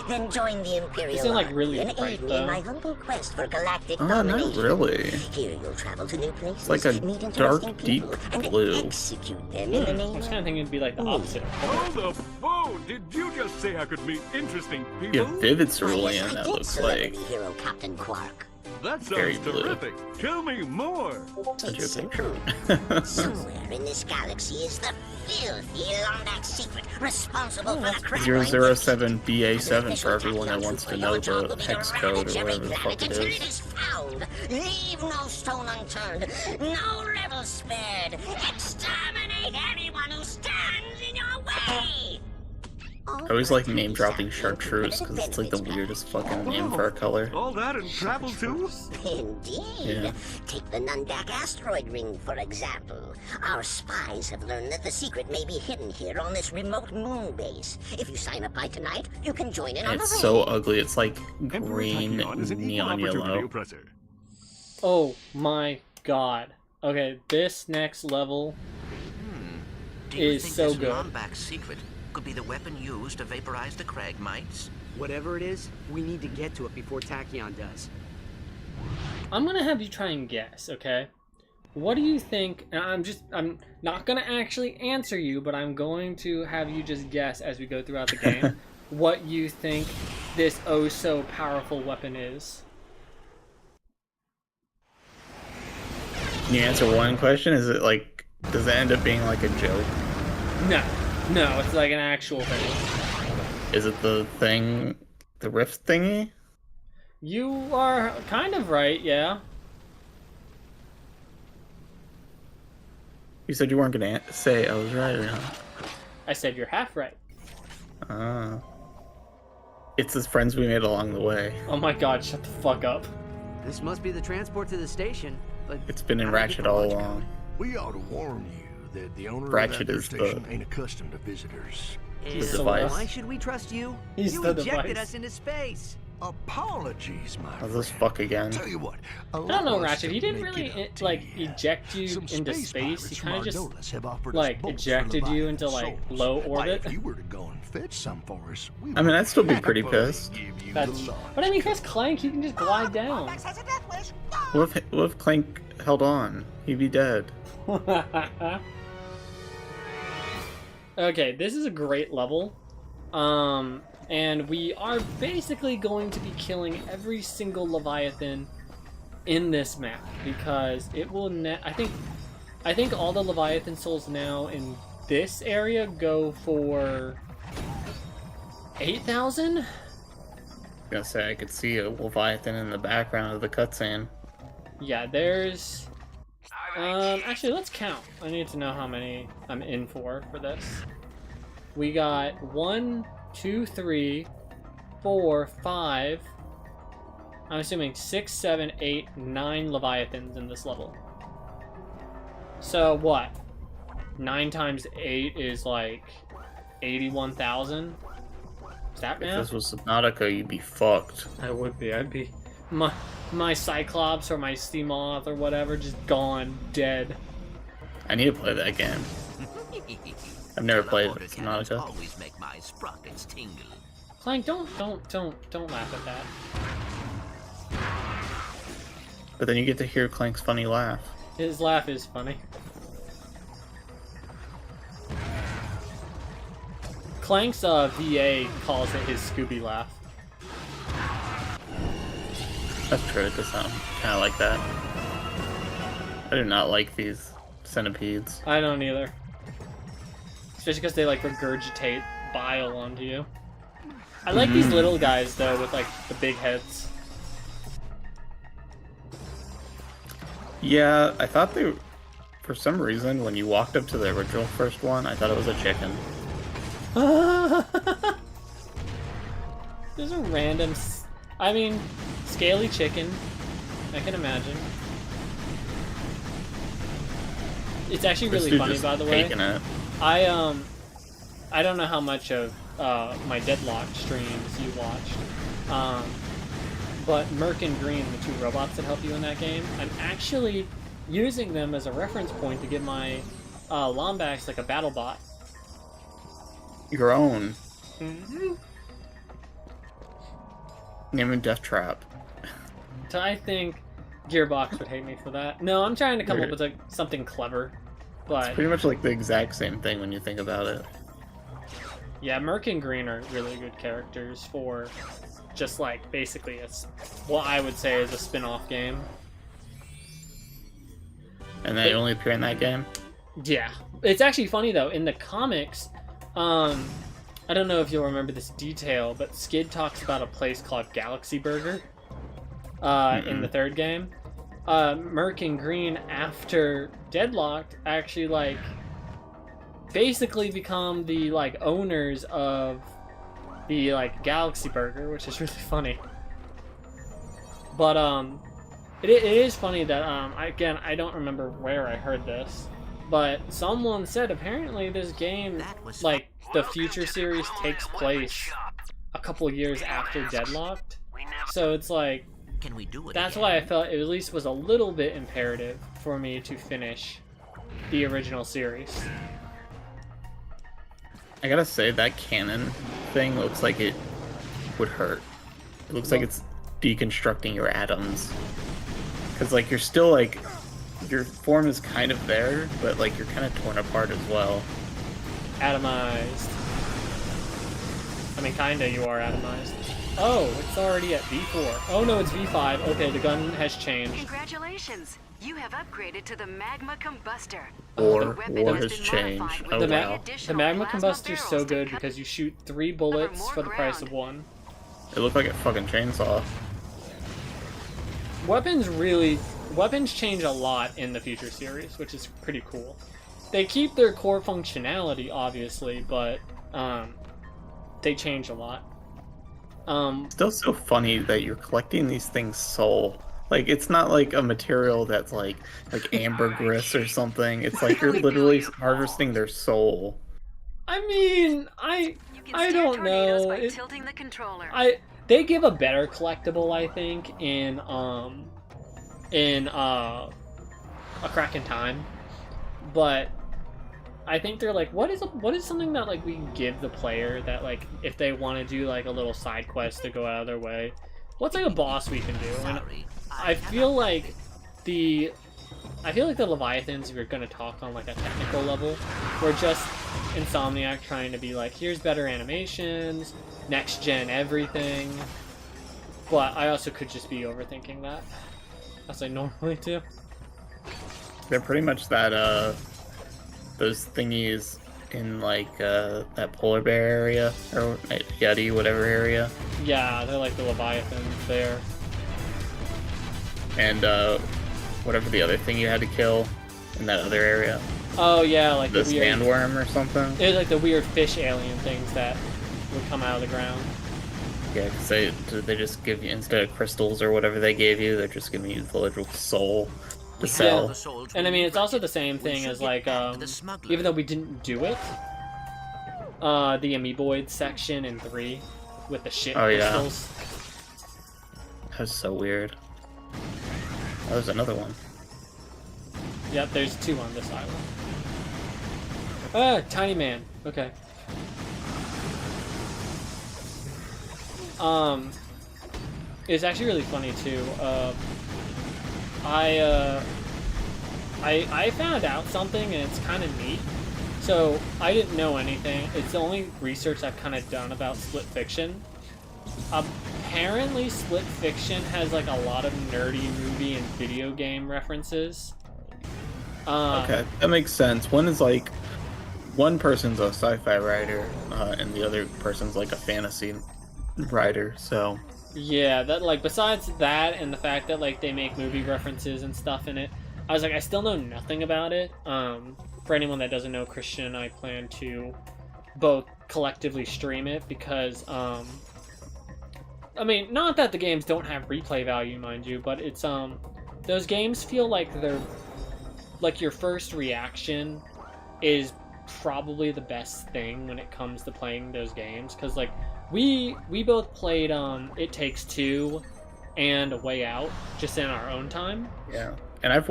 Then join the Imperial Isn't like really and aid me in my humble quest for galactic domination. Not really. Here you'll travel to new places, It's like a meet dark, interesting deep people, and blue. execute them in the I name was kind of thinking it'd be like the opposite. Hold the phone! Did you just say I could meet interesting people? Yeah, vivid cerulean, that looks like. celebrity hero Captain Quark. That Very sounds blue. terrific. Tell me more. Send you a picture. Somewhere in this galaxy is the filthy Lombax secret responsible for the crime. 007BA7 for everyone that wants to know the hex code or whatever the fuck it Until is. it is found. Leave no stone unturned, no rebel spared. Exterminate anyone who stands in your way. I always like name dropping chartreuse because it's like the weirdest fucking name for a color. All that and travel too? Indeed. Yeah. Take the Nundak asteroid ring, for example. Our spies have learned that the secret may be hidden here on this remote moon base. If you sign up by tonight, you can join in on the It's raid. so ugly. It's like green, neon yellow. Oh my god. Okay, this next level Do you is think so this good. Lombax secret could be the weapon used to vaporize the Cragmites? Whatever it is, we need to get to it before Tachyon does. I'm gonna have you try and guess, okay? What do you think? And I'm not gonna actually answer you, but I'm going to have you just guess as we go throughout the game what you think this oh so powerful weapon is. Can you answer one question? Is it like, does it end up being like a joke? No, it's like an actual thing. Is it the thing, the rift thingy? You are kind of right, yeah. You said you weren't gonna say I was right or not. I said you're half right. It's the friends we made along the way. Oh my god, shut the fuck up. This must be the transport to the station, but It's been in Ratchet all along. We ought to warn you that the owner Ratchet of that is the- station ain't accustomed to visitors. He's the so device. why should we trust you? He's You the ejected device. us into space. Apologies, my friend. this fuck again? Tell you what, I don't know, Ratchet. He didn't really eject you into space. He kind of just like ejected you into like low orbit. If you were to go and fetch some for us, I mean, I'd still be pretty pissed. But I mean, if Clank, he can just glide down. What if Clank held on? He'd be dead. Okay, this is a great level. And we are basically going to be killing every single Leviathan in this map because it will I think all the Leviathan souls now in this area go for 8,000. I was gonna say I could see a Leviathan in the background of the cutscene. Yeah, there's actually let's count. I need to know how many I'm in for this. We got 1, 2, 3, 4, 5. I'm assuming 6, 7, 8, 9 Leviathans in this level. So what? 9 times 8 is like 81,000. Is that math? If this was Subnautica, you'd be fucked. I would be. I'd be my Cyclops or my Seamoth or whatever just gone dead. I need to play that game. I've never played Subnautica. Always make my sprockets tingle. Clank, don't laugh at that. But then you get to hear Clank's funny laugh. His laugh is funny. Clank's VA calls it his Scooby laugh. That's true, it does sound kind of like that. I do not like these centipedes. I don't either. Especially because they like regurgitate bile onto you. I like these little guys though with like the big heads. Yeah, I thought they, for some reason, when you walked up to the original first one, I thought it was a chicken. There's a random, I mean, scaly chicken. I can imagine. It's actually really funny, by the way. It. I don't know how much of my Deadlocked streams you watched, but Merc and Green, the 2 robots that help you in that game, I'm actually using them as a reference point to get my Lombax like a battle bot. Your own. Mm-hmm. Name him Death Trap. So I think Gearbox would hate me for that. No, I'm trying to come up with like something clever, but it's pretty much like the exact same thing when you think about it. Yeah, Merc and Green are really good characters for just like basically what I would say is a spin-off game. And they only appear in that game? Yeah. It's actually funny though, in the comics, I don't know if you'll remember this detail, but Skid talks about a place called Galaxy Burger in the 3rd game. Merc and Green, after Deadlocked, actually like basically become the like owners of the like Galaxy Burger, which is really funny. But it is funny that again, I don't remember where I heard this, but someone said apparently this game, like the future series, takes place a couple years after Deadlocked. So it's like, that's why I felt it at least was a little bit imperative for me to finish the original series. I gotta say, that cannon thing looks like it would hurt. It looks like it's deconstructing your atoms. Because, like, you're still, like, your form is kind of there, but, like, you're kind of torn apart as well. Atomized. I mean, kinda, you are atomized. Oh, it's already at V4. Oh no, it's V5. Okay, the gun has changed. Congratulations! You have upgraded to the Magma Combustor. Or has changed. Oh, the wow. Magma Combustor is so good because you shoot 3 bullets for the price of 1. It looked like a fucking chainsaw. Weapons change a lot in the future series, which is pretty cool. They keep their core functionality, obviously, but they change a lot. Still so funny that you're collecting these things soul. Like, it's not like a material that's like ambergris or something. It's like you're literally harvesting their soul. I mean, I don't know. By tilting the controller. they give a better collectible, I think, in A Crack in Time, but I think they're like, what is something that like we can give the player that like if they want to do like a little side quest to go out of their way, what's like a boss we can do? And I feel like the Leviathans, if you're gonna talk on like a technical level, were just Insomniac trying to be like, here's better animations, next gen everything. But I also could just be overthinking that, as I normally do. They're pretty much that those thingies in like that polar bear area or Yeti whatever area. Yeah, they're like the Leviathans there. And whatever the other thing you had to kill in that other area. Oh yeah, like the weird sandworm or something. It was like the weird fish alien things that would come out of the ground. Yeah, because they just give you, instead of crystals or whatever they gave you, they're just giving you the literal soul to sell. Yeah. And I mean, it's also the same thing as like, even though we didn't do it, the Amoeboid section in 3 with the shit crystals. Yeah. That was so weird. Oh, there's another one. Yep, there's 2 on this island. Ah, tiny man. Okay. It's actually really funny too. I found out something and it's kind of neat. So I didn't know anything. It's the only research I've kind of done about Split Fiction. Apparently, Split Fiction has like a lot of nerdy movie and video game references. Okay, that makes sense. One is like, one person's a sci-fi writer, and the other person's like a fantasy writer. So yeah, that like besides that and the fact that like they make movie references and stuff in it, I was like, I still know nothing about it. For anyone that doesn't know, Christian and I plan to both collectively stream it because I mean, not that the games don't have replay value, mind you, but it's those games feel like they're like your first reaction is probably the best thing when it comes to playing those games, because like we both played It Takes Two and A Way Out just in our own time. Yeah, and I've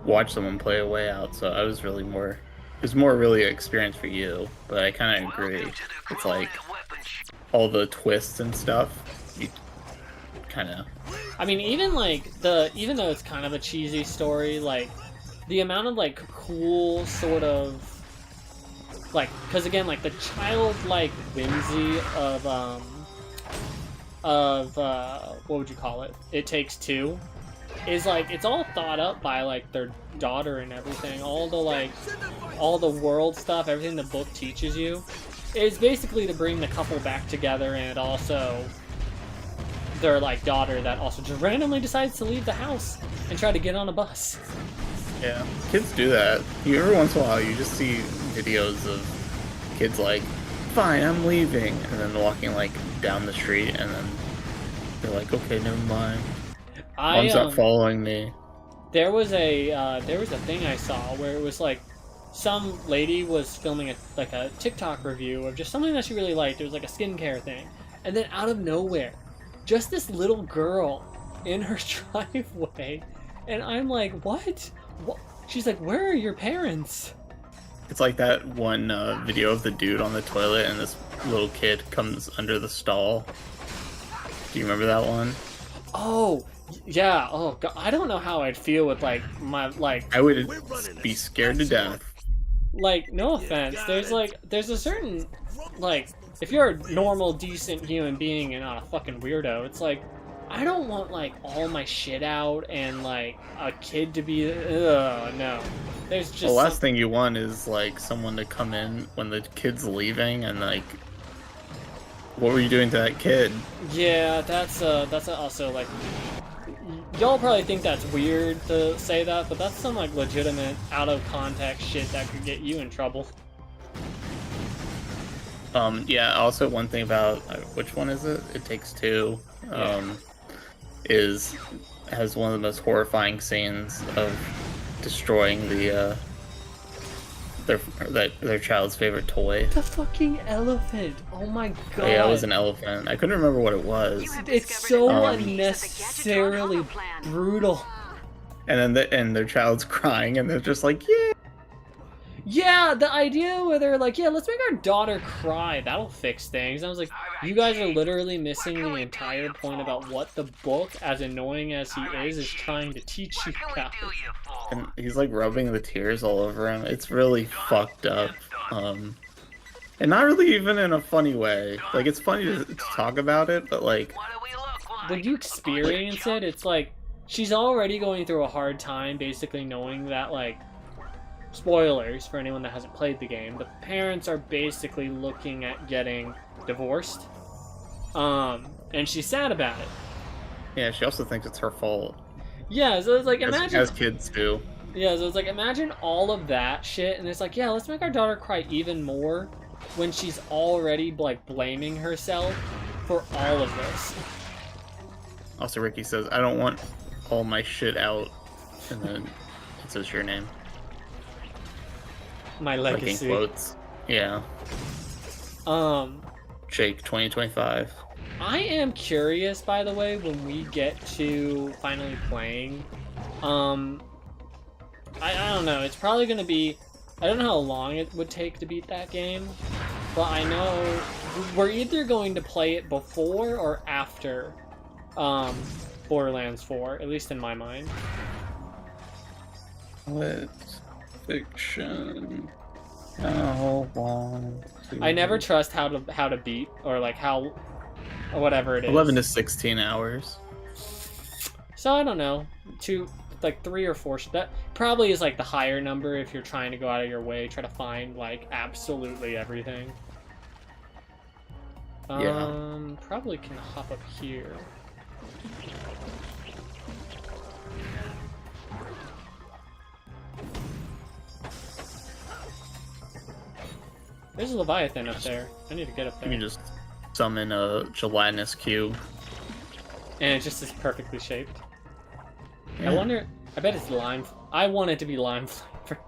watched someone play A Way Out, so I was really more, it's more really an experience for you. But I kind of agree. It's like all the twists and stuff. You kind of. I mean, even even though it's kind of a cheesy story, like the amount of like cool sort of like, because again, like the childlike whimsy of what would you call it? It Takes Two is like, it's all thought up by like their daughter and everything. All the world stuff, everything the book teaches you is basically to bring the couple back together, and also their like daughter that also just randomly decides to leave the house and try to get on a bus. Yeah, kids do that. Every once in a while, you just see videos of kids like, "Fine, I'm leaving," and then walking like down the street, and then they're like, "Okay, never mind. Mom's not following me." There was a thing I saw where it was like some lady was filming a TikTok review of just something that she really liked. It was like a skincare thing, and then out of nowhere, just this little girl in her driveway, and I'm like, what? She's like, where are your parents? It's like that one video of the dude on the toilet and this little kid comes under the stall. Do you remember that one? Oh, yeah. Oh, God. I don't know how I'd feel with like my like. I would be scared to death. Like, no offense. There's a certain like, if you're a normal, decent human being and not a fucking weirdo, it's like, I don't want like all my shit out and like a kid to be. No. There's just the last thing you want is like someone to come in when the kid's leaving and like, what were you doing to that kid? Yeah, that's also like, y'all probably think that's weird to say that, but that's some like legitimate out of context shit that could get you in trouble. Yeah, also one thing about which one is it? It Takes Two. Has one of the most horrifying scenes of destroying their child's favorite toy. The fucking elephant. Oh my god. Yeah, it was an elephant. I couldn't remember what it was. It's so unnecessarily brutal. And then their child's crying, and they're just like, yeah. Yeah, the idea where they're like, yeah, let's make our daughter cry. That'll fix things. And I was like, you guys are literally missing the entire point about what the book, as annoying as he is trying to teach you guys. And he's like rubbing the tears all over him. It's really fucked up. And not really even in a funny way. Like, it's funny to talk about it, but like... when you experience it, it's like, she's already going through a hard time, basically knowing that, like, spoilers for anyone that hasn't played the game, the parents are basically looking at getting divorced. And she's sad about it. Yeah, she also thinks it's her fault. Yeah, so it's like, imagine... As kids do. Yeah, so it's like, imagine all of that shit, and it's like, yeah, let's make our daughter cry even more when she's already, like, blaming herself for all of this. Also, Ricky says, I don't want all my shit out, and then it says your name. My legacy. Like in quotes. Yeah. Jake 2025. I am curious, by the way, when we get to finally playing. I don't know. It's probably going to be... I don't know how long it would take to beat that game. But I know we're either going to play it before or after Borderlands 4. At least in my mind. Let's fiction. How long? I never trust how to beat, or like how, or whatever it is. 11 to 16 hours. So I don't know, 3 or 4. That probably is like the higher number if you're trying to go out of your way, try to find like absolutely everything. Yeah. Probably can hop up here. There's a Leviathan up there. I need to get up there. You can just summon a gelatinous cube. And it just is perfectly shaped. Yeah. I wonder... I bet it's lime... I want it to be lime flavored.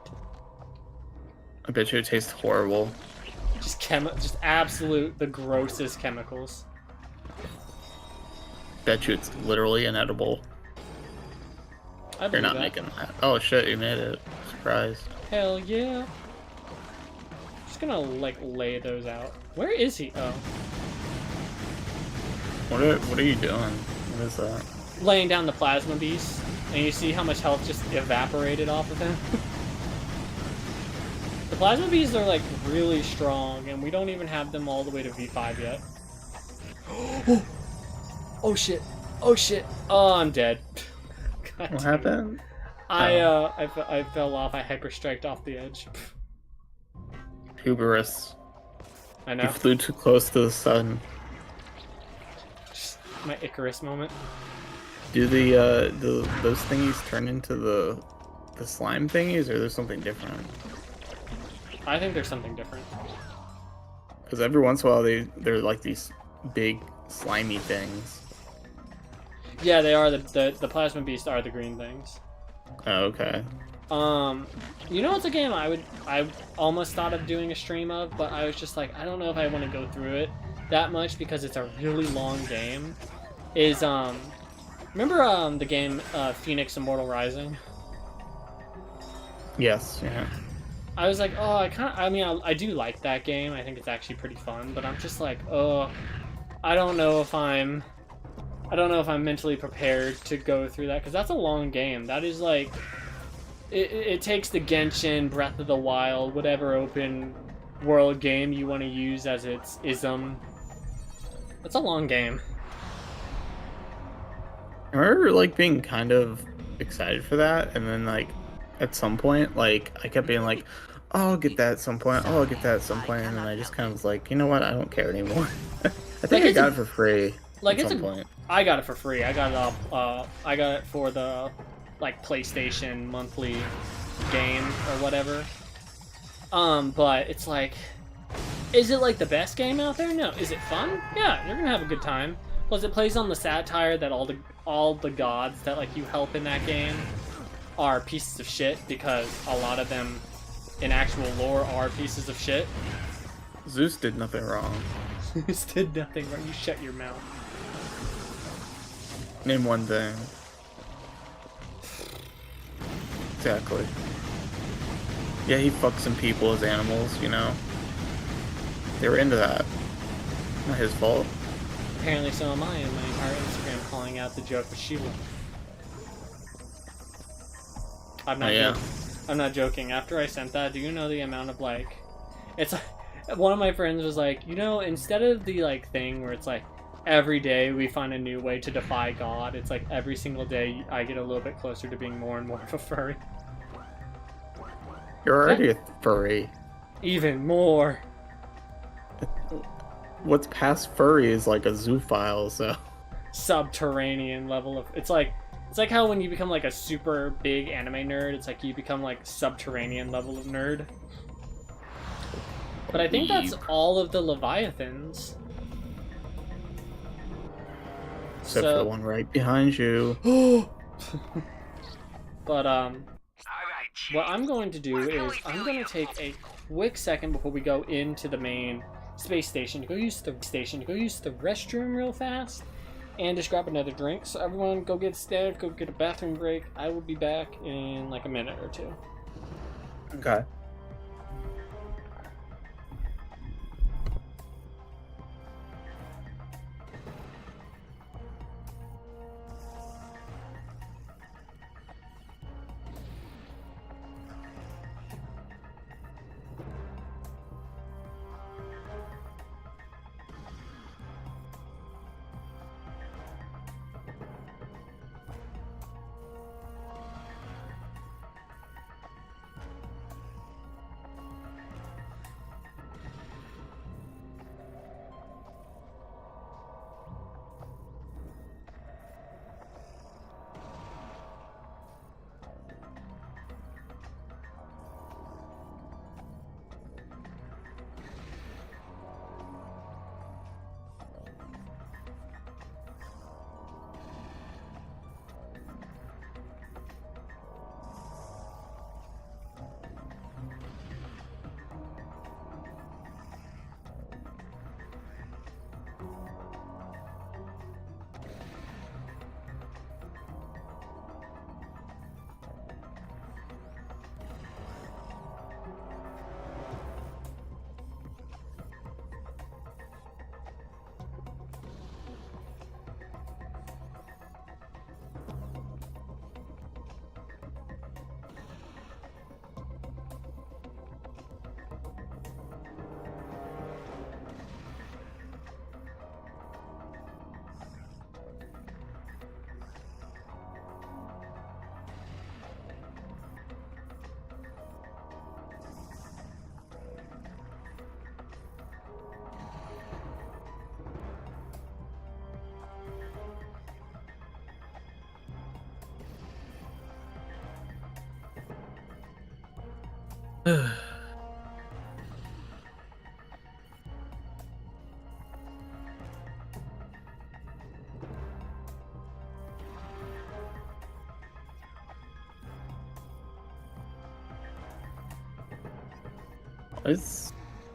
I bet you it tastes horrible. Just absolute, the grossest chemicals. Bet you it's literally inedible. You're not making that. Oh shit, you made it. Surprise. Hell yeah. Just gonna like lay those out. Where is he? Oh. What are you doing? What is that? Laying down the plasma beast, and you see how much health just evaporated off of him. The plasma beasts are like really strong, and we don't even have them all the way to V5 yet. Oh shit! Oh shit! Oh, I'm dead. God what happened? I fell off. I hyperstriked off the edge. Hubris. I know. You flew too close to the sun. Just my Icarus moment. Do those thingies turn into the slime thingies, or there's something different? I think there's something different. Because every once in a while they're like these big slimy things. Yeah, they are. The plasma beasts are the green things. Oh, okay. You know, it's a game I almost thought of doing a stream of, but I was just like, I don't know if I want to go through it that much because it's a really long game. Remember the game Phoenix Immortal Rising? Yes. Yeah. I was like, oh, I do like that game. I think it's actually pretty fun, but I'm just like, oh, I don't know if I'm mentally prepared to go through that because that's a long game. That is like. It takes the Genshin, Breath of the Wild, whatever open world game you want to use as its ism. It's a long game. I remember like being kind of excited for that, and then like at some point, like I kept being like, "Oh, I'll get that at some point. Oh, I'll get that at some point," and then I just kind of was like, you know what? I don't care anymore. I think I got it for free. Like at some point. I got it for free. I got it off. I got it for the. Like PlayStation monthly game or whatever. But it's like, is it like the best game out there? No. Is it fun? Yeah, you're gonna have a good time. Plus, it plays on the satire that all the gods that like you help in that game are pieces of shit because a lot of them in actual lore are pieces of shit. Zeus did nothing wrong. Zeus did nothing wrong. You shut your mouth. Name one thing. Exactly. Yeah, he fucked some people as animals, you know. They were into that. Not his fault. Apparently so am I in my entire Instagram calling out the joke of Sheila. I'm not joking. I'm not joking. After I sent that, do you know the amount of like... It's like... One of my friends was like, you know, instead of the like thing where it's like every day we find a new way to defy God, it's like every single day I get a little bit closer to being more and more of a furry. You're already a furry. Even more. What's past furry is like a zoophile, so... Subterranean level of... It's like how when you become like a super big anime nerd, it's like you become like subterranean level of nerd. But I think that's all of the Leviathans. Except for the one right behind you. But, what I'm going to do is I'm going to take a quick second before we go into the main space station to go use the restroom real fast and just grab another drink. So everyone go get stared, go get a bathroom break. I will be back in like a minute or two. Okay.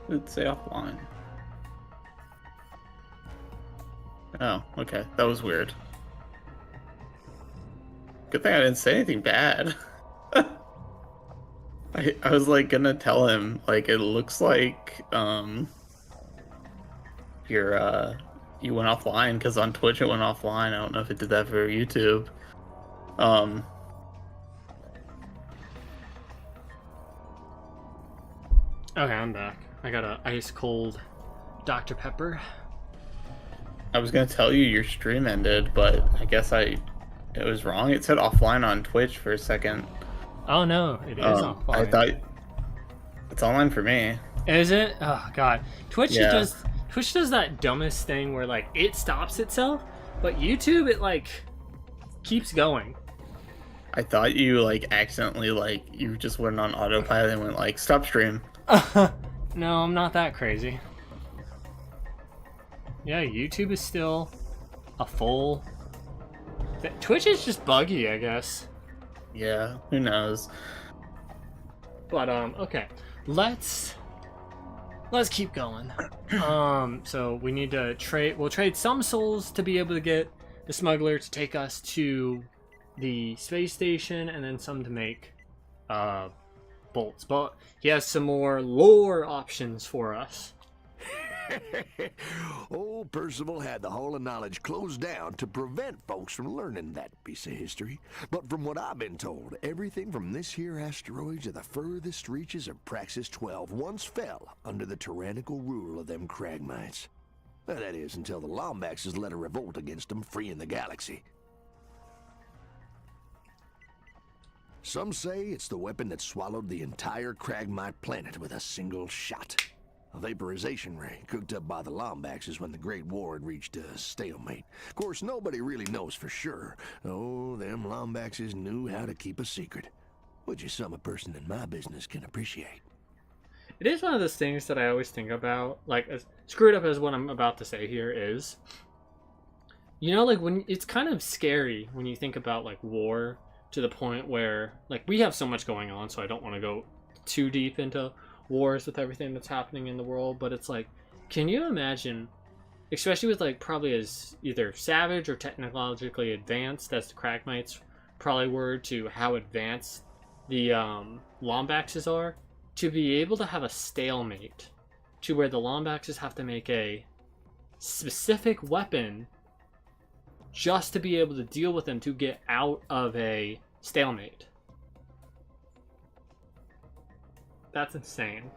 Let's say offline. Oh, okay. That was weird. Good thing I didn't say anything bad. I was like gonna tell him, like, it looks like you went offline, because on Twitch it went offline. I don't know if it did that for YouTube. Okay, I'm back. I got a ice cold Dr. Pepper. I was gonna tell you your stream ended, but I guess it was wrong. It said offline on Twitch for a second. Oh no, it is offline. I thought it's online for me. Is it? Oh god, Twitch does that dumbest thing where like it stops itself, but YouTube it like keeps going. I thought you like accidentally like you just went on autopilot and went like stop stream. No, I'm not that crazy. Yeah, YouTube is still a full... Twitch is just buggy, I guess. Yeah, who knows? But okay, let's keep going. So we need to trade. We'll trade some souls to be able to get the smuggler to take us to the space station, and then some to make bolts. But he has some more lore options for us. Old Percival had the Hall of Knowledge closed down to prevent folks from learning that piece of history. But from what I've been told, everything from this here asteroid to the furthest reaches of Praxis 12 once fell under the tyrannical rule of them Cragmites. That is, until the Lombaxes led a revolt against them, freeing the galaxy. Some say it's the weapon that swallowed the entire Cragmite planet with a single shot. A vaporization ray cooked up by the Lombaxes when the Great War had reached a stalemate. Of course, nobody really knows for sure. Oh, them Lombaxes knew how to keep a secret, which is something a person in my business can appreciate. It is one of those things that I always think about, like, as screwed up as what I'm about to say here is, you know, like, when it's kind of scary when you think about, like, war to the point where, like, we have so much going on, so I don't want to go too deep into wars with everything that's happening in the world, but it's like, can you imagine, especially with, like, probably as either savage or technologically advanced as the Cragmites probably were to how advanced the Lombaxes are, to be able to have a stalemate to where the Lombaxes have to make a specific weapon just to be able to deal with them to get out of a stalemate. That's insane.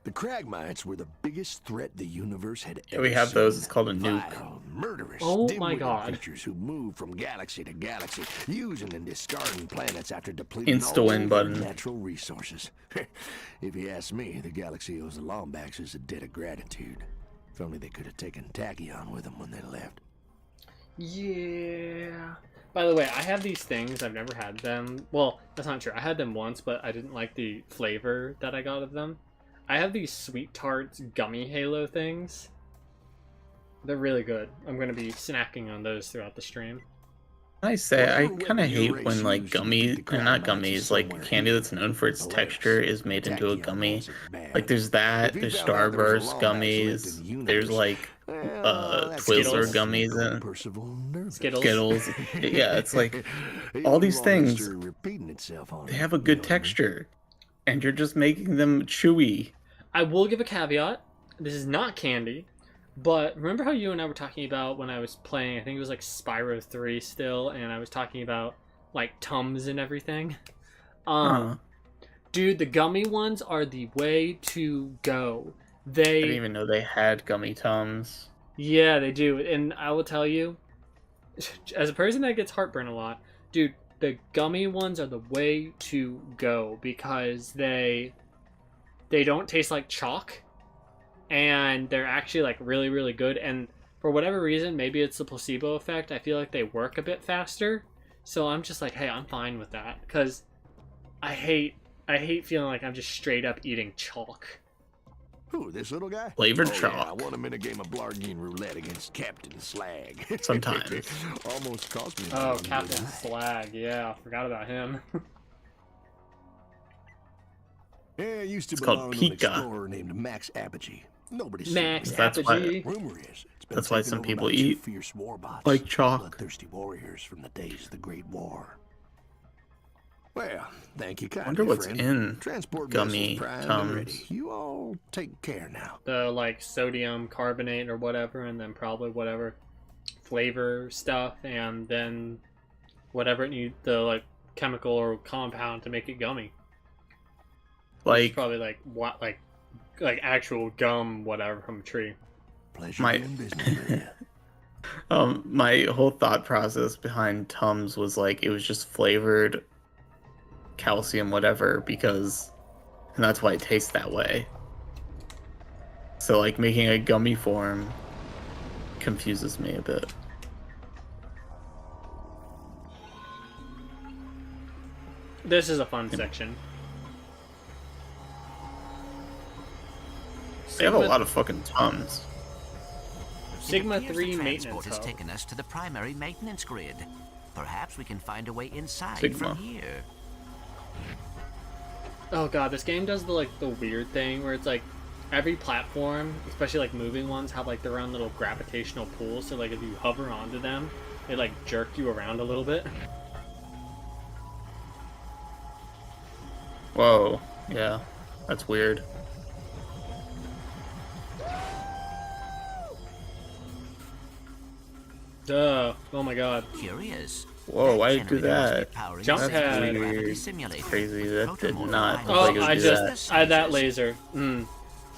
The Cragmites were the biggest threat the universe had ever we have seen. those. It's called a nuke. Vile, murderous, Oh my dim-witted God. creatures who move from galaxy to galaxy, using and discarding planets after depleting Insta all win their button. natural resources. If you ask me, the galaxy owes the Lombaxes a debt of gratitude. If only they could have taken Tachyon with them when they left. Yeah. By the way, I have these things. I've never had them. Well, that's not true. I had them once, but I didn't like the flavor that I got of them. I have these Sweet Tarts gummy Halo things. They're really good. I'm going to be snacking on those throughout the stream. I say, I kind of hate when, like, not gummies, like, candy that's known for its texture is made into a gummy. Like, there's that, there's Starburst gummies, there's, like, Twizzler gummies, and Skittles. Yeah, it's like, all these things, they have a good texture, and you're just making them chewy. I will give a caveat. This is not candy. But remember how you and I were talking about when I was playing, I think it was like Spyro 3 still, and I was talking about like Tums and everything? Dude, the gummy ones are the way to go. I didn't even know they had gummy Tums. Yeah, they do. And I will tell you, as a person that gets heartburn a lot, dude, the gummy ones are the way to go because they don't taste like chalk. And they're actually like really, really good. And for whatever reason, maybe it's the placebo effect, I feel like they work a bit faster. So I'm just like, hey, I'm fine with that. Because I hate feeling like I'm just straight up eating chalk. Who, this little guy? Flavored chalk. Yeah, I won him in a game of Blargine Roulette against Captain Slag. Sometimes. Almost cost me. Oh, Captain Slag. Yeah, forgot about him. Yeah, it used to It's belong called to an Pika. explorer named Max Apogee. Nobody's Max seen That's Apogee. it. Rumor is it's been That's why taken some over people by two eat fierce warbots, like chalk. bloodthirsty warriors from the days of the Great War. Well, thank you, kindly, Wonder what's friend. in Transport gummy vessels primed and Tums. ready. You all take care now. The like sodium carbonate or whatever, and then probably whatever flavor stuff, and then whatever the like chemical or compound to make it gummy. It's Like, probably like what like actual gum whatever from a tree. Pleasure My- doing business with you. my whole thought process behind Tums was like, it was just flavored calcium whatever, because, and that's why it tastes that way. So, like, making a gummy form confuses me a bit. This is a fun section. They have a lot of fucking Tums. Sigma It appears 3 the maintenance transport has hub. taken us to the primary maintenance grid. Perhaps we can find a way inside Sigma. from here. Oh god, this game does the weird thing where it's like every platform, especially like moving ones, have like their own little gravitational pull. So like if you hover onto them, they like jerk you around a little bit. Whoa, yeah, that's weird. Duh. Oh my god. Curious. Whoa, why did you do that? Jump pad. Crazy, that did not. Oh, I that laser.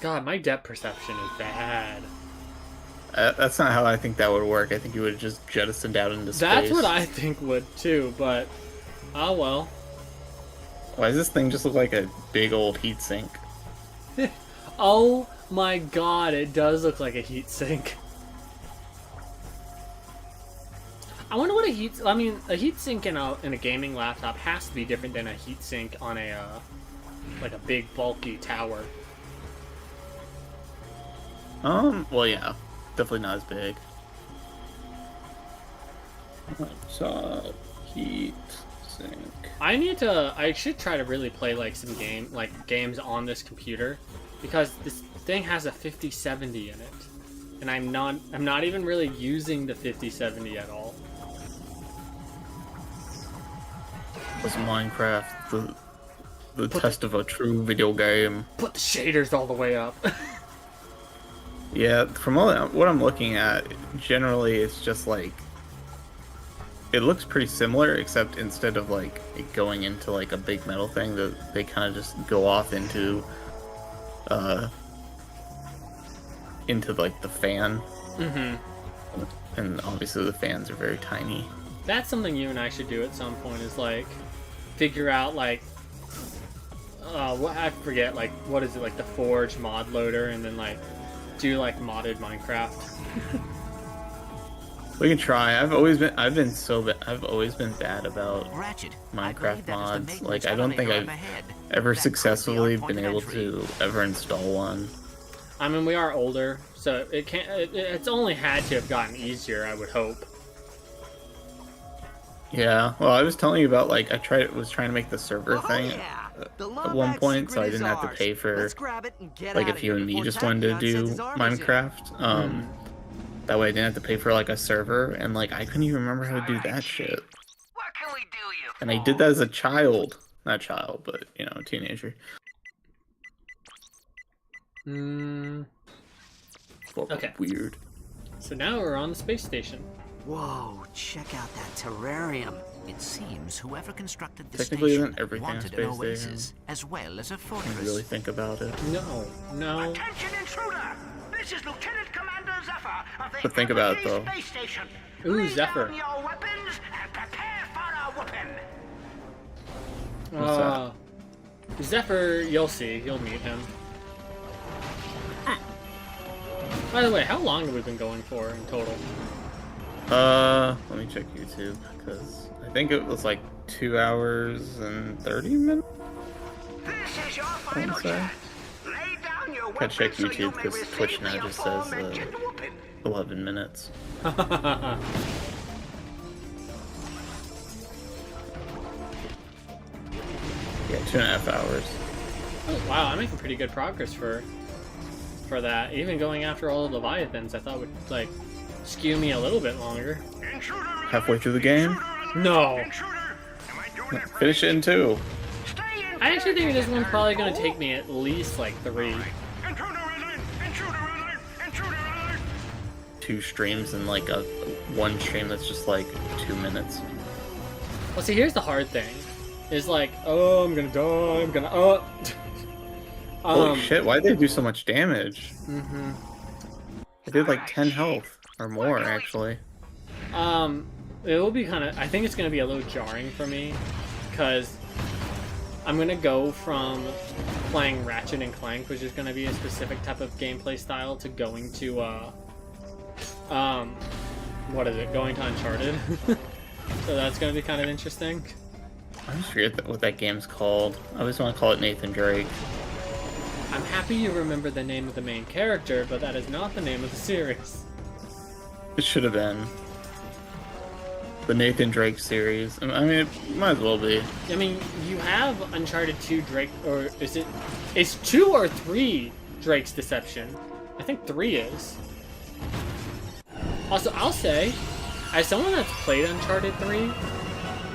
God, my depth perception is bad. That's not how I think that would work. I think you would have just jettisoned out into space. That's what I think would too, but oh well. Why does this thing just look like a big old heat sink? Oh my god, it does look like a heat sink. I wonder what a heat... I mean, a heat sink in a gaming laptop has to be different than a heat sink on a, like a big, bulky tower. Well, yeah. Definitely not as big. Heat sink. I should try to really play, like, some games on this computer. Because this thing has a 5070 in it. And I'm not even really using the 5070 at all. Was Minecraft the test of a true video game? Put the shaders all the way up. Yeah, from what I'm looking at, generally it's just like it looks pretty similar, except instead of like it going into like a big metal thing, that they kind of just go off into like the fan. Mm-hmm. And obviously the fans are very tiny. That's something you and I should do at some point. Is like figure out like I forget, like what is it, like the Forge mod loader, and then like do like modded Minecraft. We can try. I've always been bad about Ratchet, Minecraft mods. Like I don't think I've ever successfully been able to ever install one. I mean, we are older, so it's only had to have gotten easier, I would hope. Yeah, well, I was telling you about, like, was trying to make the server thing at one point, so I didn't have to pay for, like, if you and me just wanted to do Minecraft. That way I didn't have to pay for, like, a server, and, like, I couldn't even remember how to do that shit. What can we do you for? And I did that as a child. Not child, but, you know, a teenager. Okay. Weird. So now we're on the space station. Whoa, check out that terrarium. It seems whoever constructed the Technically, station isn't everything wanted a an space oasis station? as well as a If fortress. you really think about it. No. Attention, intruder! This is Lieutenant Commander Zephyr of the But think about it, though. Space Station. Ooh, Lay Zephyr. down your weapons and prepare for a whooping. What's that? Zephyr, you'll see. You'll meet him. By the way, how long have we been going for in total? Let me check YouTube, because I think it was like 2 hours and 30 minutes? This is your final chance. Lay down your Gotta check weapons so you YouTube, may because Twitch receive now the just says aforementioned whooping. 11 minutes. Yeah, 2.5 hours. Oh, wow, I'm making pretty good progress for that. Even going after all the Leviathans, I thought would, like, skew me a little bit longer. Halfway through the game? No! Finish it in 2. I actually think this one's probably going to take me at least, like, 3. 2 streams and, like, one stream that's just, like, 2 minutes. Well, see, here's the hard thing. Is like, oh, I'm gonna die, I'm gonna, Holy shit, why'd they do so much damage? Mm-hmm. They did like 10 health, or more, actually. It will be kind of, I think it's gonna be a little jarring for me, because I'm gonna go from playing Ratchet and Clank, which is gonna be a specific type of gameplay style, to going to, going to Uncharted. So that's gonna be kind of interesting. I just forget what that game's called. I always want to call it Nathan Drake. I'm happy you remember the name of the main character, but that is not the name of the series. It should have been. The Nathan Drake series. I mean, it might as well be. I mean, you have Uncharted 2 Drake, or is it? It's 2 or 3 Drake's Deception. I think 3 is. Also, I'll say, as someone that's played Uncharted 3,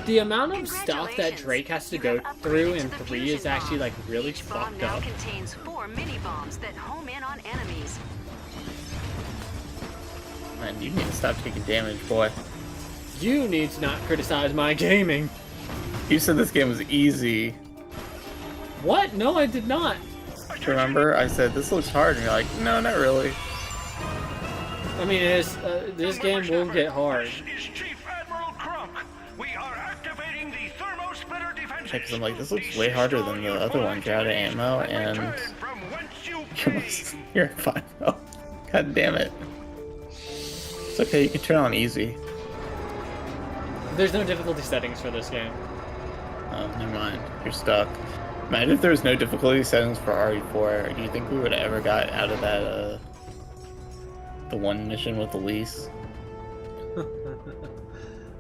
the amount of stuff that Drake has to go through in 3 is actually like really fucked up. Contains 4 mini bombs that home in on enemies. Man, you need to stop taking damage, boy. You need to not criticize my gaming. You said this game was easy. What? No, I did not. Remember? I said, this looks hard, and you're like, no, not really. I mean, this game will get hard. Because I'm like, this looks way harder than the other one. You're out of ammo, and you're fine. Oh, god damn it. It's okay, you can turn on easy. There's no difficulty settings for this game. Oh, never mind. You're stuck. Imagine if there was no difficulty settings for RE4. Do you think we would have ever got out of that, the one mission with Elise?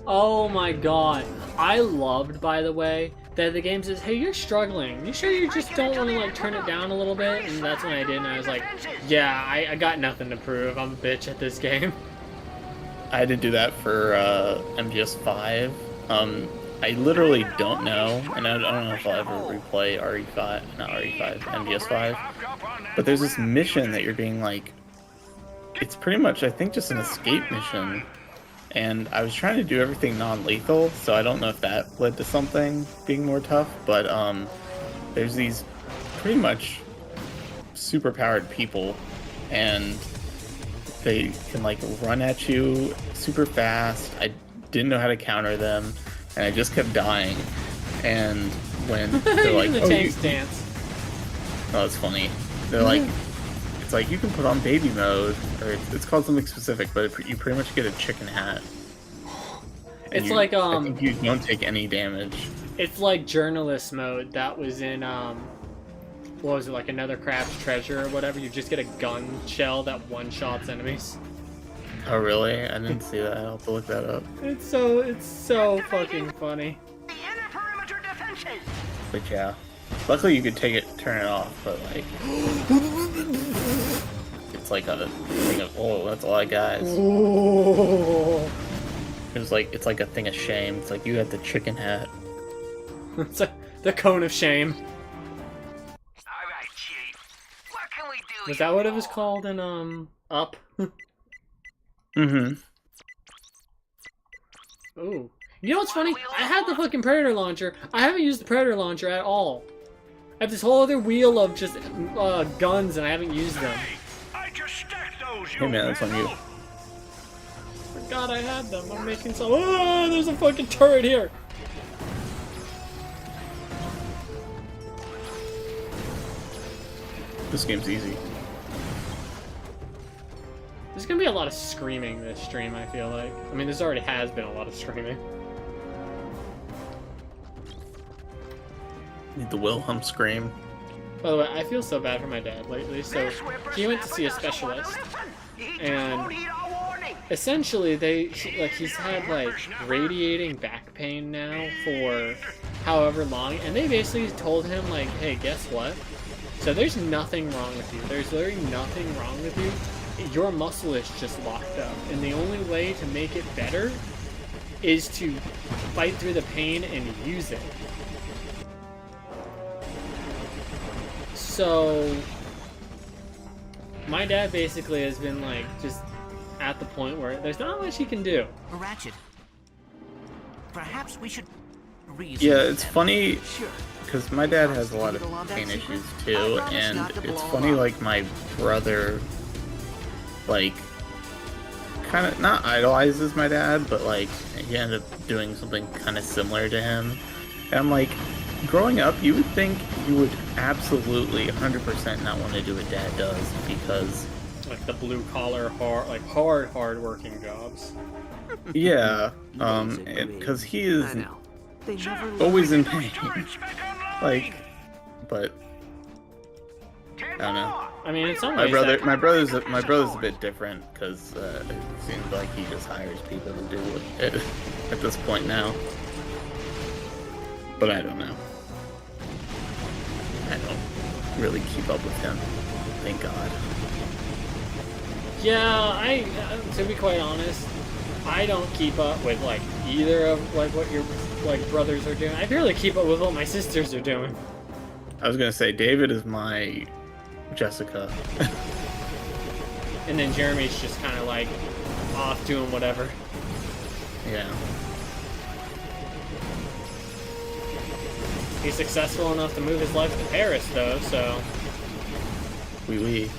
Oh my god. I loved, by the way, that the game says, hey, you're struggling. You sure you just don't want to, like, turn it down a little bit? And that's when I did, and I was like, yeah, I got nothing to prove. I'm a bitch at this game. I had to do that for MGS5. I literally don't know, and I don't know if I'll ever replay MGS5. But there's this mission that you're being like, it's pretty much, I think, just an escape mission. And I was trying to do everything non-lethal, so I don't know if that led to something being more tough. But there's these pretty much super-powered people, and they can like run at you super fast. I didn't know how to counter them, and I just kept dying. And when they're like, the tank stance. Oh, that's funny. They're like, it's like you can put on baby mode, or it's called something specific, but you pretty much get a chicken hat. It's like I think you don't take any damage. It's like journalist mode that was in what was it, like Another Craft's Treasure or whatever? You just get a gun shell that one-shots enemies. Oh really? I didn't see that. I'll have to look that up. It's so fucking funny. But yeah. Luckily you could turn it off, but like it's like a thing of, oh, that's a lot of guys. Oh. It's like a thing of shame. It's like you had the chicken hat. It's like the cone of shame. Was that what it was called in Up? Mm-hmm. Ooh. You know what's funny? I had the fucking Predator launcher. I haven't used the Predator launcher at all. I have this whole other wheel of just guns and I haven't used them. Hey man, that's on you. Forgot I had them. I'm making some. Oh, there's a fucking turret here. This game's easy. There's gonna be a lot of screaming this stream, I feel like. I mean, there already has been a lot of screaming. Need the Wilhelm scream. By the way, I feel so bad for my dad lately. So he went to see a specialist, and essentially he's had like radiating back pain now for however long, and they basically told him like, hey, guess what? So there's nothing wrong with you. There's literally nothing wrong with you. Your muscle is just locked up, and the only way to make it better is to fight through the pain and use it. So my dad basically has been like just at the point where there's not much he can do. Ratchet, perhaps we should Yeah, it's funny because my dad has a lot of pain issues too, and it's funny, like my brother like kind of not idolizes my dad, but like he ended up doing something kind of similar to him, and I'm like, growing up you would think you would absolutely 100% not want to do what dad does, because like the blue collar hard working jobs. Yeah, because he is always in pain. Like, but I don't know. I mean, in some my ways, my brother's a bit different because it seems like he just hires people to do it. at this point now. But I don't know. I don't really keep up with him. Thank God. Yeah, to be quite honest, I don't keep up with like either of like what your like brothers are doing. I barely keep up with what my sisters are doing. I was gonna say David is my Jessica. And then Jeremy's just kind of like off doing whatever. Yeah. He's successful enough to move his life to Paris, though, so... Oui.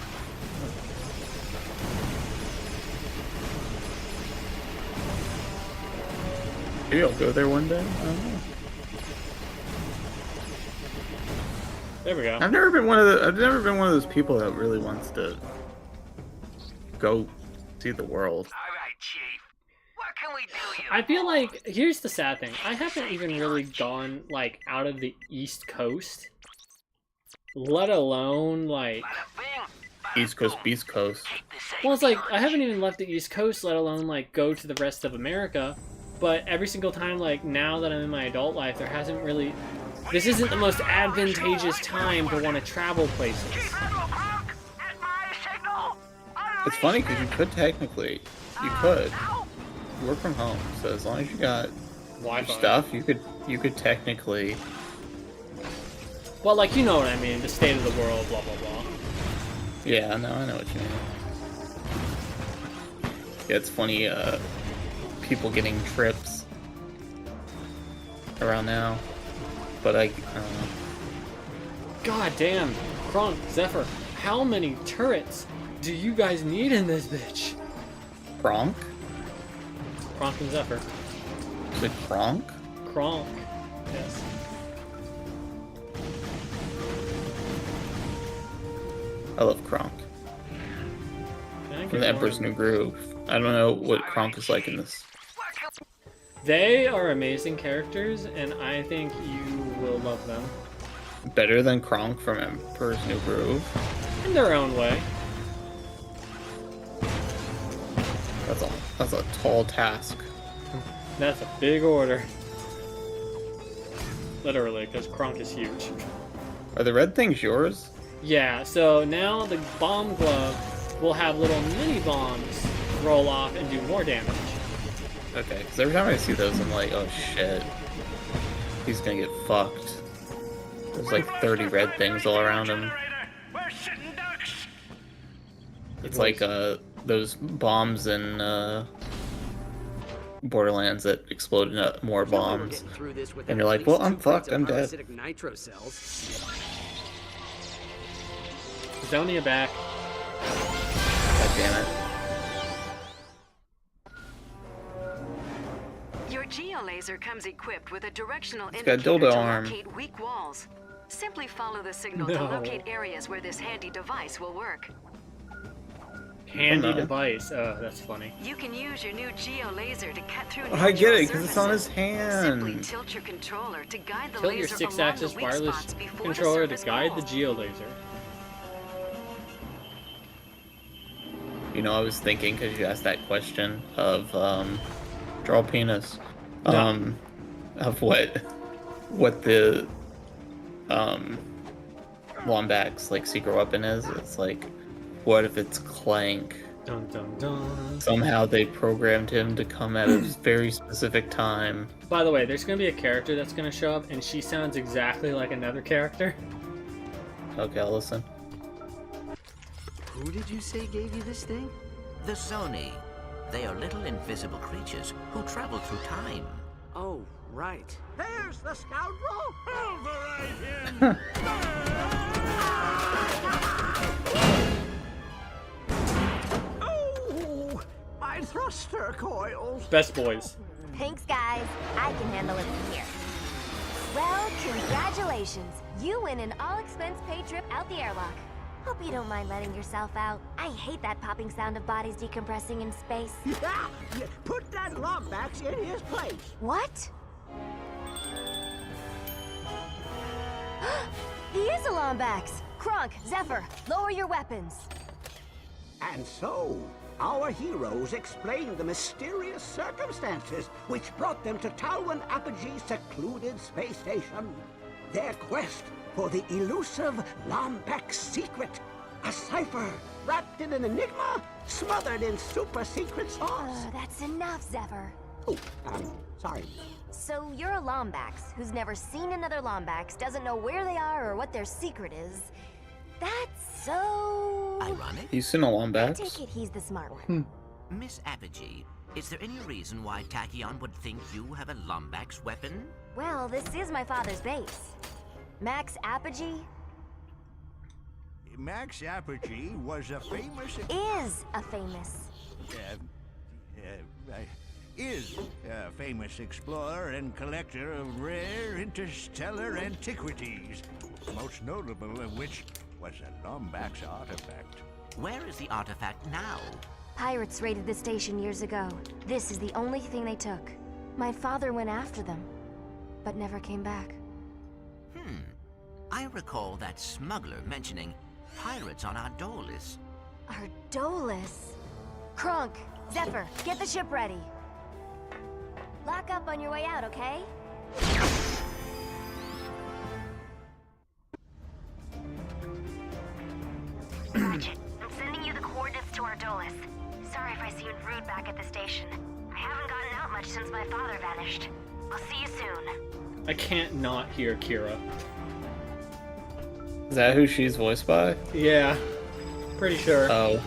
Maybe I'll go there one day. I don't know. There we go. I've never been one of those people that really wants to go see the world. Alright, Chief. What can we do you? I feel like, here's the sad thing. I haven't even really gone, like, out of the East Coast. Let alone, like... East Coast, Beast Coast. Well, it's like, I haven't even left the East Coast, let alone, like, go to the rest of America. But every single time, like, now that I'm in my adult life, there hasn't really... This isn't the most advantageous time to want to travel places. It's funny, because you could technically... You could. You work from home, so as long as you got Wi-Fi stuff, you could technically... Well, like, you know what I mean, the state of the world, blah, blah, blah. Yeah, no, I know what you mean. Yeah, it's funny, people getting trips around now, but I don't know. God damn, Kronk, Zephyr, how many turrets do you guys need in this bitch? Kronk? Kronk and Zephyr. Is it Kronk? Kronk, yes. I love Kronk. From the Emperor's New Groove. I don't know what Kronk is like in this. They are amazing characters, and I think you will love them. Better than Kronk from Emperor's New Groove? In their own way. That's a tall task. That's a big order. Literally, because Kronk is huge. Are the red things yours? Yeah, so now the bomb glove will have little mini bombs roll off and do more damage. Okay, because every time I see those, I'm like, oh shit. He's gonna get fucked. There's like 30 red things all around him. It's like those bombs in Borderlands that explode in more bombs. And you're like, well, I'm fucked, I'm dead. Zonia back. God damn it. Your geolaser comes equipped with a directional It's got a indicator dildo to arm. locate weak walls. Simply follow the signal to No. locate areas where this handy device will work. Handy device. Oh, that's funny. You can use your new geolaser to cut through Oh, I get natural it, because it's on his surfaces. Simply hand. tilt your controller to guide the Tilt your laser along the 6-axis weak wireless spots before controller the to surface guide the wall. geolaser. You know, I was thinking, because you asked that question of, draw penis, of what the, Lombax, like, secret weapon is. It's like, what if it's Clank? Dun dun dun. Somehow they programmed him to come at a very specific time. By the way, there's gonna be a character that's gonna show up, and she sounds exactly like another character. Okay, I'll listen. Who did you say gave you this thing? The Sony. They are little invisible creatures who travel through time. Oh, right. There's the scoundrel! Oh, my thruster coils. Best boys. Thanks, guys. I can handle it from here. Well, congratulations. You win an all-expense-paid trip out the airlock. Hope you don't mind letting yourself out. I hate that popping sound of bodies decompressing in space. Yeah, put that Lombax in his place. What? He is a Lombax. Kronk, Zephyr, lower your weapons. And so, our heroes explain the mysterious circumstances which brought them to Talwyn Apogee's secluded space station. Their quest for the elusive Lombax secret. A cipher wrapped in an enigma, smothered in super secret sauce. That's enough, Zephyr. Oh, sorry. So you're a Lombax who's never seen another Lombax, doesn't know where they are or what their secret is. That's so... ironic? He's seen a Lombax. I take it he's the smart one. Miss Apogee, is there any reason why Tachyon would think you have a Lombax weapon? Well, this is my father's base. Max Apogee Max Apogee was a famous... is a famous explorer and collector of rare interstellar antiquities, most notable of which was a Lombax artifact. Where is the artifact now? Pirates raided the station years ago. This is the only thing they took. My father went after them, but never came back. I recall that smuggler mentioning pirates on Ardolis. Ardolis? Kronk, Zephyr, get the ship ready. Lock up on your way out, okay? Ratchet, I'm sending you the coordinates to Ardolis. Sorry if I seemed rude back at the station. I haven't gotten out much since my father vanished. I'll see you soon. I can't not hear Kira. Is that who she's voiced by? Yeah, pretty sure. Oh,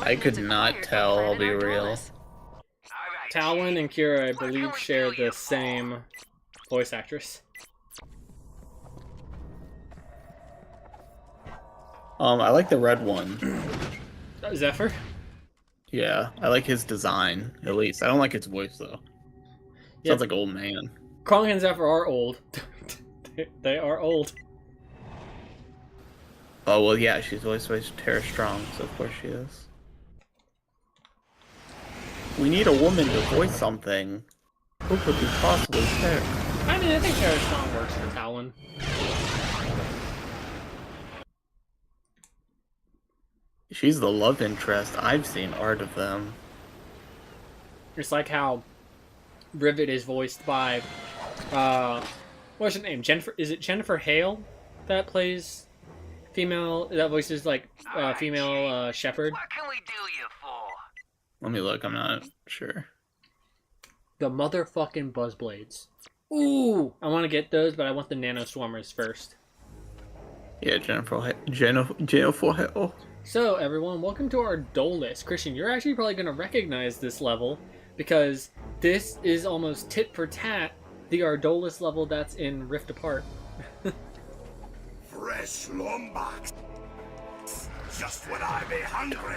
I could not tell, I'll be real. Talwyn and Kira, I believe, share the same voice actress. I like the red one. Zephyr? Yeah, I like his design, at least. I don't like his voice, though. Sounds like old man. Kronk and Zephyr are old. They are old. Oh, well, yeah, she's voiced by Tara Strong, so of course she is. We need a woman to voice something. Who could be possibly Tara? I mean, I think Tara Strong works for Talwyn. She's the love interest. I've seen art of them. It's like how Rivet is voiced by, what's her name? Jennifer? Is it Jennifer Hale that plays female? That voices like female Shepherd. What can we do you for? Let me look. I'm not sure. The motherfucking Buzzblades. Ooh, I want to get those, but I want the Nano Swarmers first. Yeah, Jennifer Hale. So, everyone, welcome to our Dole list. Christian, you're actually probably going to recognize this level because this is almost tit for tat the Ardolis level that's in Rift Apart. Fresh Lombax. Just when I be hungry.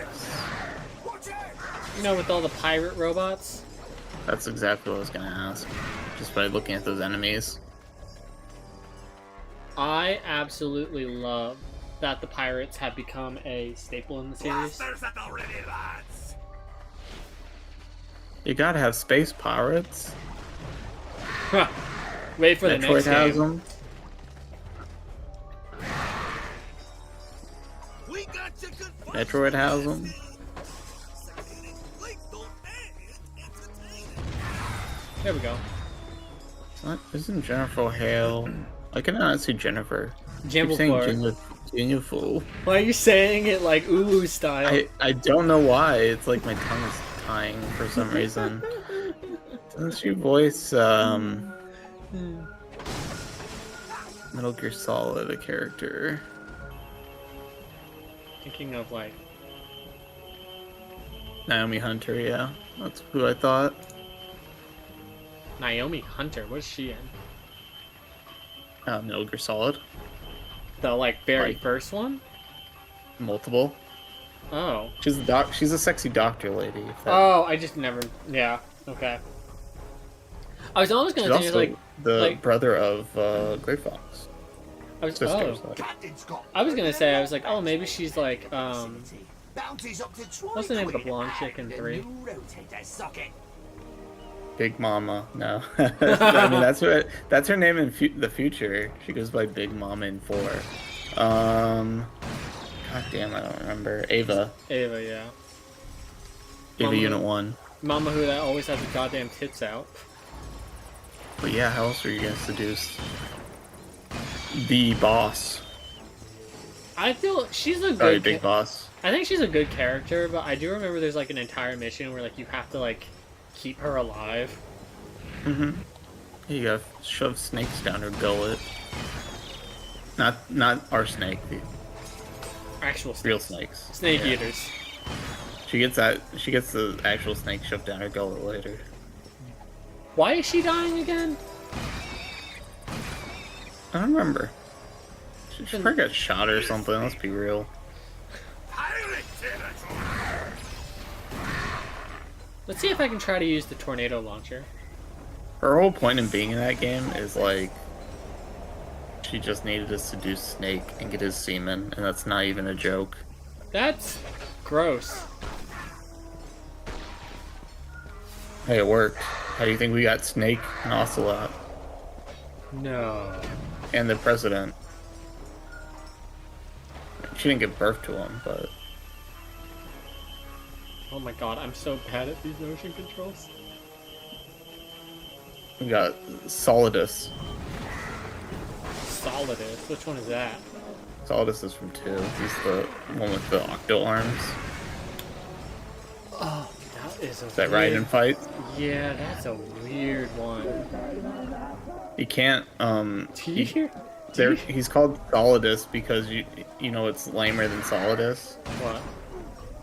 You know, with all the pirate robots? That's exactly what I was going to ask. Just by looking at those enemies. I absolutely love that the pirates have become a staple in the series. You gotta have space pirates. Wait for the next has game. Them. Metroid has them. There we go. Isn't Jennifer Hale? I cannot see Jennifer. Jennifer. Why are you saying it like Ulu style? I don't know why. It's like my tongue is tying for some reason. Doesn't she voice Metal Gear Solid, a character? Thinking of like Naomi Hunter, yeah. That's who I thought. Naomi Hunter, what is she in? Metal Gear Solid. The like very first one? Multiple. Oh. She's a she's a sexy doctor lady. Oh, I just never. Yeah. Okay. I was almost gonna say like the brother of Grey Fox. I was gonna say I was like, oh, maybe she's like what's the name of the blonde chick in 3? Big Mama. No. I mean that's her name in the future. She goes by Big Mama in 4. God damn, I don't remember. Ava. Ava, yeah. Give a Unit 1. Mama who that always has the goddamn tits out. But yeah, how else are you gonna seduce the boss? I feel she's a good... Sorry, big boss. I think she's a good character, but I do remember there's like an entire mission where like you have to like keep her alive. Mm-hmm. You gotta shove snakes down her gullet. Not our snake. The actual snakes. Real snakes. Snake eaters. She gets the actual snake shoved down her gullet later. Why is she dying again? I don't remember. She probably got shot or something, let's be real. Let's see if I can try to use the tornado launcher. Her whole point in being in that game is like she just needed to seduce Snake and get his semen, and that's not even a joke. That's gross. Hey, it worked. How do you think we got Snake and Ocelot? No. And the president. She didn't give birth to him, but... Oh my god, I'm so bad at these motion controls. We got Solidus. Solidus? Which one is that? Solidus is from 2. He's the one with the octo arms. Oh, that is a that Raiden fight? Yeah, that's a weird one. He can't, he's called Solidus because you know it's lamer than Solidus? What?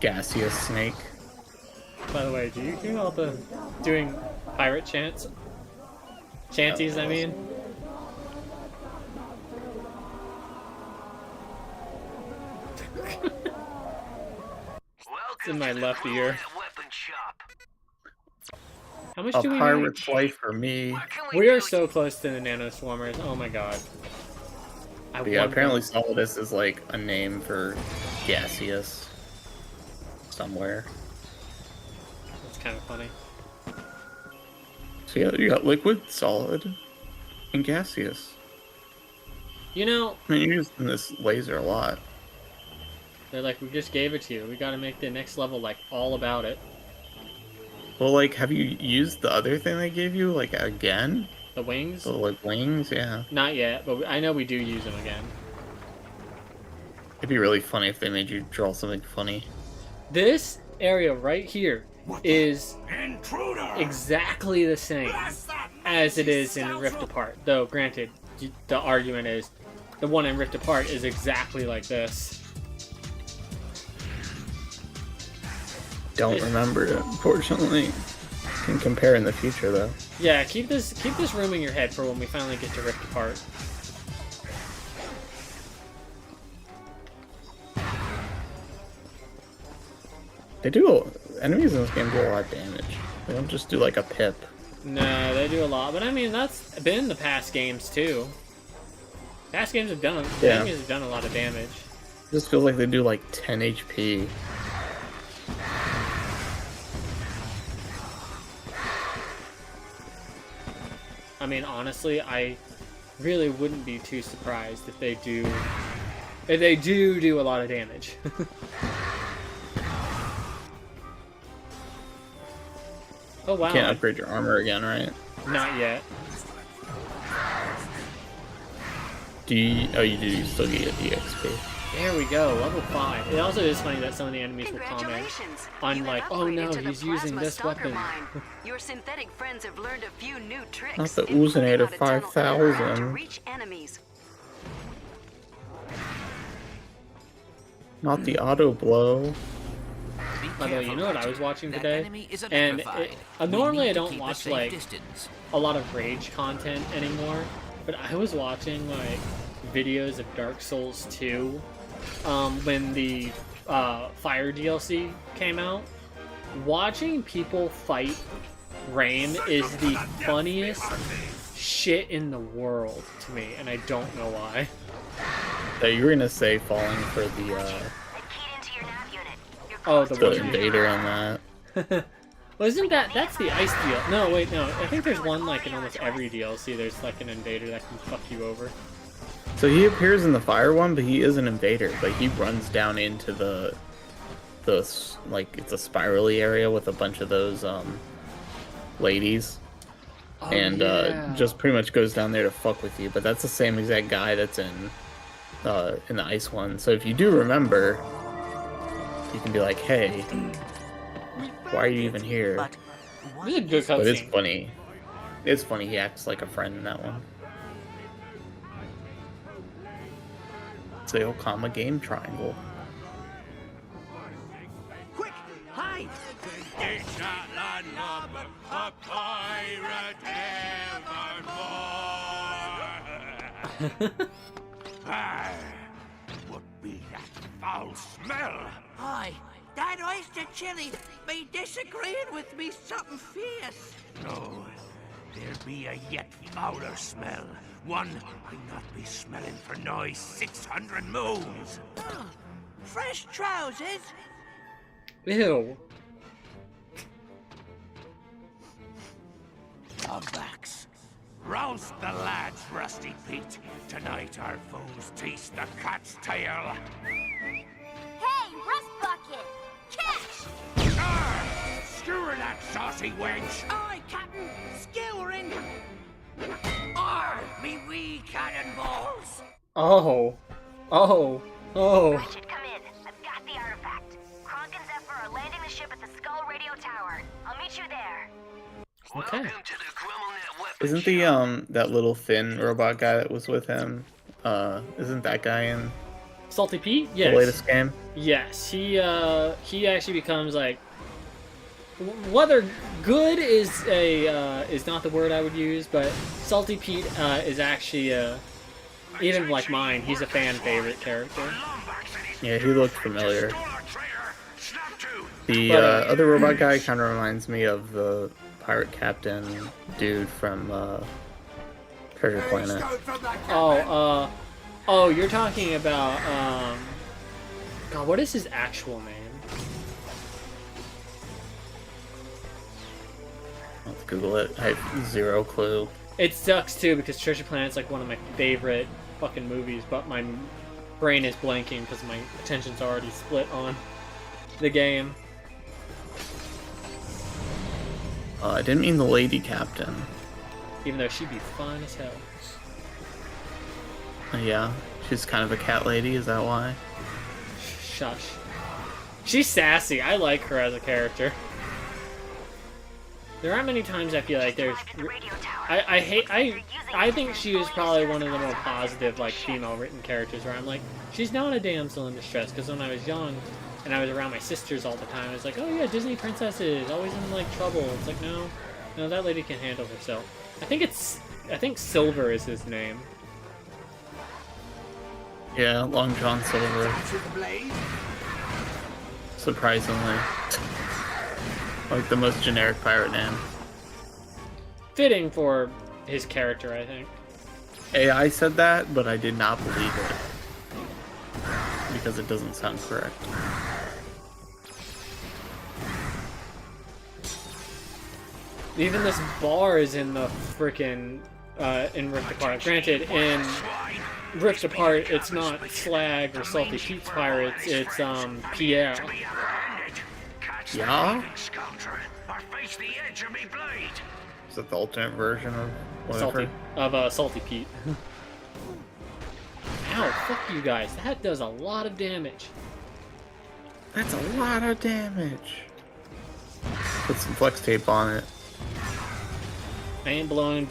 Gaseous Snake. By the way, do you hear all the doing pirate chants? Chanties, I mean. It's in my left ear. How much do we need? A pirate's life for me. We are so close to the nano swarmers. Oh my god. Yeah, apparently Solidus is like a name for gaseous somewhere. That's kind of funny. So yeah, you got liquid, solid, and gaseous. You know, I mean, you're using this laser a lot. They're like, we just gave it to you. We gotta make the next level like all about it. Well, like, have you used the other thing they gave you, like, again? The wings? The, like, wings, yeah. Not yet, but I know we do use them again. It'd be really funny if they made you draw something funny. This area right here is exactly the same as it is in Rift Apart. Though, granted, the argument is the one in Rift Apart is exactly like this. Don't remember it, unfortunately. Can compare in the future, though. Yeah, keep this room in your head for when we finally get to Rift Apart. Enemies in this game do a lot of damage. They don't just do like a pip. No, they do a lot, but I mean that's been the past games too. Past games have done enemies have done a lot of damage. It just feels like they do like 10 HP. I mean, honestly, I really wouldn't be too surprised if they do a lot of damage. Oh wow! You can't upgrade your armor again, right? Not yet. You do. You still get EXP. There we go, level 5. It also is funny that some of the enemies will comment on like, oh no, he's using this weapon. Your synthetic friends have learned a few new tricks. Not the Oozinator 5000. To reach enemies. Not the auto blow. By the way, you know what I was watching today? And normally I don't watch like a lot of rage content anymore, but I was watching like videos of Dark Souls 2 when the Fire DLC came out. Watching people fight Rain is the funniest shit in the world to me, and I don't know why. So you were gonna say falling for the the invader on that. Well, isn't that's the ice deal? No, wait, no. I think there's one like in almost every DLC. There's like an invader that can fuck you over. So he appears in the fire one, but he is an invader. Like he runs down into the those, like, it's a spirally area with a bunch of those ladies. Oh, and just pretty much goes down there to fuck with you. But that's the same exact guy that's in the ice one. So if you do remember, you can be like, hey, why are you even here? This is a good But it's cutscene. funny. It's funny he acts like a friend in that one. It's the Okama game triangle. Quick, hide! It's not another, a pirate evermore. What be that foul smell? Aye, that oyster chili be disagreeing with me something fierce. No, there be a yet fouler smell. One I not be smelling for nigh 600 moons. Oh, fresh trousers? Ew. Lombax, roust the lads, Rusty Pete. Tonight our foes taste the cat's tail. Hey, Rust Bucket! Catch! Skewer that saucy wench! Aye, Captain, skewering. Arr, me wee cannonballs! Oh. Ratchet, come in. I've got the artifact. Kronk and Zephyr are landing the ship at the Skull Radio Tower. I'll meet you there. Okay. Isn't the that little Finn robot guy that was with him? Isn't that guy in Salty Pete? Yes. the latest game? Yes. He actually becomes like, whether good is not the word I would use, but Salty Pete is actually even like mine. He's a fan favorite character. Yeah, he looked familiar. The other robot guy kind of reminds me of the pirate captain dude from Treasure Planet. Oh, you're talking about God, what is his actual name? Let's Google it. I have zero clue. It sucks too because Treasure Planet's like one of my favorite fucking movies, but my brain is blanking because my attention's already split on the game. I didn't mean the lady captain. Even though she'd be fun as hell. Yeah, she's kind of a cat lady, is that why? Shush. She's sassy. I like her as a character. There aren't many times I feel like there's... I think she was probably one of the more positive, like, female written characters where I'm like, she's not a damsel in distress, because when I was young and I was around my sisters all the time, I was like, oh yeah, Disney princesses, always in, like, trouble. It's like, no, that lady can handle herself. I think Silver is his name. Yeah, Long John Silver. Surprisingly. Like the most generic pirate name. Fitting for his character, I think. AI said that, but I did not believe it. Because it doesn't sound correct. Even this bar is in the frickin' in Rift Apart. Granted, in Rift Apart, it's not Slag or Salty Pete's pirates, it's Pierre. Yeah? Is that the alternate version of whatever? Salty Pete. Ow, fuck you guys. That does a lot of damage. That's a lot of damage. Put some flex tape on it. I ain't blowing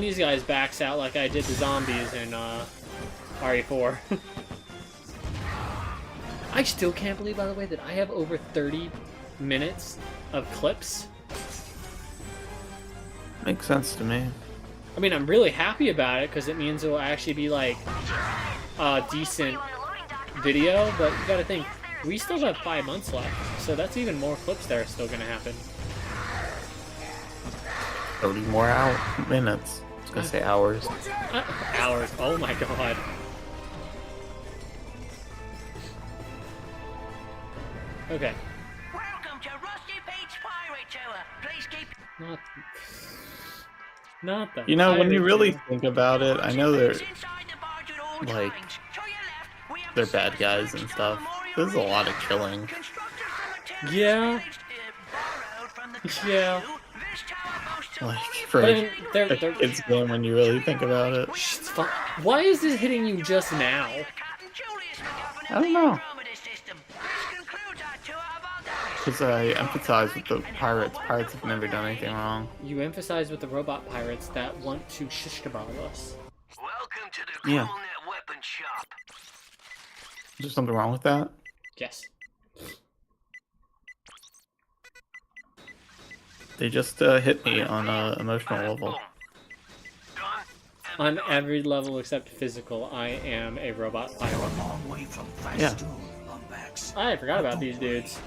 these guys' backs out like I did the zombies in RE4. I still can't believe, by the way, that I have over 30 minutes of clips. Makes sense to me. I mean, I'm really happy about it because it means it will actually be like a decent video, but you gotta think, we still have 5 months left, so that's even more clips that are still gonna happen. 30 more minutes. I was gonna say hours. Hours, oh my god. Okay. Welcome to Rusty Pete's Pirate Tour. Please keep... Not the You know, when you really think about it, I know they're like they're bad guys and stuff, There's a lot of killing. Yeah. Yeah. Like, for a kid's game when you really think about it. Why is this hitting you just now? I don't know. Because I empathize with the pirates. Pirates have never done anything wrong. You emphasize with the robot pirates that want to shish kebab us. Welcome to the Yeah. Net Weapon Shop. Is there something wrong with that? Yes. They just hit me on an emotional level. On every level except physical, I am a robot pirate. Yeah. I forgot about these dudes.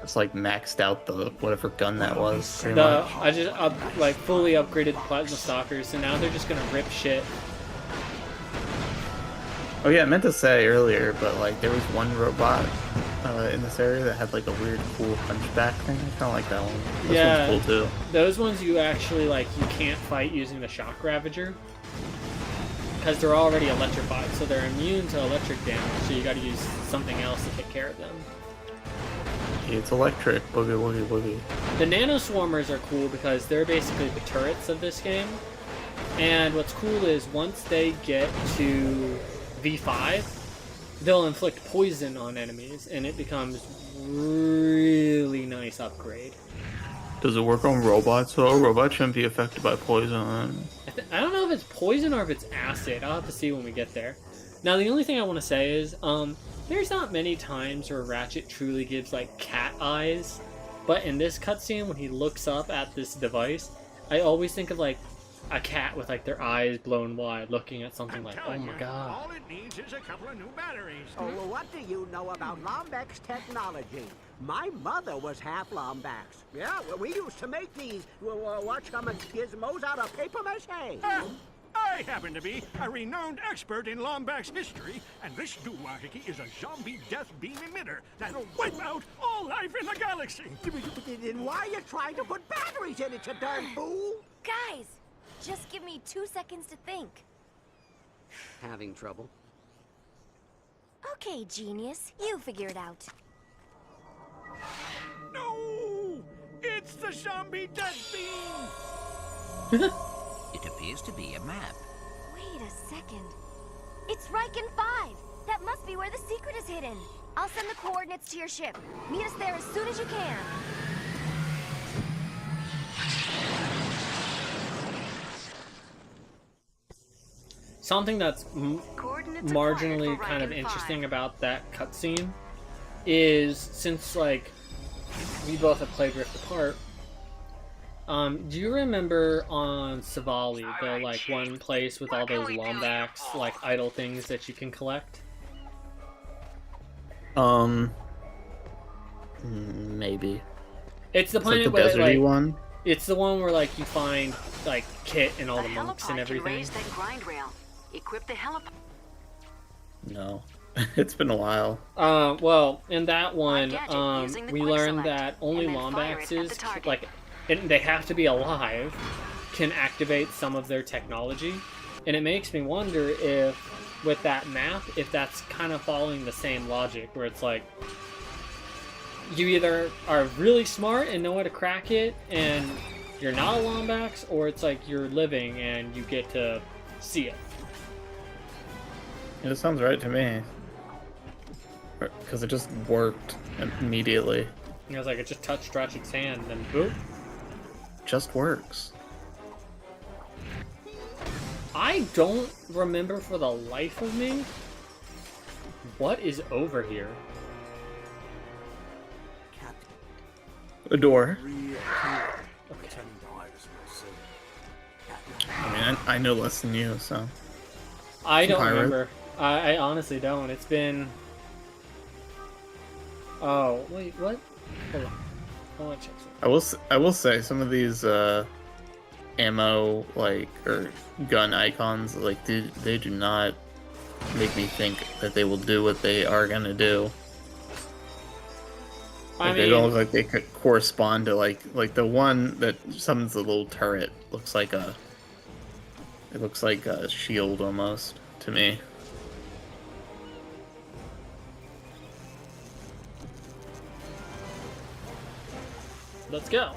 It's like maxed out the whatever gun that was. I just like fully upgraded the plasma stalkers, so now they're just gonna rip shit. Oh yeah, I meant to say earlier, but like there was one robot in this area that had like a weird, cool hunchback thing. I kind of like that one. This Yeah, one's cool too. Those ones you actually like. You can't fight using the shock ravager because they're already electrified, so they're immune to electric damage. So you got to use something else to take care of them. It's electric. Boogie, boogie, boogie. The nano swarmers are cool because they're basically the turrets of this game. And what's cool is once they get to V5, they'll inflict poison on enemies, and it becomes really nice upgrade. Does it work on robots? So robots shouldn't be affected by poison. I don't know if it's poison or if it's acid. I'll have to see when we get there. Now, the only thing I want to say is, there's not many times where Ratchet truly gives, like, cat eyes. But in this cutscene, when he looks up at this device, I always think of, like, a cat with, like, their eyes blown wide, looking at something like, oh my god. All it needs is a couple of new batteries. Oh, well, what do you know about Lombax technology? My mother was half Lombax. Yeah, well, we used to make these gizmos out of paper mache. I happen to be a renowned expert in Lombax history, and this doohickey is a zombie death beam emitter that'll wipe out all life in the galaxy. Then why are you trying to put batteries in it, you darn fool? Guys, just give me 2 seconds to think. Having trouble? Okay, genius, you figure it out. No! It's the zombie death beam! It appears to be a map. Wait a second. It's Ryken 5! That must be where the secret is hidden. I'll send the coordinates to your ship. Meet us there as soon as you can. Something that's marginally kind of interesting about that cutscene is, since, like, we both have played Rift Apart, do you remember on Savali, the, like, one place with all those Lombax, like, idle things that you can collect? Maybe. It's the planet where, like, one? It's the one where, like, you find, like, Kit and all the monks and everything. Raise that grind rail. Equip the helipod. No. It's been a while. Well, in that one, we learned that only Lombaxes, like, and they have to be alive, can activate some of their technology. And it makes me wonder if, with that map, if that's kind of following the same logic, where it's like, you either are really smart and know how to crack it, and you're not a Lombax, or it's like you're living and you get to see it. It sounds right to me. Because it just worked immediately. It was like it just touched Ratchet's hand, and then boop. Just works. I don't remember for the life of me what is over here. A door. Okay. I mean, I know less than you, so. I don't remember. I honestly don't. It's been... Oh, wait, what? Hold on. I want to check something. I will say, some of these ammo, like, or gun icons, like, they do not make me think that they will do what they are gonna do. Like, they don't look like they could correspond to, like the one that summons the little turret looks like a... It looks like a shield, almost, to me. Let's go.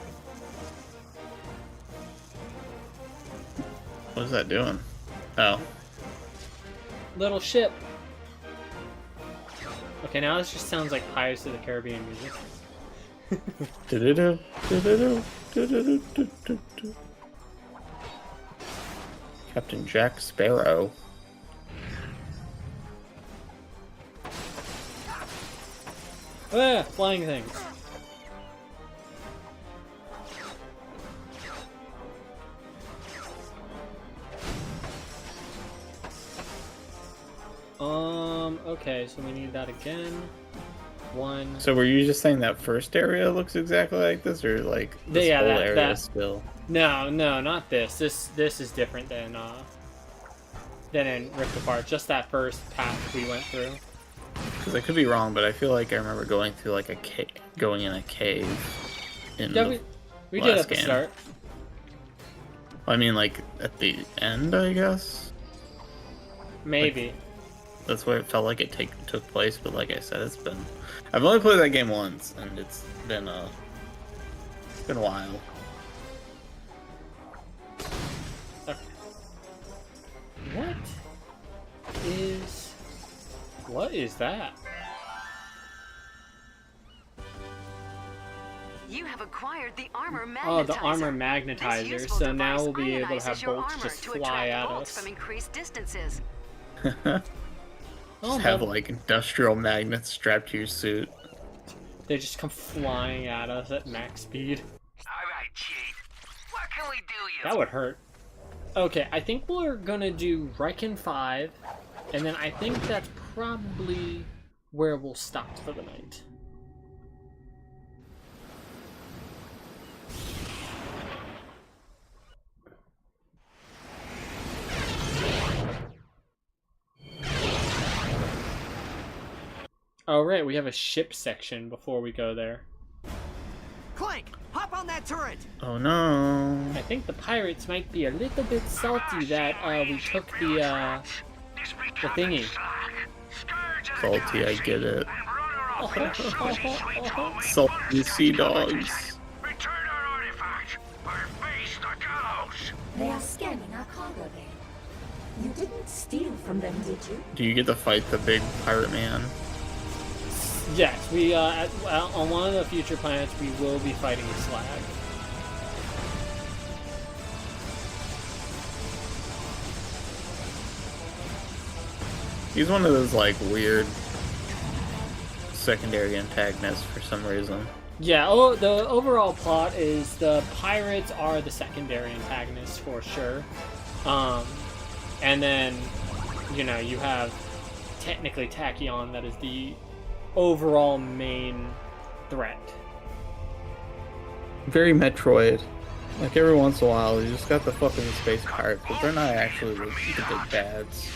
What is that doing? Oh. Little ship. Okay, now this just sounds like Pirates of the Caribbean music. Do-do-do, do-do-do, do-do-do, do-do-do. Captain Jack Sparrow. Ah, flying things. Okay, so we need that again. One. So were you just saying that first area looks exactly like this, or like this whole area still? No, not this. This is different than in Rift Apart. Just that first path we went through. Because I could be wrong, but I feel like I remember going through like a cave, going in a cave. Yeah, we did at the start. I mean, like at the end, I guess. Maybe. Like, that's where it felt like it took place, but like I said, I've only played that game once, and it's been a while. What is that? You have acquired the armor magnetizer. Oh, the armor magnetizer. So now we'll be able to have bolts just fly at us. From increased distances. Just have like industrial magnets strapped to your suit. They just come flying at us at max speed. Alright, Chief. What can we do you? That would hurt. Okay, I think we're gonna do Ryken 5, and then I think that's probably where we'll stop for the night. Oh right, we have a ship section before we go there. Clank, hop on that turret! Oh no. I think the pirates might be a little bit salty that we took the thingy. Salty, I get it. Salty sea dogs. Return our artifact or face the gallows. They are scanning our cargo bay. You didn't steal from them, did you? Do you get to fight the big pirate man? Yes, we on one of the future planets we will be fighting Slag. He's one of those like weird secondary antagonists for some reason. Yeah, the overall plot is the pirates are the secondary antagonists for sure. And then, you know, you have technically Tachyon that is the overall main threat. Very Metroid. Like every once in a while, you just got the fucking space pirates, but they're not actually the big bads.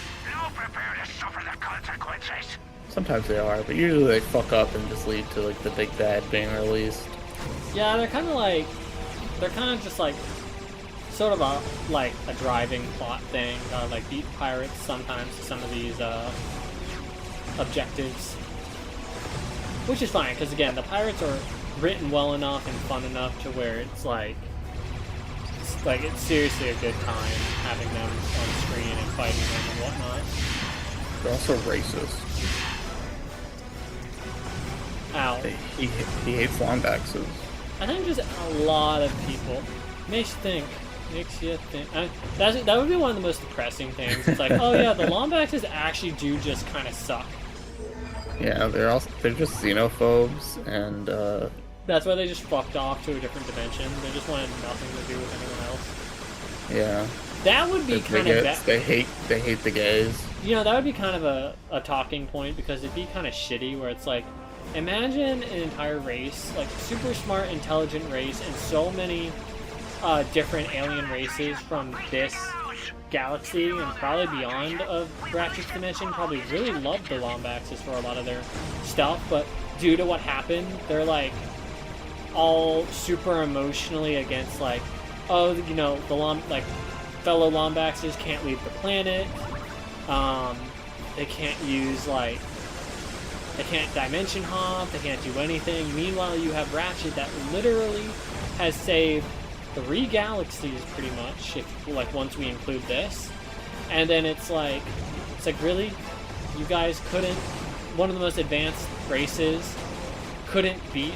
Prepare to suffer the consequences. Sometimes they are, but usually they fuck up and just lead to like the big bad being released. Yeah, they're kind of just like sort of a driving plot thing. Like beat pirates sometimes to some of these objectives. Which is fine, because again, the pirates are written well enough and fun enough to where it's seriously a good time having them on screen and fighting them and whatnot. They're also racist. Ow. He hates Lombaxes. I think just a lot of people. Makes you think. That would be one of the most depressing things. It's like, oh yeah, the Lombaxes actually do just kind of suck. Yeah, they're just xenophobes, and that's why they just fucked off to a different dimension. They just wanted nothing to do with anyone else. Yeah. That would be kind of bad. They hate the gays. You know, that would be kind of a talking point, because it'd be kind of shitty where it's like, imagine an entire race, like super smart, intelligent race, and so many different alien races from this galaxy and probably beyond of Ratchet's dimension probably really loved the Lombaxes for a lot of their stuff, but due to what happened, they're like all super emotionally against like, oh, you know, the fellow Lombaxes can't leave the planet. They can't use like They can't dimension hop, they can't do anything. Meanwhile, you have Ratchet that literally has saved 3 galaxies pretty much, if, like, once we include this. And then it's like really? You guys couldn't, one of the most advanced races couldn't beat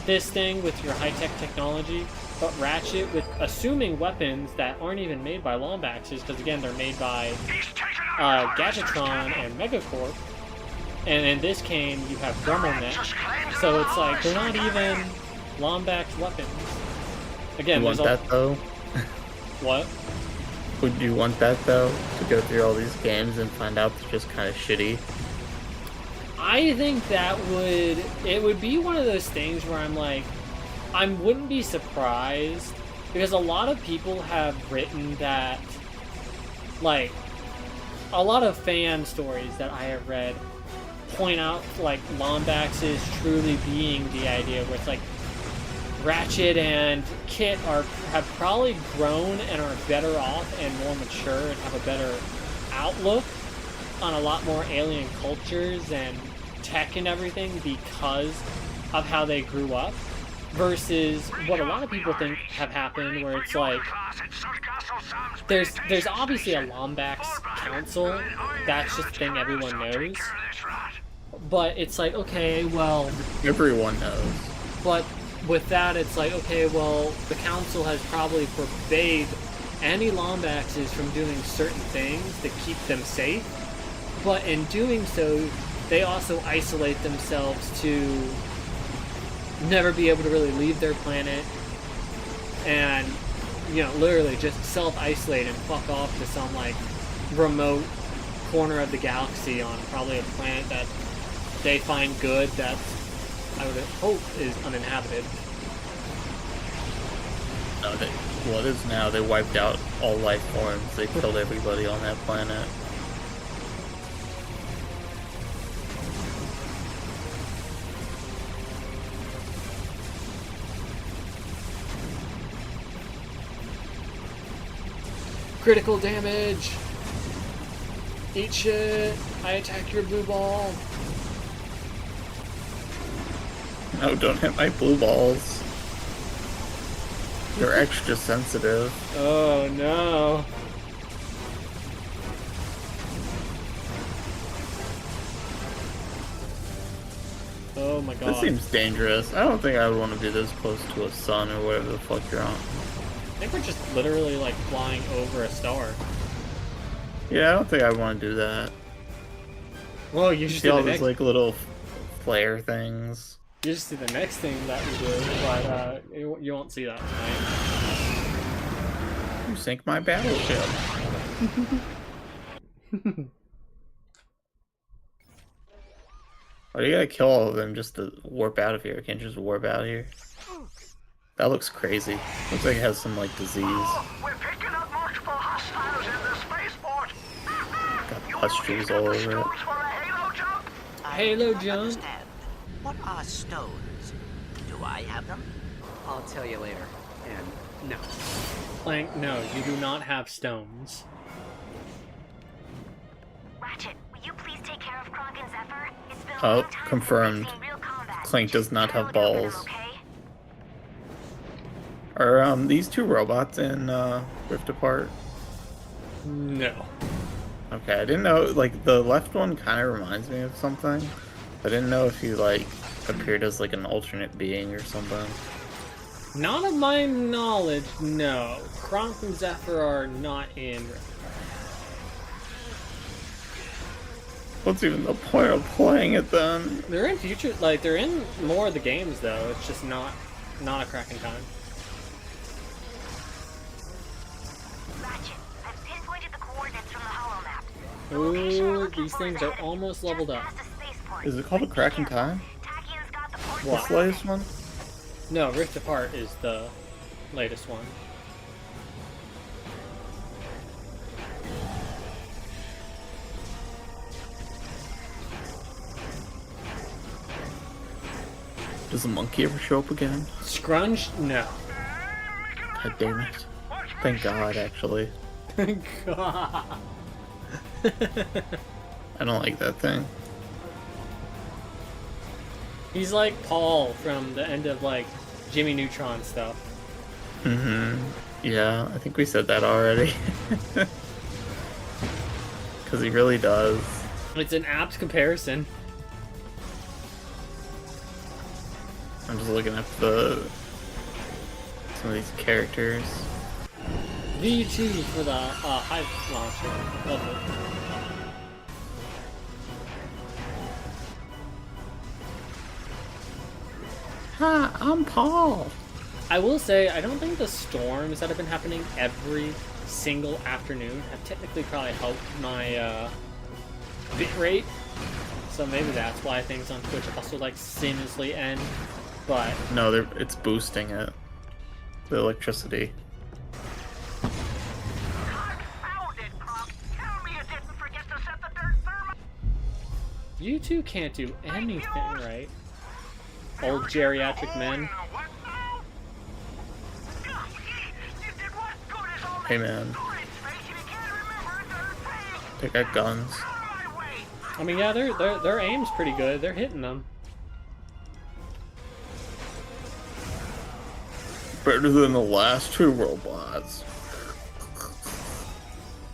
this thing with your high-tech technology, but Ratchet, with assuming weapons that aren't even made by Lombaxes, because again, they're made by Gadgetron and Megacorp, and in this game, you have Grummelnet, so it's like, they're not even Lombax weapons. Again, you want that, though? What? Would you want that, though? To go through all these games and find out they're just kind of shitty? I think that it would be one of those things where I'm like, I wouldn't be surprised, because a lot of people have written that, like, a lot of fan stories that I have read point out, like, Lombaxes truly being the idea where it's like, Ratchet and Kit have probably grown and are better off and more mature and have a better outlook on a lot more alien cultures and tech and everything because of how they grew up, versus what a lot of people think have happened, where it's like there's obviously a Lombax council, that's just a thing everyone knows, but it's like, okay, well, everyone knows, but with that, it's like, okay, well, the council has probably forbade any Lombaxes from doing certain things to keep them safe, but in doing so, they also isolate themselves to never be able to really leave their planet, and, you know, literally just self-isolate and fuck off to some, like, remote corner of the galaxy on probably a planet that they find good, that I would hope is uninhabited. No, what is now? They wiped out all life forms. They killed everybody on that planet. Critical damage! Eat shit! I attack your blue ball! No, don't hit my blue balls. They're extra sensitive. Oh no. Oh my god. This seems dangerous. I don't think I would want to be this close to a sun or whatever the fuck you're on. I think we're just literally like flying over a star. Yeah, I don't think I want to do that. Well, you should see all these like little flare things. You just see the next thing that we do, but you won't see that tonight. You sink my battleship. Why do you gotta kill all of them just to warp out of here? Can't you just warp out of here? That looks crazy. Looks like it has some like disease. We're picking up multiple hostiles in the spaceport. Got pustules all over it. Halo jump. What are stones? Do I have them? I'll tell you later. And no. Clank, no, you do not have stones. Ratchet, will you please take care of Kronk and Zephyr? It's been Oh, confirmed. Clank does not have balls. Are these two robots in Rift Apart? No. Okay, I didn't know, like, the left one kind of reminds me of something. I didn't know if he, like, appeared as, like, an alternate being or something. Not of my knowledge, no. Kronk and Zephyr are not in Rift Apart. What's even the point of playing it then? They're in future, like, they're in more of the games, though. It's just not a cracking time. Ooh, these things are almost leveled up. Is it called a Crack in Time? What? This latest one? No, Rift Apart is the latest one. Does the monkey ever show up again? Scrunch? No. God damn it. Thank God, actually. Thank God. I don't like that thing. He's like Paul from the end of like Jimmy Neutron stuff. Mm-hmm. Yeah, I think we said that already. Because he really does. It's an apt comparison. I'm just looking at some of these characters. V2 for the Hive launcher. Love it. Hi, I'm Paul. I will say, I don't think the storms that have been happening every single afternoon have technically probably helped my bit rate. So maybe that's why things on Twitch also like seamlessly end. But no, it's boosting it. The electricity. You two can't do anything right. Old geriatric men. Hey man. They got guns. I mean, yeah, their aim's pretty good. They're hitting them. Better than the last two robots.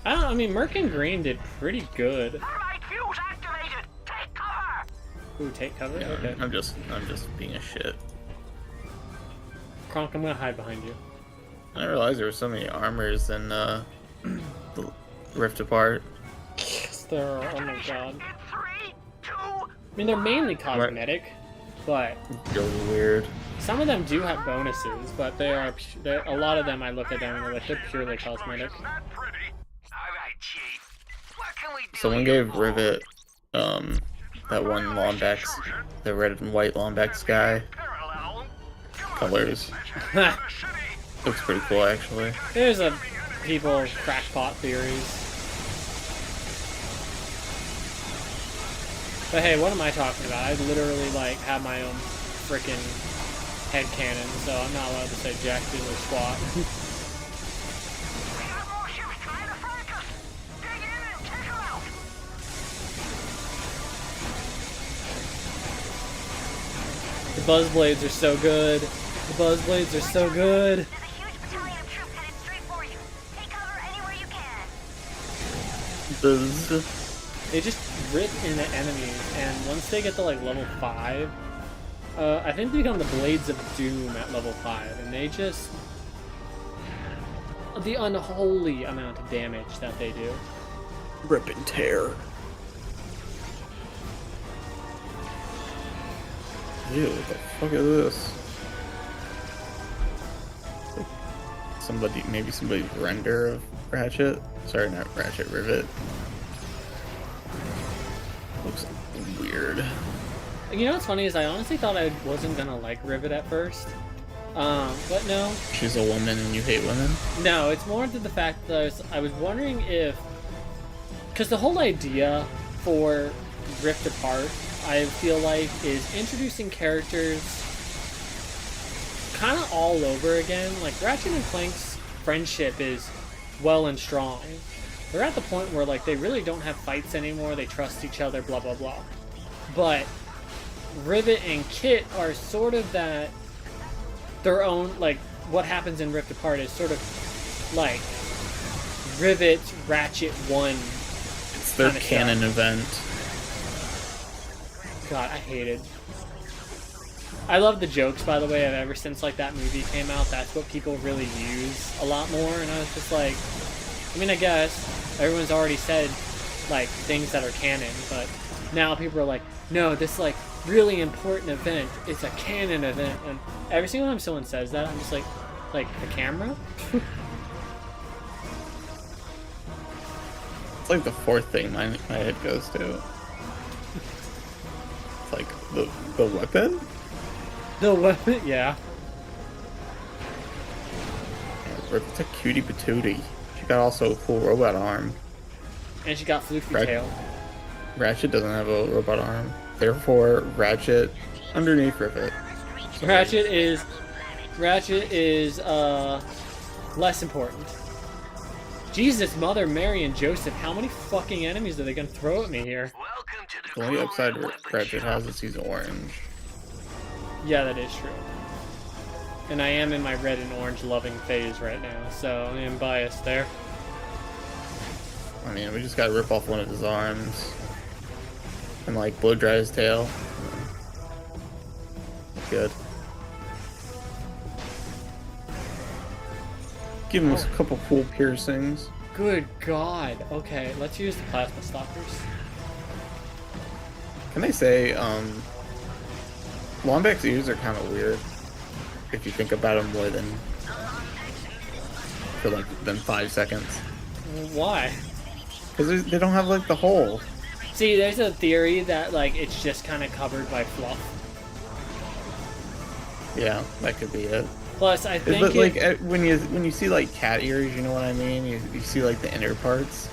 I mean, Merc and Green did pretty good. Ooh, take cover? Yeah, okay. I'm just being a shit. Kronk, I'm gonna hide behind you. I didn't realize there were so many armors in the Rift Apart. Yes, there are. Oh my god. I mean, they're mainly cosmetic, but really weird. Some of them do have bonuses, but they're a lot of them. I look at them and they're purely cosmetic. Someone gave Rivet that one Lombax, the red and white Lombax guy, colors. Looks pretty cool, actually. There's people crackpot theories. But hey, what am I talking about? I literally like have my own freaking headcanon, so I'm not allowed to say jack diddly squat. The Buzzblades are so good. The Buzzblades are so good. They just rip into enemies, and once they get to like level 5, I think they become the Blades of Doom at level 5, and they just... the unholy amount of damage that they do. Rip and tear. Ew, what the fuck is this? Like maybe somebody's render of Ratchet? Sorry, not Ratchet, Rivet. Looks weird. You know what's funny is I honestly thought I wasn't gonna like Rivet at first. But no. She's a woman and you hate women? No, it's more to the fact that I was wondering if... because the whole idea for Rift Apart, I feel like, is introducing characters kind of all over again. Like, Ratchet and Clank's friendship is well and strong. They're at the point where, like, they really don't have fights anymore, they trust each other, blah blah blah. But Rivet and Kit are sort of that, their own, like, what happens in Rift Apart is sort of like Rivet's Ratchet 1. It's their canon event. God, I hated. I love the jokes, by the way, of ever since like that movie came out. That's what people really use a lot more, and I was just like, I mean, I guess everyone's already said like things that are canon, but now people are like, no, this like really important event, it's a canon event, and every single time someone says that, I'm just like the camera? It's like the fourth thing my head goes to. It's like the weapon? The weapon, yeah. It's a cutie patootie. She got also a cool robot arm. And she got floofy tail. Ratchet doesn't have a robot arm. Therefore, Ratchet underneath Rivet. Ratchet is less important. Jesus, Mother Mary and Joseph, how many fucking enemies are they gonna throw at me here? The only upside Ratchet has is he's orange. Yeah, that is true. And I am in my red and orange loving phase right now, so I am biased there. I mean, we just gotta rip off one of his arms and like blow dry his tail. Good. Give him a couple cool piercings. Good God. Okay, let's use the plasma stalkers. Can I say, Lombax ears are kind of weird if you think about them more than for like than 5 seconds. Why? Because they don't have like the hole. See, there's a theory that like it's just kind of covered by fluff. Yeah, that could be it. Plus, I think but like when you see like cat ears, you know what I mean? You see like the inner parts.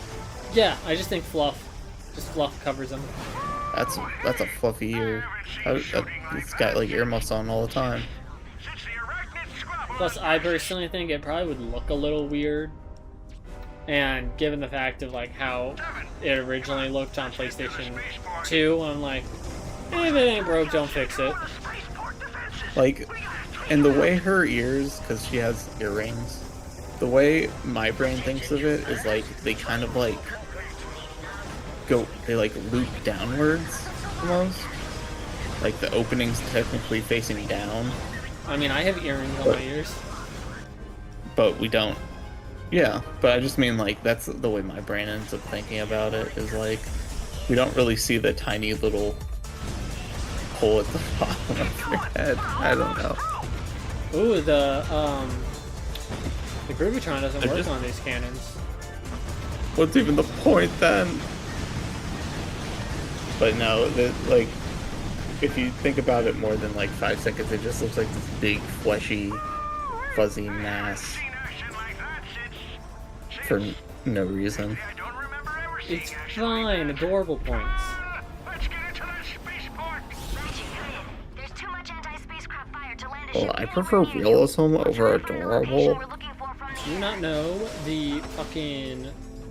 Yeah, I just think fluff. Just fluff covers them. That's a fluffy ear. It's got like earmuffs on all the time. Plus, I personally think it probably would look a little weird. And given the fact of like how it originally looked on PlayStation 2, I'm like, if it ain't broke, don't fix it. Like, and the way her ears, because she has earrings, the way my brain thinks of it is like they kind of like they like loop downwards almost. Like the opening's technically facing down. I mean, I have earrings on my ears. But we don't. Yeah, but I just mean like that's the way my brain ends up thinking about it, is like we don't really see the tiny little hole at the bottom of your head. I don't know. Ooh, the Groovitron doesn't work on these cannons. What's even the point then? But no, like if you think about it more than like 5 seconds, it just looks like this big fleshy fuzzy mass for no reason. It's fine, adorable points. Well, I prefer realism over adorable. Do you not know the fucking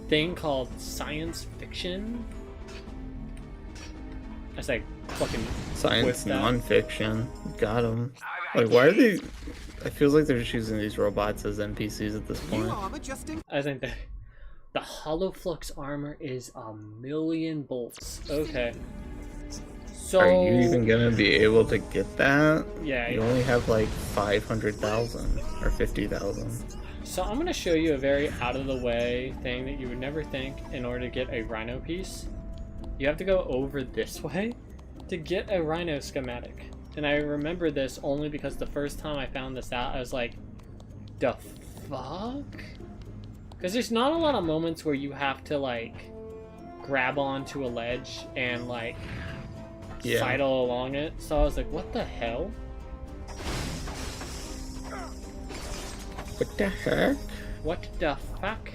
thing called science fiction? That's like fucking science non-fiction. Got him. Like, why are they? It feels like they're just using these robots as NPCs at this point. I think that the Holoflux armor is 1,000,000 bolts. Okay. So are you even gonna be able to get that? Yeah. You only have like 500,000 or 50,000. So I'm gonna show you a very out of the way thing that you would never think in order to get a RYNO piece. You have to go over this way to get a RYNO schematic. And I remember this only because the first time I found this out, I was like, the fuck? Because there's not a lot of moments where you have to, like, grab onto a ledge and, like, sidle along it. So I was like, what the hell? What the heck? What the fuck?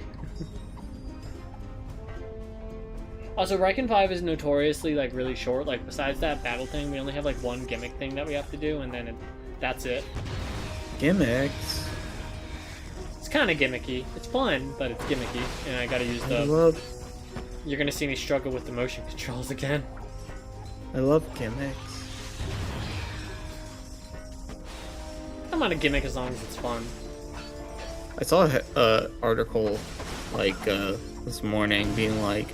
Also, Ryken 5 is notoriously, like, really short. Like, besides that battle thing, we only have, like, one gimmick thing that we have to do, and then that's it. Gimmicks? It's kind of gimmicky. It's fun, but it's gimmicky, and I gotta use the... You're gonna see me struggle with the motion controls again. I love gimmicks. I'm not a gimmick as long as it's fun. I saw an article, like, this morning being like,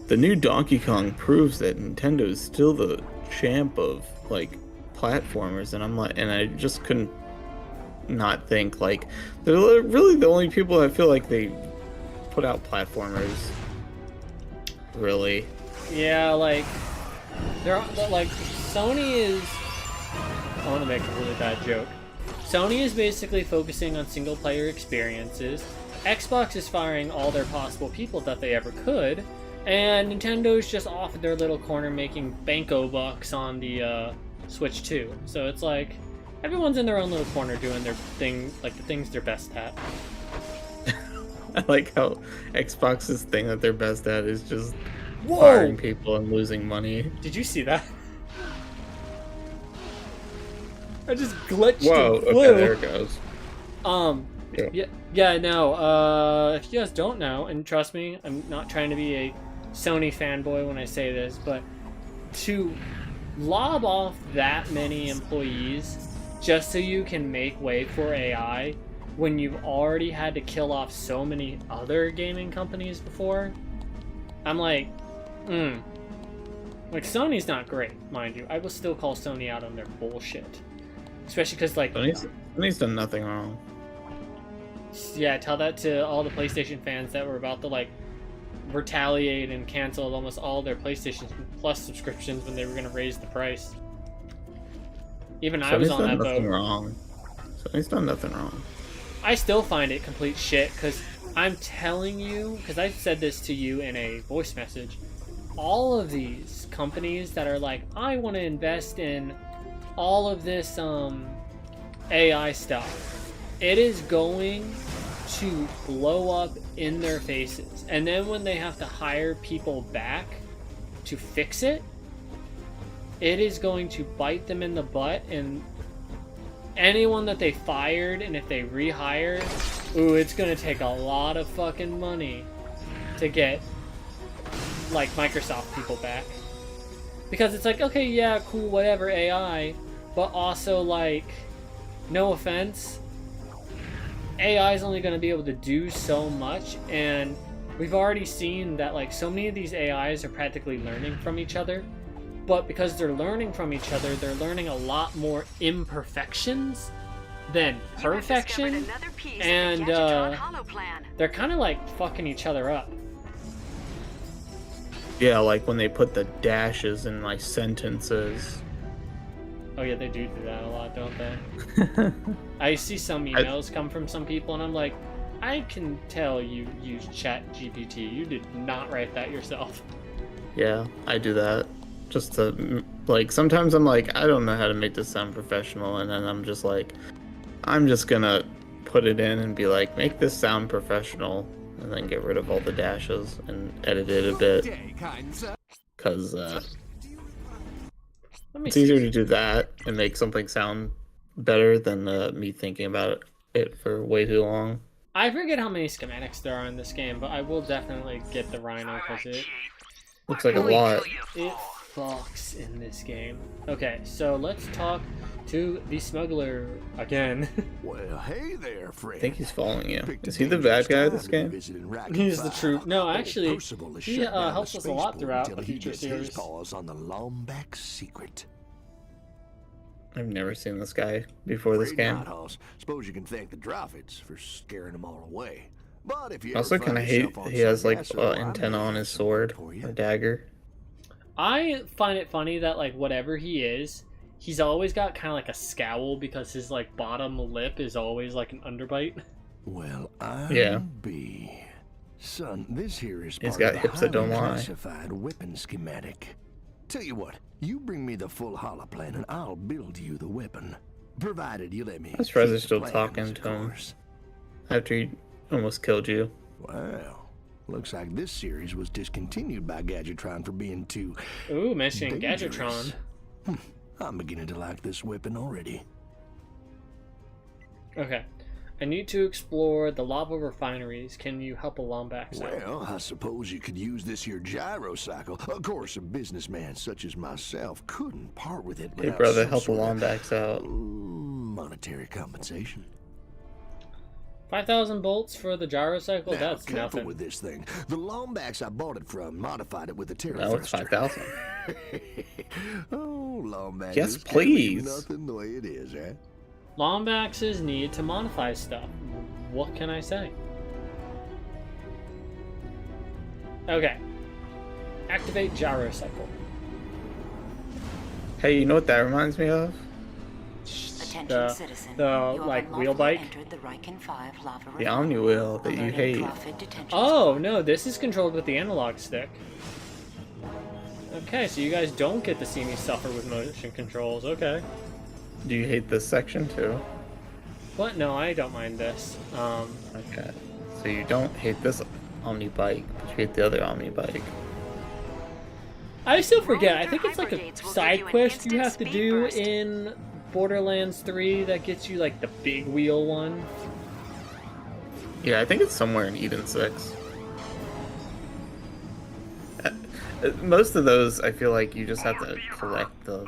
the new Donkey Kong proves that Nintendo is still the champ of, like, platformers, and I'm like, and I just couldn't not think, like, they're really the only people that feel like they put out platformers, really. Yeah, like, they're like, Sony is, I want to make a really bad joke. Sony is basically focusing on single player experiences, Xbox is firing all their possible people that they ever could, and Nintendo's just off at their little corner making banko bucks on the Switch 2. So it's like, everyone's in their own little corner doing their thing, like the things they're best at. I like how Xbox's thing that they're best at is just firing people and losing money. Did you see that? I just glitched. Whoa, and flew. okay, there it goes. Yeah, no, if you guys don't know, and trust me, I'm not trying to be a Sony fanboy when I say this, but to lob off that many employees just so you can make way for AI when you've already had to kill off so many other gaming companies before. I'm like, Like, Sony's not great, mind you. I will still call Sony out on their bullshit. Especially because, like... Sony's done nothing wrong. Yeah, tell that to all the PlayStation fans that were about to, like, retaliate and cancel almost all their PlayStation Plus subscriptions when they were going to raise the price. Even I was on that boat. Sony's done nothing wrong. I still find it complete shit, because I'm telling you, because I said this to you in a voice message, all of these companies that are like, I want to invest in all of this AI stuff, it is going to blow up in their faces. And then when they have to hire people back to fix it, it is going to bite them in the butt, and anyone that they fired, and if they rehire, ooh, it's gonna take a lot of fucking money to get, like, Microsoft people back. Because it's like, okay, yeah, cool, whatever, AI, but also, like, no offense, AI is only gonna be able to do so much, and we've already seen that, like, so many of these AIs are practically learning from each other. But because they're learning from each other, they're learning a lot more imperfections than perfection, and they're kind of like fucking each other up. Yeah, like when they put the dashes in like sentences. Oh yeah, they do that a lot, don't they? I see some emails come from some people, and I'm like, I can tell you used ChatGPT. You did not write that yourself. Yeah, I do that. Just to, like, sometimes I'm like, I don't know how to make this sound professional, and then I'm just like, I'm just gonna put it in and be like, make this sound professional, and then get rid of all the dashes and edit it a bit. Because it's easier to do that and make something sound better than me thinking about it for way too long. I forget how many schematics there are in this game, but I will definitely get the RYNO because it looks like a lot. It fucks in this game. Okay, so let's talk to the smuggler again. Well, hey there, friend. I think he's following you. Is he the bad guy of this game? He's the truth. No, actually, he helps us a lot throughout the future series. On the Lombax secret. I've never seen this guy before this game. Suppose you can thank the Drophids for scaring them all away. But if you also kind of hate he has like antenna on his sword or dagger. I find it funny that, like, whatever he is, he's always got kind of like a scowl because his, like, bottom lip is always like an underbite. Well, be. Son, this here is he's got hips that don't lie. Classified weapon schematic. Tell you what, you bring me the full holoplan and I'll build you the weapon. Provided you let me. I'm surprised they're still talking to him after he almost killed you. Wow. Looks like this series was discontinued by Gadgetron for being too... Ooh, mentioning Gadgetron. I'm beginning to like this weapon already. Okay. I need to explore the lava refineries. Can you help a Lombax out? Well, I suppose you could use this here gyrocycle. Of course, a businessman such as myself couldn't part with it. Hey, brother, help a Lombax out. Monetary compensation. 5,000 bolts for the gyrocycle? Now, that's careful nothing. with this thing. The Lombax I bought it from modified it with a terra. No, it's 5,000. Oh, Lombax. Yes, please. Nothing the way it is, eh? Lombaxes need to modify stuff. What can I say? Okay. Activate gyrocycle. Hey, you know what that reminds me of? Attention, citizen. The like wheel bike. The Omni wheel that you hate. Oh no, this is controlled with the analog stick. Okay, so you guys don't get to see me suffer with motion controls. Okay. Do you hate this section too? What? No, I don't mind this. Okay. So you don't hate this Omni bike, but you hate the other Omni bike. I still forget. I think it's like a side quest you have to do in Borderlands 3 that gets you like the big wheel one. Yeah, I think it's somewhere in Eden 6. Most of those, I feel like you just have to collect the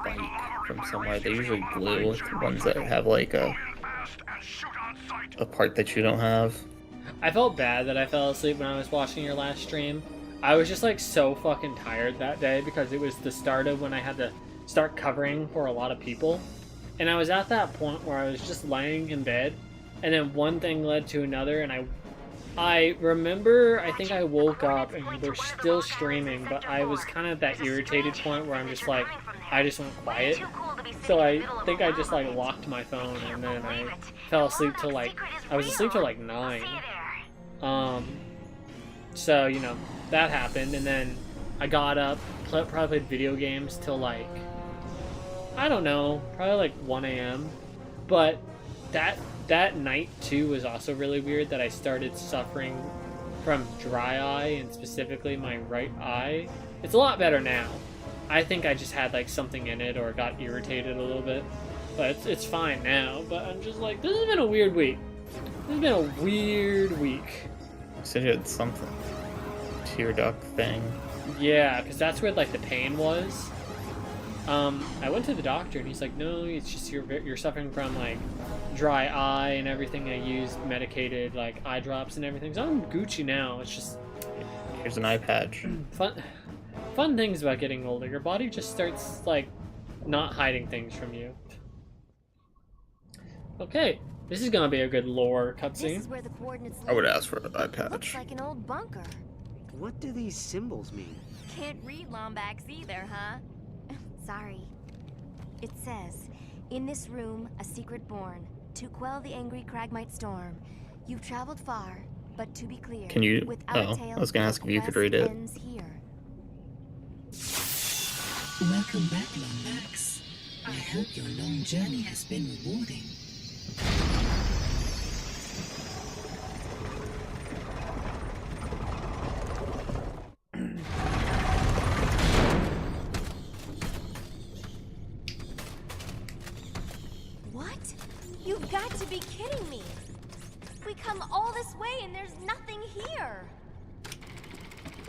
bike from somewhere. They usually glue the ones that have like a part that you don't have. I felt bad that I fell asleep when I was watching your last stream. I was just like so fucking tired that day because it was the start of when I had to start covering for a lot of people. And I was at that point where I was just laying in bed, and then one thing led to another, and I remember, I think I woke up and we were still streaming, but I was kind of at that irritated point where I'm just like, I just went quiet. So I think I just like locked my phone, and then I fell asleep till like, I was asleep till like 9. So, you know, that happened, and then I got up, probably played video games till like, I don't know, probably like 1 a.m. But that night too was also really weird, that I started suffering from dry eye, and specifically my right eye. It's a lot better now. I think I just had like something in it or got irritated a little bit, but it's fine now. But I'm just like, this has been a weird week. This has been a weird week. You said you had something. Tear duct thing. Yeah, because that's where like the pain was. I went to the doctor and he's like, no, it's just you're suffering from like dry eye and everything. I used medicated like eye drops and everything, so I'm Gucci now. It's just, here's an eye patch. Fun things about getting older. Your body just starts like not hiding things from you. Okay, this is gonna be a good lore cutscene. I would ask for an eye patch. Looks like an old bunker. What do these symbols mean? Can't read Lombax either, huh? Sorry. It says, in this room, a secret born, to quell the angry Cragmite storm. You've traveled far, but to be clear, can you? Oh, I was gonna ask if you could read it. Welcome back, Lombax. I hope your long journey has been rewarding. What? You've got to be kidding me! We come all this way and there's nothing here!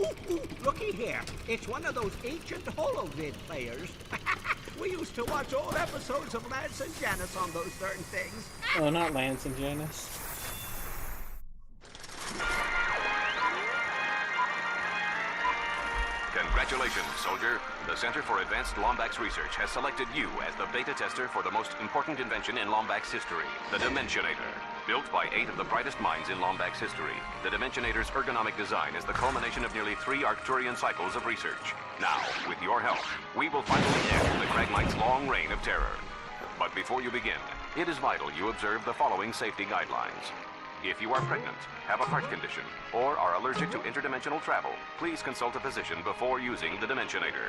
Ooh, looky here. It's one of those ancient holovid players. We used to watch old episodes of Lance and Janice on those certain things. Oh, not Lance and Janice. Congratulations, soldier. The Center for Advanced Lombax Research has selected you as the beta tester for the most important invention in Lombax history, the Dimensionator. Built by 8 of the brightest minds in Lombax history, the Dimensionator's ergonomic design is the culmination of nearly 3 Arcturian cycles of research. Now, with your help, we will finally end the Cragmite's long reign of terror. But before you begin, it is vital you observe the following safety guidelines. If you are pregnant, have a heart condition, or are allergic to interdimensional travel, please consult a physician before using the Dimensionator.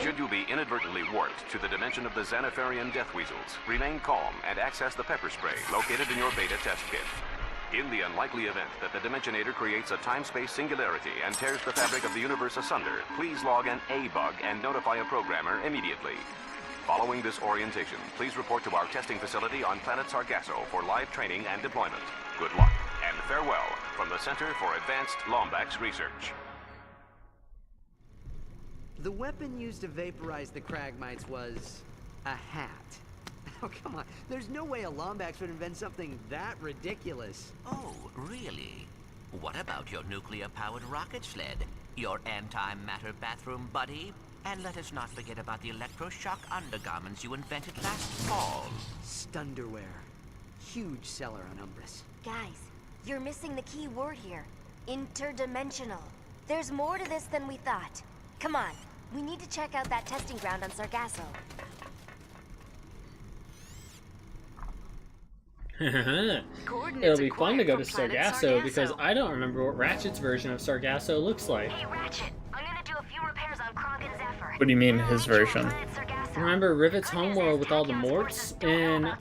Should you be inadvertently warped to the dimension of the Xanatharian death weasels, remain calm and access the pepper spray located in your beta test kit. In the unlikely event that the Dimensionator creates a time-space singularity and tears the fabric of the universe asunder, please log an A-bug and notify a programmer immediately. Following this orientation, please report to our testing facility on planet Sargasso for live training and deployment. Good luck, and farewell from the Center for Advanced Lombax Research. The weapon used to vaporize the Cragmites was a hat. Oh, come on. There's no way a Lombax would invent something that ridiculous. Oh, really? What about your nuclear-powered rocket sled? Your antimatter bathroom buddy? And let us not forget about the electroshock undergarments you invented last fall. Stunderwear. Huge seller on Umbris. Guys, you're missing the key word here. Interdimensional. There's more to this than we thought. Come on, we need to check out that testing ground on Sargasso. It'll be fun to go to Sargasso because I don't remember what Ratchet's version of Sargasso looks like. Hey, Ratchet, I'm gonna do a few repairs on Kronk and Zephyr. What do you mean, his version? Remember Rivet's homeworld with all the Morts in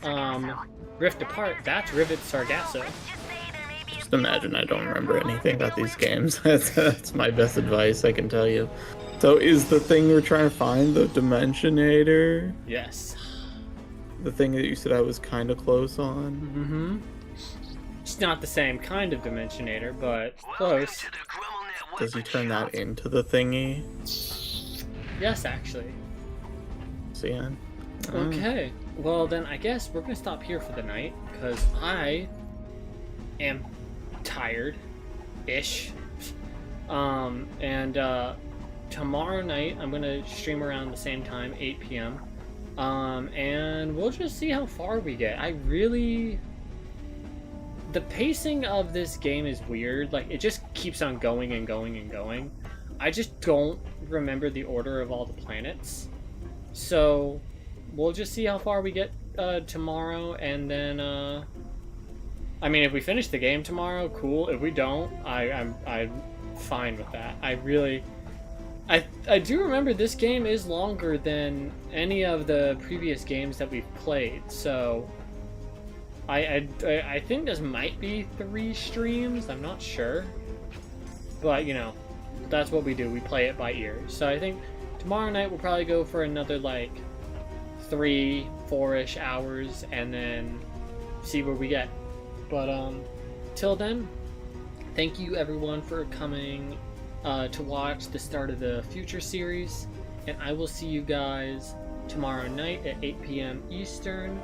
Rift Apart? That's Rivet Sargasso. Just imagine I don't remember anything about these games. That's my best advice I can tell you. So is the thing we're trying to find the Dimensionator? Yes. The thing that you said I was kind of close on? Mm-hmm. It's not the same kind of Dimensionator, but close. Welcome to the Grumble does he turn that into the thingy? Yes, actually. So yeah. Okay. Well, then I guess we're gonna stop here for the night because I am tired-ish. Tomorrow night I'm gonna stream around the same time, 8 p.m. And we'll just see how far we get. The pacing of this game is weird. Like, it just keeps on going and going and going. I just don't remember the order of all the planets. So, we'll just see how far we get tomorrow, and then, I mean, if we finish the game tomorrow, cool. If we don't, I'm fine with that. I do remember this game is longer than any of the previous games that we've played, so I think this might be 3 streams. I'm not sure, but you know, that's what we do. We play it by ear. So I think tomorrow night we'll probably go for another like 3-4ish hours, and then see where we get. But till then, thank you everyone for coming to watch the start of the Future series, and I will see you guys tomorrow night at 8 p.m. Eastern